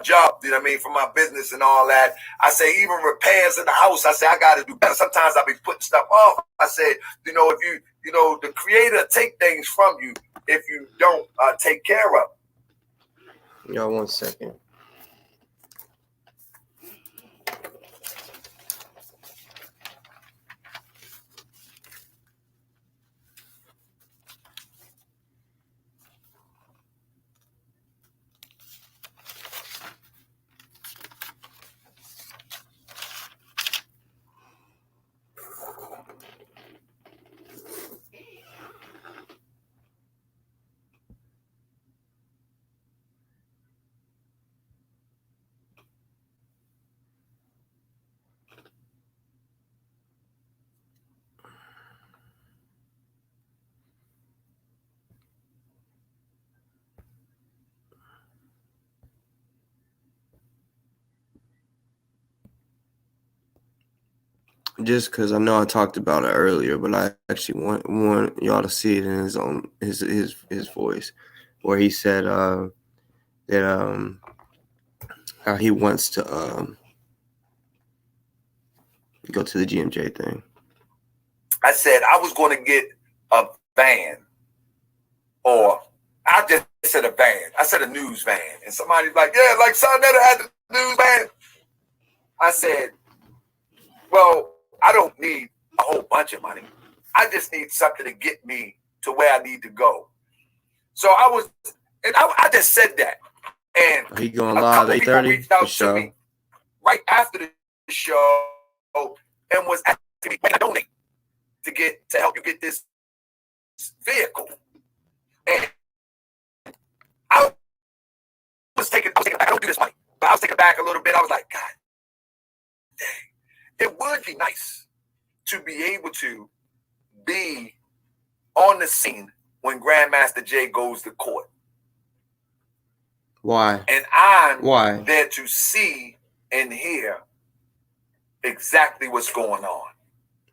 Job, you know what I mean, for my business and all that. I say even repairs in the house, I say I got to do better. Sometimes I'll be putting stuff off. I say, if the creator take things from you if you don't take care of it. Y'all 1 second. Just because I know I talked about it earlier, but I actually want y'all to see it in his own his voice, where he said that how he wants to go to the GMJ thing. I said I was going to get a van, or I just said a van. I said a news van, and somebody's like, "Yeah, like son that had the news van." I said, "Well, I don't need a whole bunch of money. I just need something to get me to where I need to go. So I just said that. And he going a live couple people 8:30 reached out for to sure. me right after the show and was asking me to donate to help you get this vehicle. And I was taken back. I don't do this money, but I was taken back a little bit. I was like, God dang, it would be nice to be able to be on the scene when Grandmaster Jay goes to court. Why? And I'm there to see and hear exactly what's going on.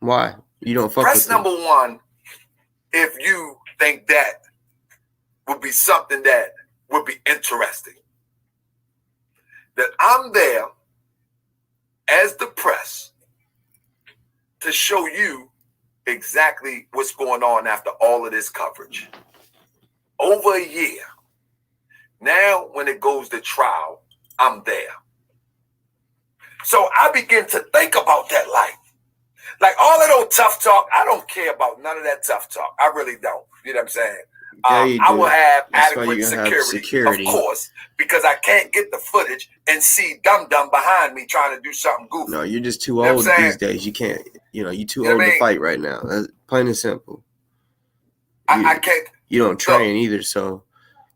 Why? You don't fuck Press with number one if you think that would be something that would be interesting. That I'm there as the press to show you exactly what's going on after all of this coverage. Over a year. Now, when it goes to trial, I'm there. So I begin to think about that life. Like all of those tough talk, I don't care about none of that tough talk. I really don't. You know what I'm saying? Yeah, I will have That's why adequate you're gonna have security, of course, because I can't get the footage and see dum-dum behind me trying to do something goofy. No, you're just too old these days. You can't, you're too old to fight right now. That's plain and simple. I can't. You don't train either, so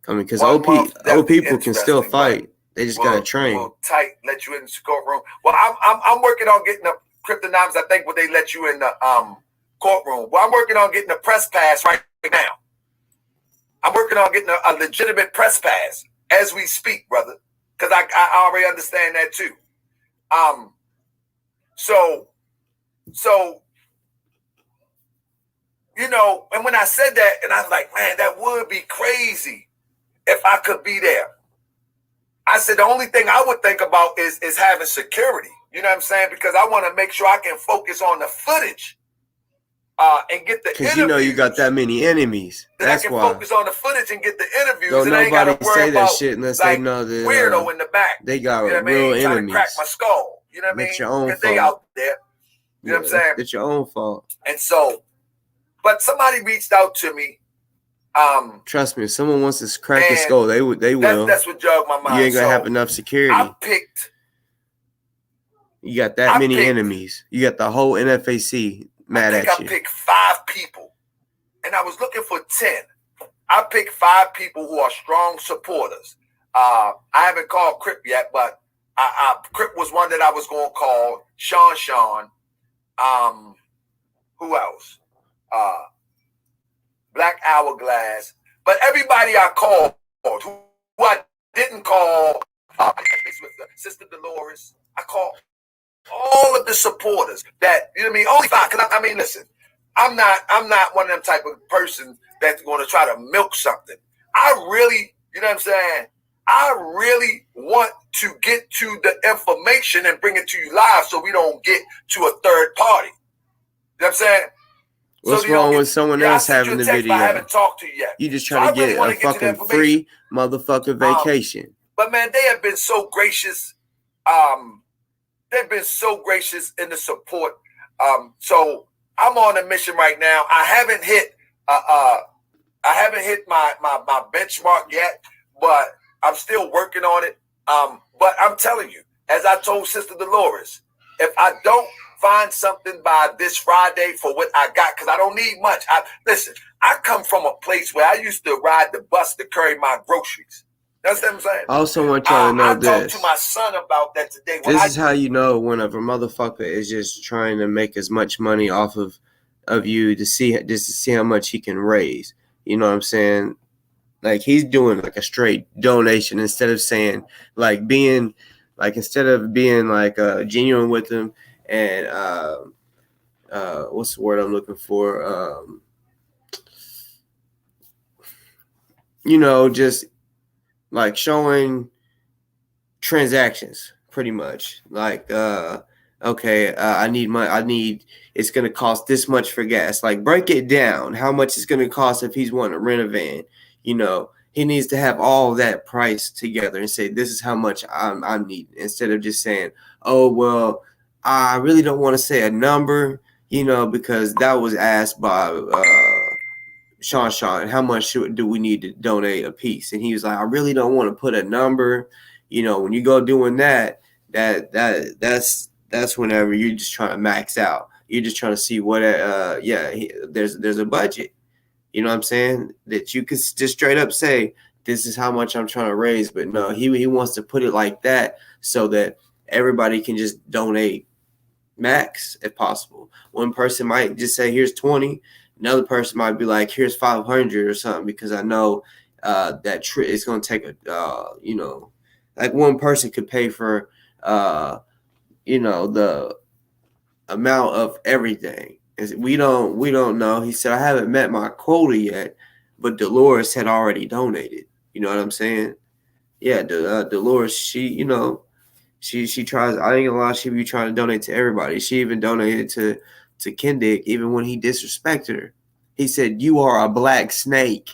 I mean, because old people can still fight. They just gotta train. Well, tight, let you in the courtroom. Well, I'm working on getting the cryptonomics. I think when they let you in the courtroom. Well, I'm working on getting a press pass right now. I'm working on getting a legitimate press pass as we speak, brother, because I already understand that too. So and when I said that, and I was like, man, that would be crazy if I could be there. I said the only thing I would think about is having security. You know what I'm saying? Because I want to make sure I can focus on the footage and get the interviews. Because you got that many enemies. That's I can why. focus on the footage and get the interviews. Don't and I ain't gotta nobody worry say that about, shit unless like, they know that weirdo in the back. they got you know real enemies. Trying to crack my enemies. skull. You know what I mean? That's your own fault. They out there. You know what I'm saying? It's your own fault. And so, but somebody reached out to me. Trust me, if someone wants to crack your skull, they will. That's what jogged my mind. You ain't gonna have enough security. You got that many enemies. You got the whole NFAC mad at you. I picked 5 people, and I was looking for 10. I picked 5 people who are strong supporters. I haven't called Crip yet, but Crip was one that I was going to call. Sean. Who else? Black Hourglass. But everybody I called, who I didn't call, Sister Dolores, I called all of the supporters that, you know what I mean? Only 5, because I mean, listen, I'm not one of them type of person that's going to try to milk something. I really, you know what I'm saying? I really want to get to the information and bring it to you live so we don't get to a third party. You know what I'm saying? What's wrong with someone else having the video? I haven't talked to you yet. You just trying to get a fucking free motherfucking vacation. But man, they have been so gracious. They've been so gracious in the support. So I'm on a mission right now. I haven't hit my benchmark yet, but I'm still working on it. But I'm telling you, as I told Sister Dolores, if I don't find something by this Friday for what I got, because I don't need much. Listen, I come from a place where I used to ride the bus to carry my groceries. That's what I'm saying. I also want y'all to know this. I talked to my son about that today. This is how you know whenever a motherfucker is just trying to make as much money off of you to see how much he can raise. You know what I'm saying? Like he's doing like a straight donation instead of saying instead of being genuine with them and what's the word I'm looking for? Just like showing transactions pretty much. Like I need money. It's going to cost this much for gas. Like break it down. How much it's going to cost if he's wanting to rent a van. He needs to have all that price together and say, this is how much I'm needing, instead of just saying, oh, well, I really don't want to say a number you know, because that was asked by Sean, how much do we need to donate a piece? And he was like, I really don't want to put a number. You know, when you go doing that's whenever you're just trying to max out. You're just trying to see what there's a budget. You know what I'm saying? That you could just straight up say, this is how much I'm trying to raise. But no, he wants to put it like that so that everybody can just donate max if possible. One person might just say, here's 20. Another person might be like, here's 500 or something, because I know that it's going to take like one person could pay for, the amount of everything. We don't know. He said, I haven't met my quota yet, but Dolores had already donated. You know what I'm saying? Yeah, Dolores, she tries. I ain't gonna lie, she be trying to donate to everybody. She even donated to Kendick, even when he disrespected her. He said, "You are a black snake,"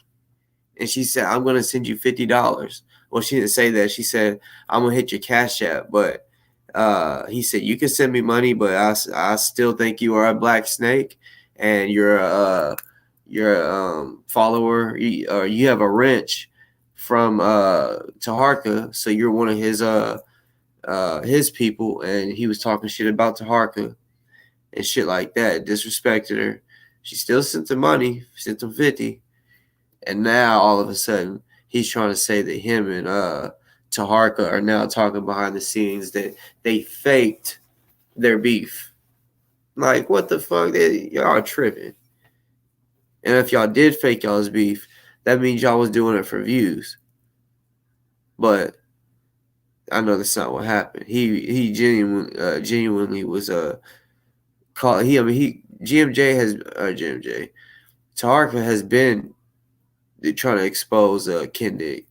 and she said, "I'm gonna send you $50." Well, she didn't say that. She said, "I'm gonna hit your Cash App," but he said, "You can send me money, but I still think you are a black snake, and you're a follower, or you have a wrench from Taharka, so you're one of his people," and he was talking shit about Taharka and shit like that, disrespected her. She still sent him money, sent him 50, and now all of a sudden he's trying to say that him and Taharka are now talking behind the scenes that they faked their beef. Like, what the fuck? Y'all are tripping. And if y'all did fake y'all's beef, that means y'all was doing it for views. But I know that's not what happened. He genuinely was called. Taharka has been trying to expose Kendick.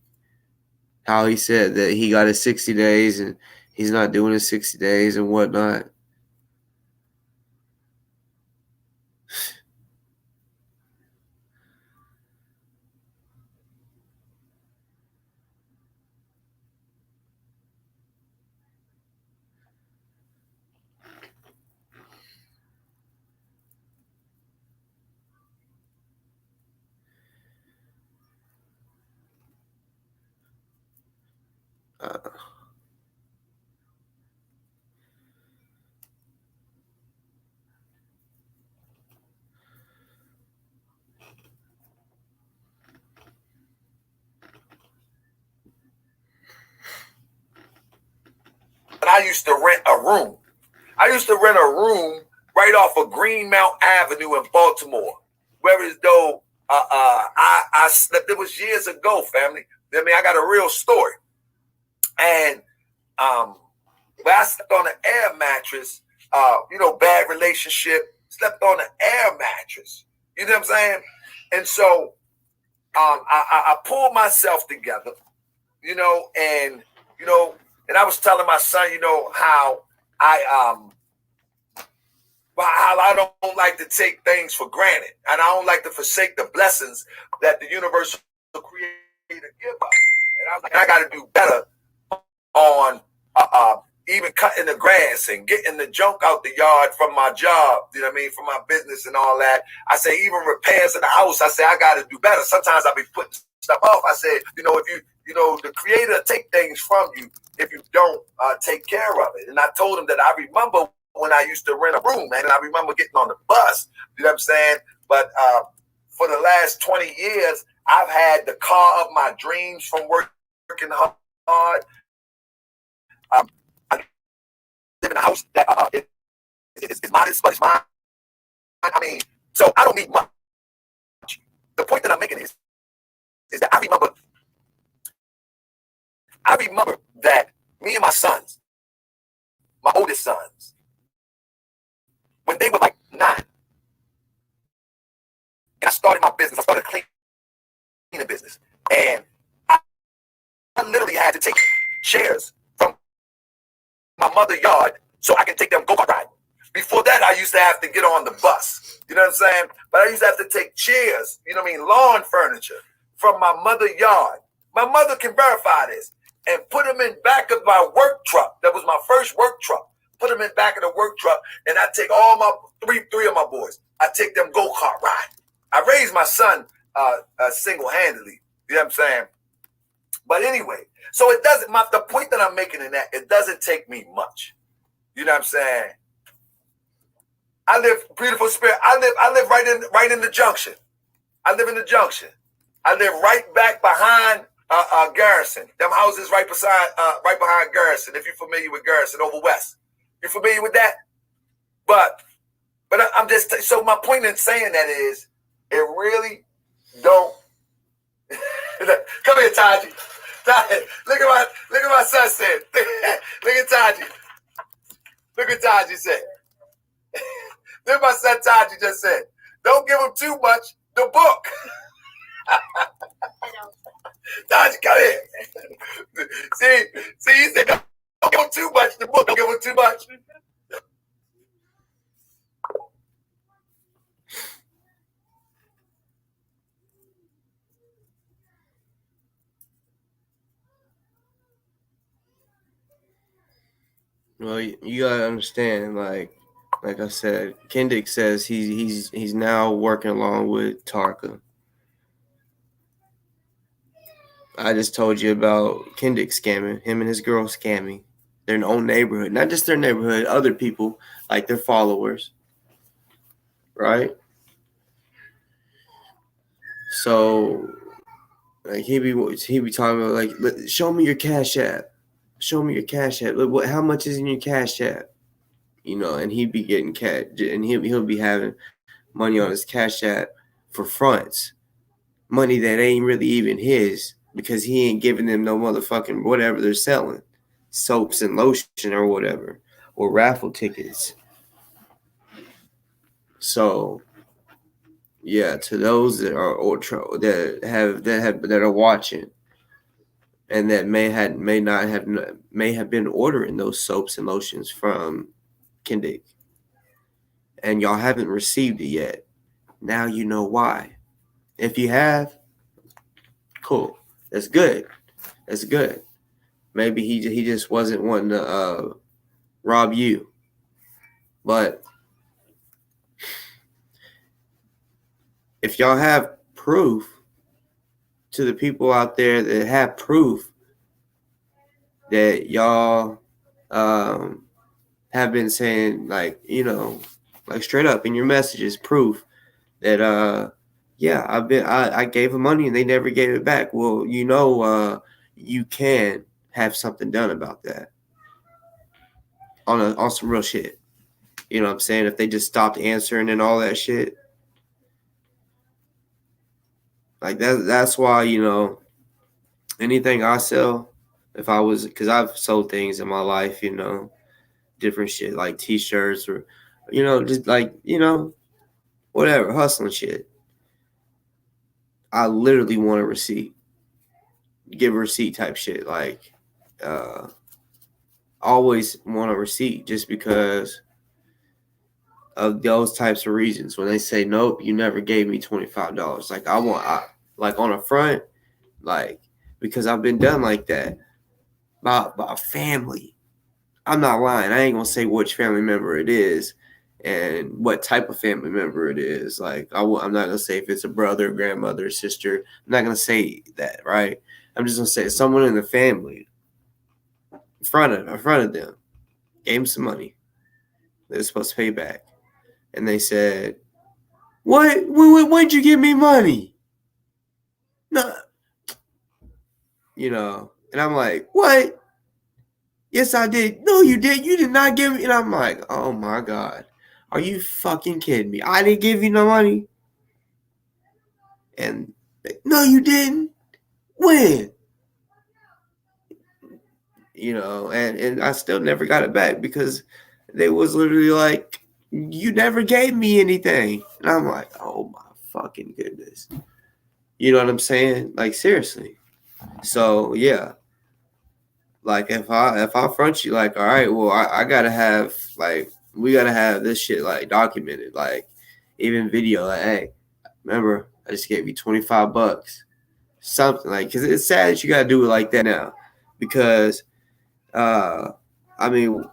How he said that he got his 60 days and he's not doing his 60 days and whatnot. And I used to rent a room. I used to rent a room right off of Greenmount Avenue in Baltimore. Whereas though I slept, it was years ago, family. I mean, I got a real story. And where I slept on an air mattress, bad relationship, slept on an air mattress. You know what I'm saying? And so I pulled myself together, and I was telling my son, how I don't like to take things for granted, and I don't like to forsake the blessings that the universal creator give us. And I was like, I got to do better on even cutting the grass and getting the junk out the yard from my job, you know what I mean, from my business and all that. I say, even repairs in the house, I say, I got to do better. Sometimes I be putting stuff off. I said, if the creator take things from you if you don't take care of it. And I told him that I remember when I used to rent a room, man, and I remember getting on the bus, you know what I'm saying? But for the last 20 years, I've had the car of my dreams from working hard. I live in a house that is modest, but it's mine. I mean, so I don't need much. The point that I'm making is that I remember that me and my sons, my oldest sons, when they were like 9, and I started my business, I started a cleaning business, and I literally had to take chairs from my mother's yard so I can take them go-kart riding. Before that, I used to have to get on the bus, you know what I'm saying? But I used to have to take chairs, lawn furniture from my mother's yard. My mother can verify this. And put them in back of my work truck. That was my first work truck. put them in back of the work truck, and I take all my three of my boys. I take them go-kart ride. I raised my son single-handedly. You know what I'm saying? But anyway, so it doesn't. The point that I'm making in that, it doesn't take me much. You know what I'm saying? I live, beautiful spirit. I live right in the junction. I live in the junction. I live right back behind Garrison. Them houses right behind Garrison. If you're familiar with Garrison over west, you familiar with that? But I'm just so my point in saying that is it really don't. Come here, Taji. Look at my son said. Look at Taji. Look at Taji said. Look at my son Taji just said. Don't give him too much. The book. Taji, come here. See, he said don't give him too much. The book. Don't give him too much. Well, you gotta understand, like I said, Kendick says he's now working along with Tarka. I just told you about Kendick scamming, him and his girl scamming their own neighborhood, not just their neighborhood, other people, like their followers, right? So, like he be talking about like, show me your Cash App. Show me your Cash App. Look, how much is in your Cash App? You know, and he'd be getting cash, and he'll be having money on his Cash App for fronts, money that ain't really even his because he ain't giving them no motherfucking whatever they're selling, soaps and lotion or whatever, or raffle tickets. So, yeah, to those that are that are watching. And that may have been ordering those soaps and lotions from Kendick, and y'all haven't received it yet. Now you know why. If you have, cool. That's good. That's good. Maybe he just wasn't wanting to rob you, but if y'all have proof, to the people out there that have proof that y'all have been saying, like, you know, like straight up in your messages, proof that yeah, I gave them money and they never gave it back. Well, you know, you can have something done about that on some real shit. You know what I'm saying? If they just stopped answering and all that shit. Like that's why, you know, anything I sell, if I was, because I've sold things in my life, you know, different shit like t-shirts or, you know, just like, you know, whatever, hustling shit. I literally want a receipt, give a receipt type shit. Like, always want a receipt just because of those types of reasons. When they say, nope, you never gave me $25. Like like on a front, like, because I've been done like that by family. I'm not lying. I ain't gonna say which family member it is and what type of family member it is. Like, I'm not gonna say if it's a brother, grandmother, sister. I'm not gonna say that, right? I'm just gonna say someone in the family, in front of them, gave them some money. They're supposed to pay back, and they said, "What? When'd you give me money?" No, you know, and I'm like, "What? Yes, I did." "No, you did. You did not give me." And I'm like, "Oh my God, are you fucking kidding me? I didn't give you no money." And "No, you didn't. When?" You know, and I still never got it back because they was literally like, "You never gave me anything." And I'm like, "Oh my fucking goodness." You know what I'm saying? Like, seriously. So yeah. Like, if I front you, like, all right, well, I gotta have, like, we gotta have this shit like documented, like even video, like, hey, remember I just gave you $25, something, like, because it's sad that you gotta do it like that now, because I mean,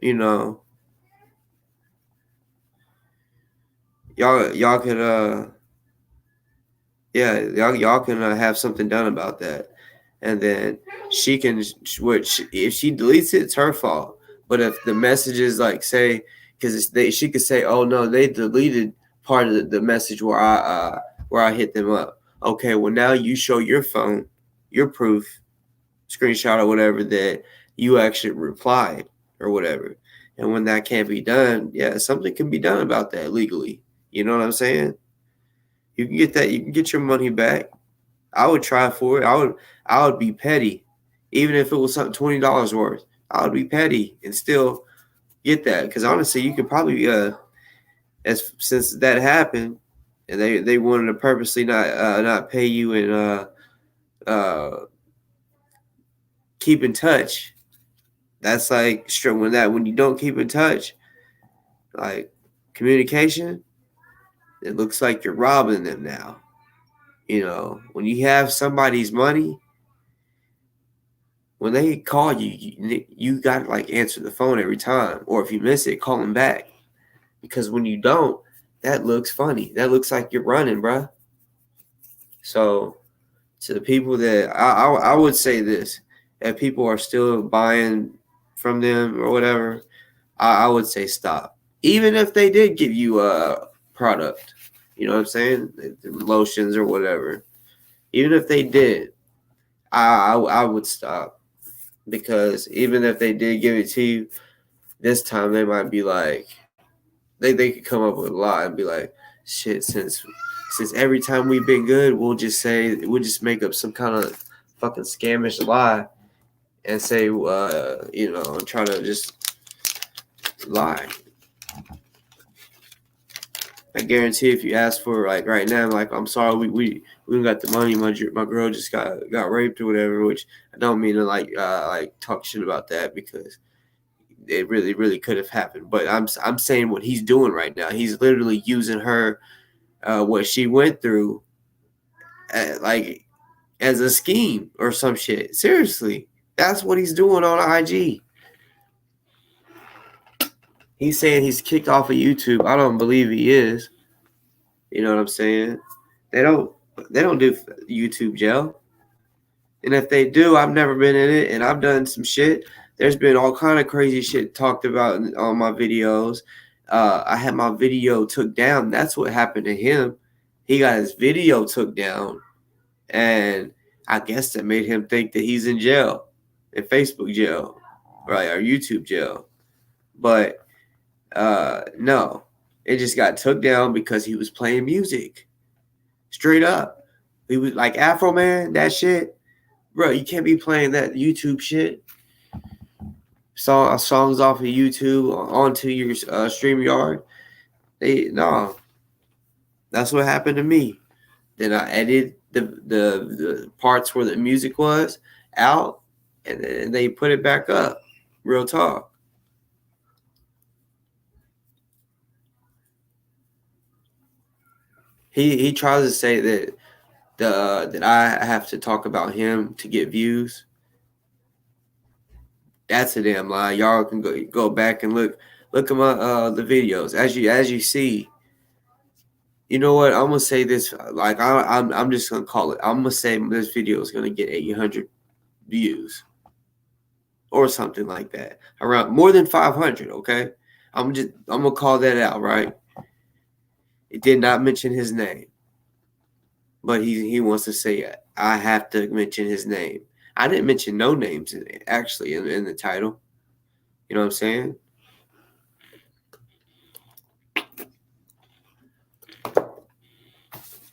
you know, y'all could yeah, y'all can have something done about that, and then she can if she deletes it, it's her fault. But if the messages like say because she could say, oh no, they deleted part of the message where I hit them up. Okay, well now you show your phone, your proof, screenshot or whatever that you actually replied or whatever. And when that can't be done, yeah, something can be done about that legally. You know what I'm saying? You can get that. You can get your money back. I would try for it. I would be petty, even if it was something $20 worth. I would be petty and still get that because honestly, you could probably as since that happened, and they wanted to purposely not pay you and keep in touch. That's like when you don't keep in touch, like communication, it looks like you're robbing them now. You know, when you have somebody's money, when they call you got to like answer the phone every time, or if you miss it, call them back. Because when you don't, that looks funny. That looks like you're running, bruh. So to the people that I would say this, if people are still buying from them or whatever, I would say stop. Even if they did give you a product, you know what I'm saying, lotions or whatever. Even if they did, I would stop. Because even if they did give it to you, this time they might be like, they could come up with a lie and be like, shit, since every time we've been good, we'll just make up some kind of fucking scamish lie and say, and try to just lie. I guarantee if you ask for like right now, like I'm sorry, we got the money. My girl just got raped or whatever. Which I don't mean to like talk shit about that because it really could have happened. But I'm saying what he's doing right now. He's literally using her what she went through like as a scheme or some shit. Seriously, that's what he's doing on IG. He's saying he's kicked off of YouTube. I don't believe he is. You know what I'm saying? They don't do YouTube jail. And if they do, I've never been in it and I've done some shit. There's been all kind of crazy shit talked about on my videos. I had my video took down. That's what happened to him. He got his video took down. And I guess that made him think that he's in jail, in Facebook jail, right, or YouTube jail. But no, it just got took down because he was playing music. Straight up. He was like Afro Man, that shit. Bro, you can't be playing that YouTube shit. Songs off of YouTube onto your StreamYard. No. That's what happened to me. Then I edited the parts where the music was out, and then they put it back up. Real talk. He tries to say that that I have to talk about him to get views. That's a damn lie. Y'all can go back and look at my the videos as you see. You know what? I'm gonna say this. Like I'm just gonna call it. I'm gonna say this video is gonna get 800 views or something like that. Around more than 500. Okay. I'm gonna call that out. Right. It did not mention his name, but he wants to say it. I have to mention his name. I didn't mention no names actually in the title. You know what I'm saying?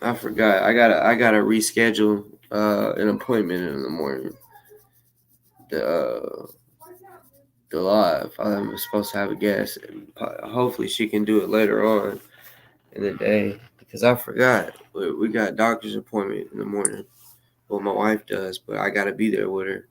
I forgot. I gotta reschedule an appointment in the morning. The live. I'm supposed to have a guest. Hopefully she can do it later on in the day because I forgot. We got a doctor's appointment in the morning. Well, my wife does, but I gotta be there with her.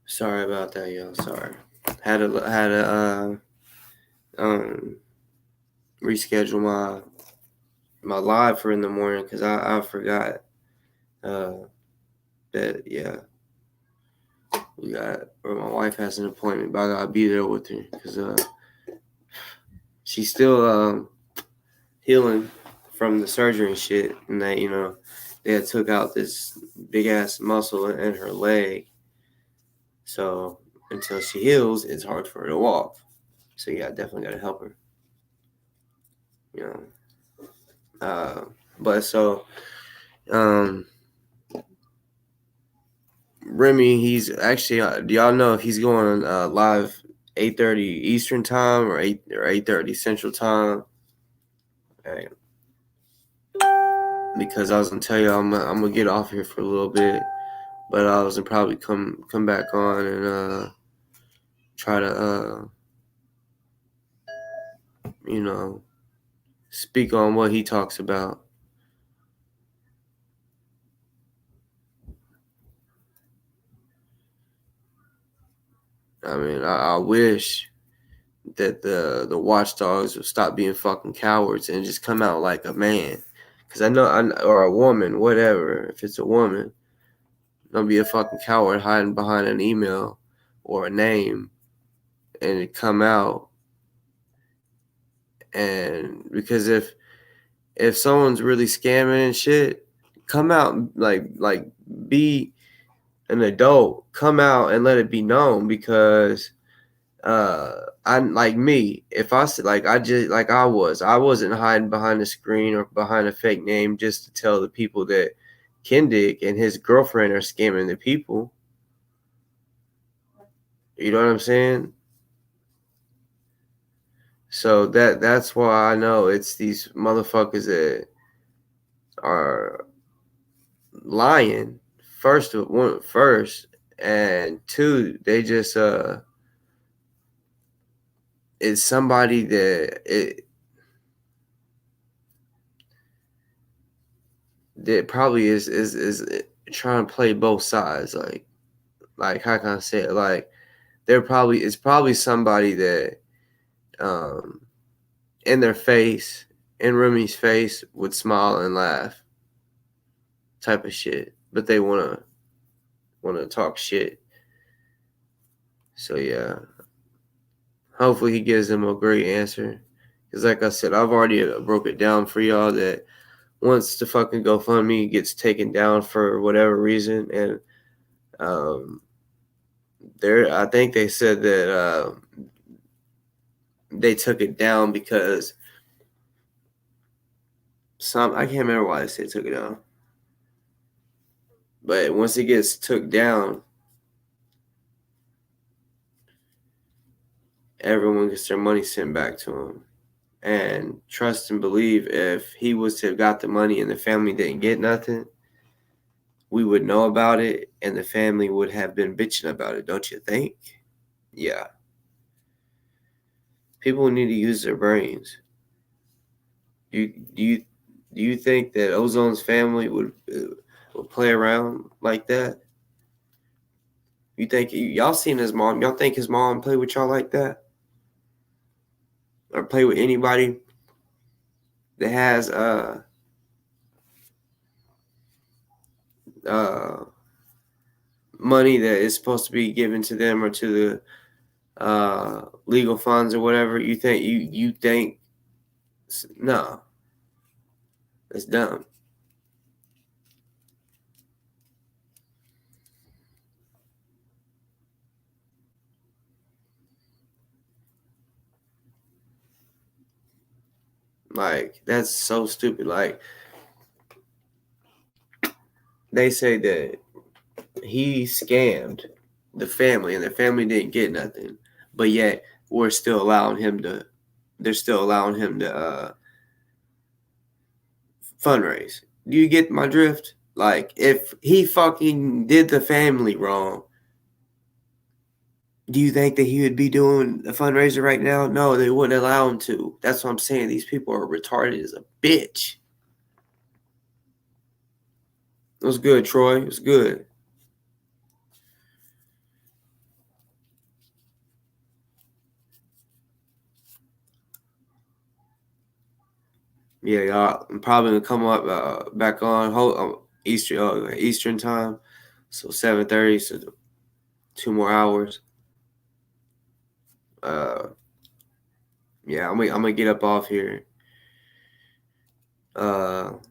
Sorry about that, yo. Sorry. Had to reschedule my live for in the morning because I forgot that my wife has an appointment, but I gotta be there with her because she's still healing from the surgery and shit, and that they had took out this big ass muscle in her leg, so until she heals, it's hard for her to walk. So yeah, I definitely gotta help her. But so Remy, he's actually. Do y'all know if he's going live 8:30 Eastern time or 8:30 Central time? Right. Because I was gonna tell you I'm gonna get off here for a little bit, but I was gonna probably come back on and try to speak on what he talks about. I mean, I wish that the watchdogs would stop being fucking cowards and just come out like a man. Because or a woman, whatever. If it's a woman, don't be a fucking coward hiding behind an email or a name and it come out. And because if someone's really scamming and shit, come out like be an adult. Come out and let it be known because I like me. If I said I wasn't hiding behind a screen or behind a fake name just to tell the people that Kendick and his girlfriend are scamming the people. You know what I'm saying? So that's why I know it's these motherfuckers that are lying. First, and two, they just it's somebody that probably is trying to play both sides. Like how can I say it? Like it's probably somebody that in their face, in Remy's face, would smile and laugh, type of shit. But they wanna talk shit. So yeah, hopefully he gives them a great answer. Because like I said, I've already broke it down for y'all that once the fucking GoFundMe gets taken down for whatever reason, and I think they said that they took it down because I can't remember why they said took it down. But once it gets took down, everyone gets their money sent back to them. And trust and believe, if he was to have got the money and the family didn't get nothing, we would know about it and the family would have been bitching about it, don't you think? Yeah. People need to use their brains. Do you think that Ozone's family would play around like that? You think y'all seen his mom? Y'all think his mom play with y'all like that, or play with anybody that has money that is supposed to be given to them or to the legal funds or whatever? You think no, it's dumb. Like, that's so stupid. Like, they say that he scammed the family and the family didn't get nothing, but yet they're still allowing him to fundraise. Do you get my drift? Like, if he fucking did the family wrong, do you think that he would be doing a fundraiser right now? No, they wouldn't allow him to. That's what I'm saying. These people are retarded as a bitch. It was good, Troy. It was good. Yeah, y'all. I'm probably gonna come up back on Eastern time, so 7:30. So 2 more hours. Yeah, I'm gonna get up off here. I'm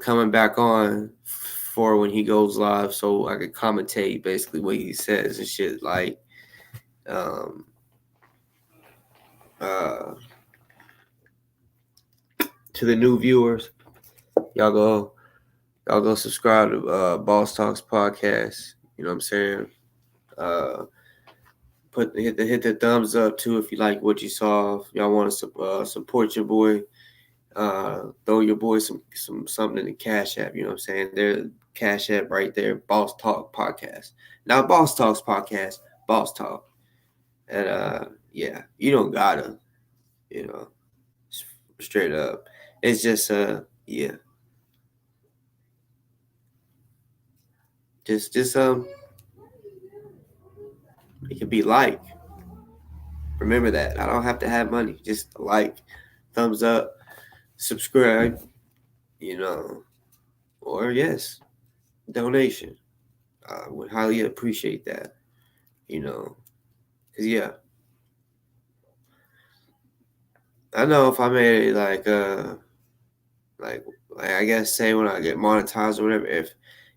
coming back on for when he goes live, so I could commentate basically what he says and shit. Like, um, to the new viewers, y'all go subscribe to Boss Talks podcast. You know what I'm saying? Hit the thumbs up too if you like what you saw. If y'all want to support your boy, throw your boy some something in the Cash App. You know what I'm saying? There's Cash App right there. Boss Talk podcast, not Boss Talks podcast. Boss Talk, and yeah, you don't gotta, you know, straight up. It's just yeah, just it could be like. Remember that. I don't have to have money. Just like, thumbs up, subscribe, you know, or yes, donation. I would highly appreciate that, you know, because yeah, I know if I made like I guess say when I get monetized or whatever,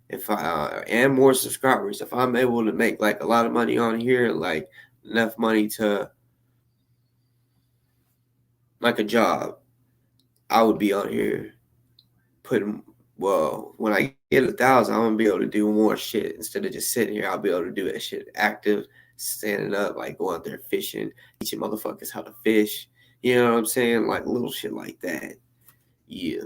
if I and more subscribers, if I'm able to make like a lot of money on here, like enough money to like a job, I would be on here putting. Well, when I get 1,000, I'm gonna be able to do more shit instead of just sitting here. I'll be able to do that shit active, standing up, like go out there fishing, teaching motherfuckers how to fish. You know what I'm saying? Like little shit like that. Yeah.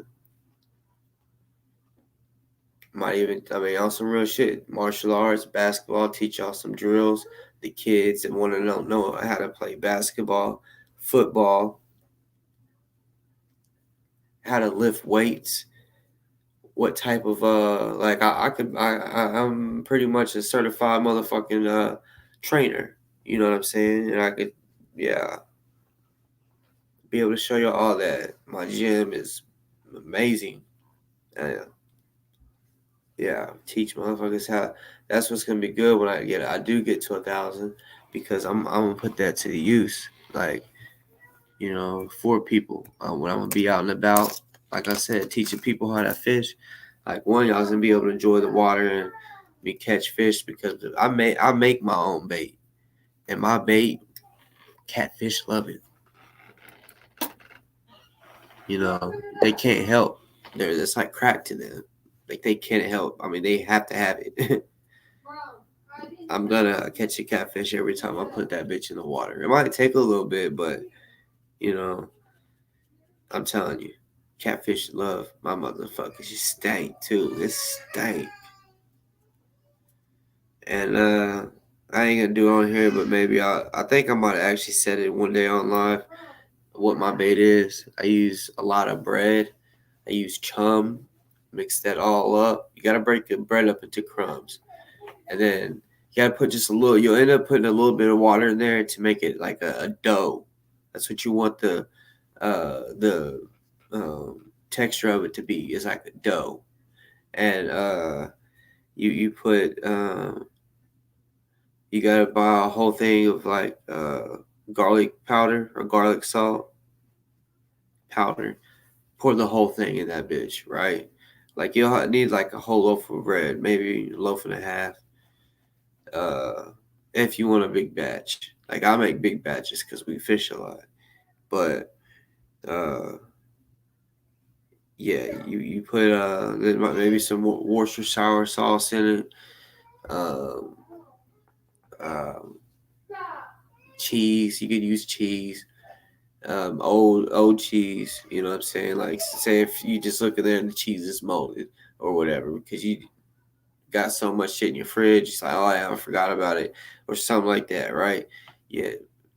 Might even, I mean, on some real shit. Martial arts, basketball, teach y'all some drills. The kids that want to know how to play basketball, football, how to lift weights, what type of like I'm pretty much a certified motherfucking trainer. You know what I'm saying? And I could, yeah, be able to show you all that. My gym is amazing. Yeah, teach motherfuckers how. That's what's gonna be good when I do get to 1,000, because I'm gonna put that to the use. Like, you know, for people when I'm gonna be out and about. Like I said, teaching people how to fish. Like, one, y'all's gonna be able to enjoy the water and me catch fish, because I make my own bait, and my bait, catfish love it. You know, they can't help. It's like crack to them. Like, they can't help. I mean, they have to have it. I'm gonna catch a catfish every time I put that bitch in the water. It might take a little bit, but you know, I'm telling you, catfish love my motherfuckers. She stank too. It stank. And I ain't gonna do it on here, but maybe I think I might have actually said it one day on live what my bait is. I use a lot of bread. I use chum. Mix that all up. You gotta break the bread up into crumbs. And then you gotta put just a little. You'll end up putting a little bit of water in there to make it like a dough. That's what you want the texture of it to be. Is like a dough, and you put you gotta buy a whole thing of like garlic powder or garlic salt powder. Pour the whole thing in that bitch, right? Like, you'll need like a whole loaf of bread, maybe a loaf and a half. If you want a big batch. Like, I make big batches because we fish a lot. But uh, yeah, you put maybe some Worcestershire sauce in it. Um, um, cheese, you could use cheese. Old cheese, you know what I'm saying? Like, say if you just look at there and the cheese is molded or whatever, because you got so much shit in your fridge. It's like, oh yeah, I forgot about it, or something like that, right? Yeah,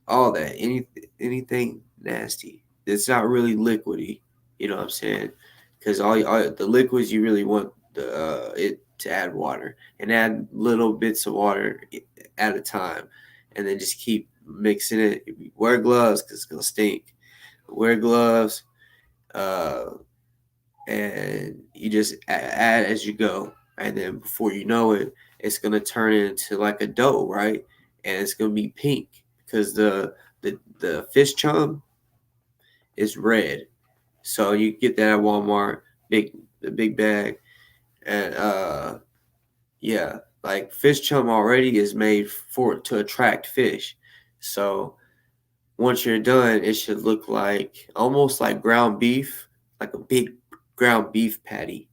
all that, anything nasty. It's not really liquidy, you know what I'm saying? Because all the liquids, you really want it to add water, and add little bits of water at a time, and then just keep mixing it. Wear gloves because it's gonna stink. Wear gloves. and you just add as you go, and then before you know it, it's gonna turn into like a dough, right? And it's gonna be pink because the fish chum is red. So you get that at Walmart, the big bag, and yeah, like fish chum already is made for to attract fish. So once you're done, it should look like almost like ground beef, like a big ground beef patty,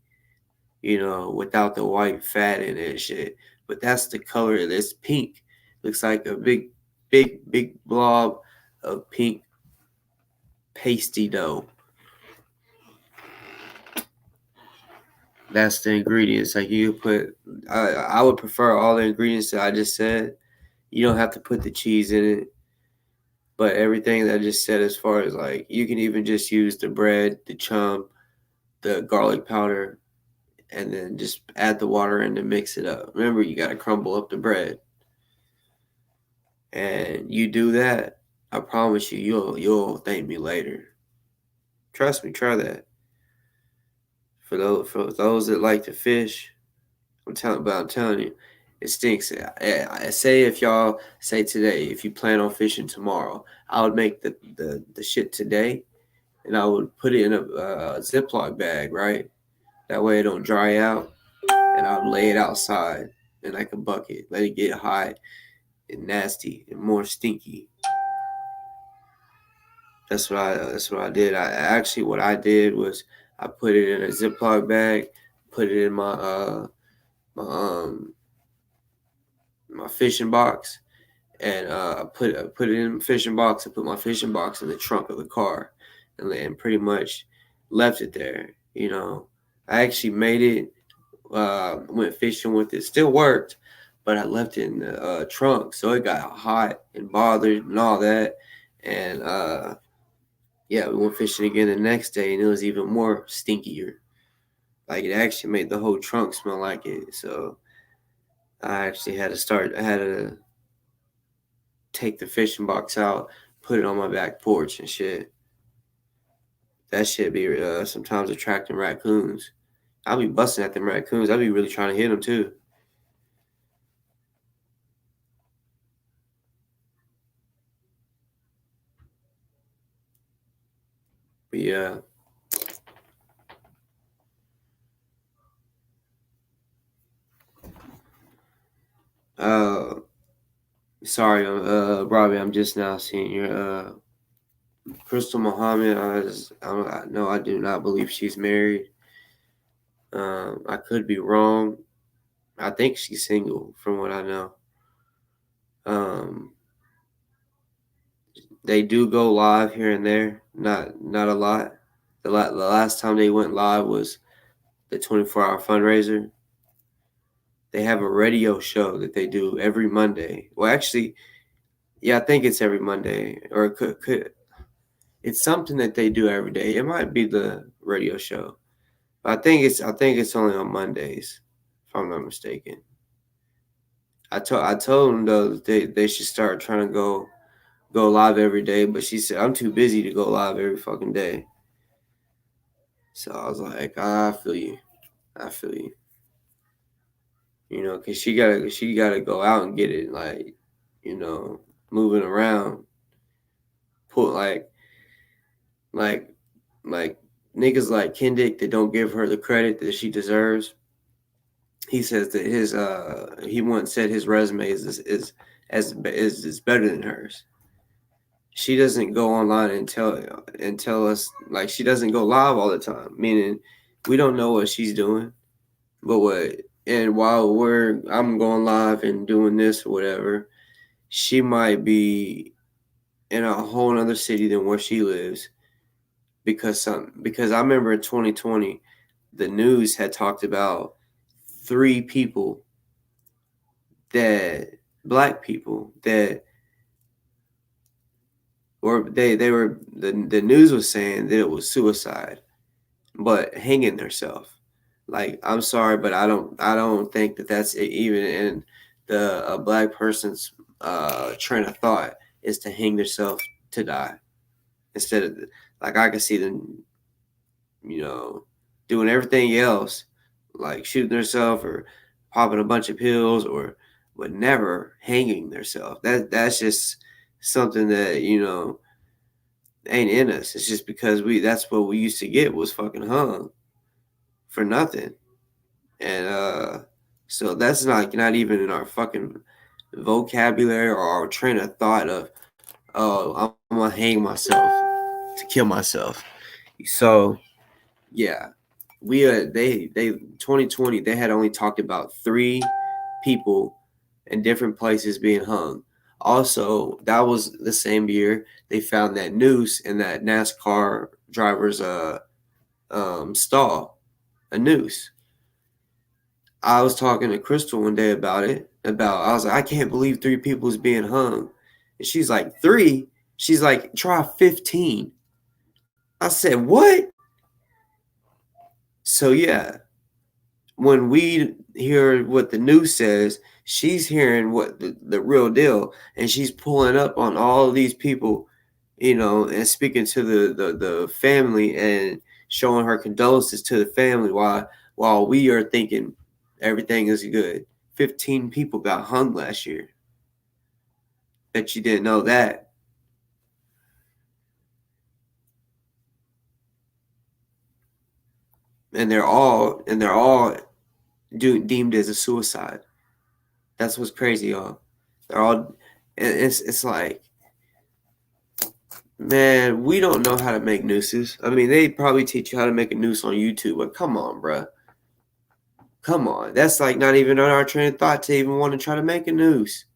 without the white fat in it and shit. But that's the color. It's pink. Looks like a big blob of pink pasty dough. That's the ingredients. Like you put, I would prefer all the ingredients that I just said. You don't have to put the cheese in it, but everything that I just said, as far as like, you can even just use the bread, the chum, the garlic powder, and then just add the water in to mix it up. Remember, you got to crumble up the bread, and you do that. I promise you, you'll thank me later. Trust me, try that. For those that like to fish, I'm telling you, it stinks. I say if y'all say today, if you plan on fishing tomorrow, I would make the shit today, and I would put it in a Ziploc bag, right? That way it don't dry out, and I would lay it outside in like a bucket, let it get hot and nasty and more stinky. That's what I did. What I did was I put it in a Ziploc bag, put it in my my fishing box, and put it in the fishing box and put my fishing box in the trunk of the car, and pretty much left it there. I actually made it. Went fishing with it. Still worked, but I left it in the trunk, so it got hot and bothered and all that. And yeah, we went fishing again the next day, and it was even more stinkier. Like it actually made the whole trunk smell like it. So I actually had to start. I had to take the fishing box out, put it on my back porch and shit. That shit be sometimes attracting raccoons. I'll be busting at them raccoons. I'll be really trying to hit them too. But yeah. Sorry, Robbie. I'm just now seeing your Crystal Muhammad. I do not believe she's married. I could be wrong. I think she's single, from what I know. They do go live here and there, not a lot. The last time they went live was the 24-hour fundraiser. They have a radio show that they do every Monday. Well, actually, yeah, I think it's every Monday, or it could. It's something that they do every day. It might be the radio show. I think it's only on Mondays, if I'm not mistaken. I told them though that they should start trying to go live every day, but she said I'm too busy to go live every fucking day. So I was like, I feel you. Cause she gotta go out and get it, like, moving around, put like niggas like Kendick that don't give her the credit that she deserves. He says that he once said his resume is better than hers. She doesn't go online and tell us, like, she doesn't go live all the time, meaning we don't know what she's doing. And while I'm going live and doing this or whatever, she might be in a whole other city than where she lives, because I remember in 2020 the news had talked about 3 people, that black people that were they were the news was saying that it was suicide, but hanging themselves. Like, I'm sorry, but I don't think that that's even in the a black person's train of thought, is to hang themselves to die, instead of, like, I can see them doing everything else, like shooting themselves or popping a bunch of pills, but never hanging themselves. That's just something that ain't in us. It's just because that's what we used to get, was fucking hung for nothing. And so that's not even in our fucking vocabulary or our train of thought of, oh, I'm gonna hang myself to kill myself. So yeah, they 2020, they had only talked about 3 people in different places being hung. Also, that was the same year they found that noose in that NASCAR driver's stall, a noose. I was talking to Crystal one day about it. I was like, I can't believe 3 people is being hung, and she's like, 3. She's like, try 15. I said, what? So yeah, when we hear what the news says, she's hearing what the real deal, and she's pulling up on all of these people, and speaking to the family and showing her condolences to the family while we are thinking everything is good. 15 people got hung last year. Bet you didn't know that. And they're all deemed as a suicide. That's what's crazy, y'all. They're all, it's like, man, we don't know how to make nooses. I mean, they probably teach you how to make a noose on YouTube, but come on, bruh. Come on. That's like not even on our train of thought to even want to try to make a noose.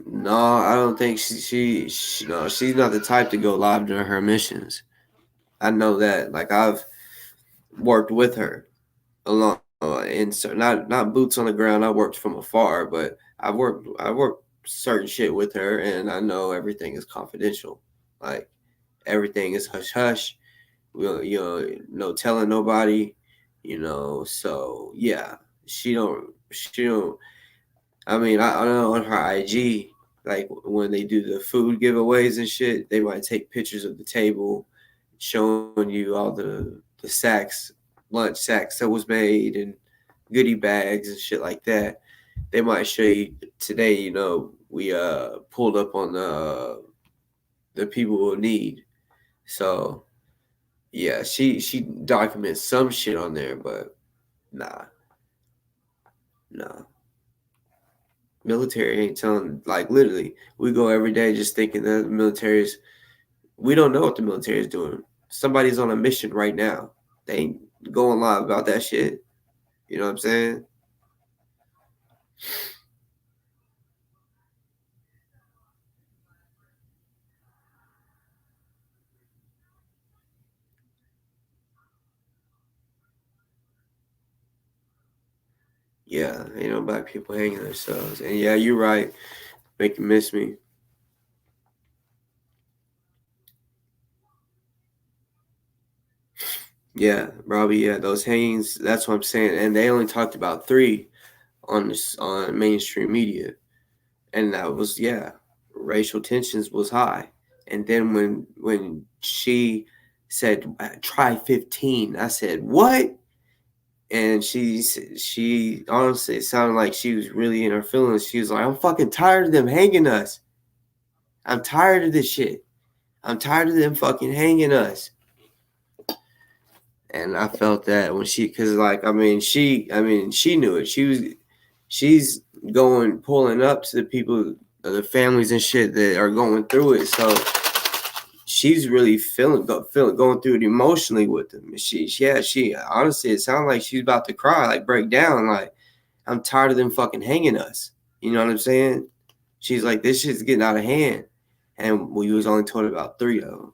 No, I don't think she's not the type to go live during her missions. I know that. Like, I've worked with her along, and so not boots on the ground. I worked from afar, but I worked certain shit with her, and I know everything is confidential. Like, everything is hush hush. No telling nobody. So yeah, she don't. I mean, I know on her IG, like when they do the food giveaways and shit, they might take pictures of the table, showing you all the sacks, lunch sacks that was made, and goodie bags and shit like that. They might show you today. We pulled up on the people who need. So yeah, she documents some shit on there, but nah. Military ain't telling, like, literally, we go every day just thinking that the military is, we don't know what the military is doing. Somebody's on a mission right now. They ain't going live about that shit. You know what I'm saying? Yeah, ain't no black people hanging themselves. And yeah, you're right. Make you miss me. Yeah, Robbie, yeah, those hangings, that's what I'm saying. And they only talked about 3 on mainstream media. And that was, yeah, racial tensions was high. And then when she said, try 15, I said, what? And she honestly, it sounded like she was really in her feelings. She was like, I'm fucking tired of them hanging us. I'm tired of this shit. I'm tired of them fucking hanging us. And I felt that when because like, she knew it. She's pulling up to the people, the families and shit that are going through it. So she's really going through it emotionally with them. She honestly, it sounded like she's about to cry, like break down. Like, I'm tired of them fucking hanging us. You know what I'm saying? She's like, this shit's getting out of hand. And we was only told about 3 of them.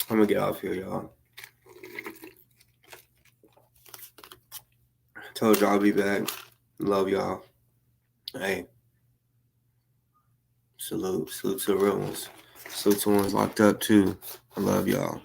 I'm gonna get off here, y'all. Told y'all I'll be back. Love y'all. Hey. Salute to the real ones. Salute to the ones locked up too. I love y'all.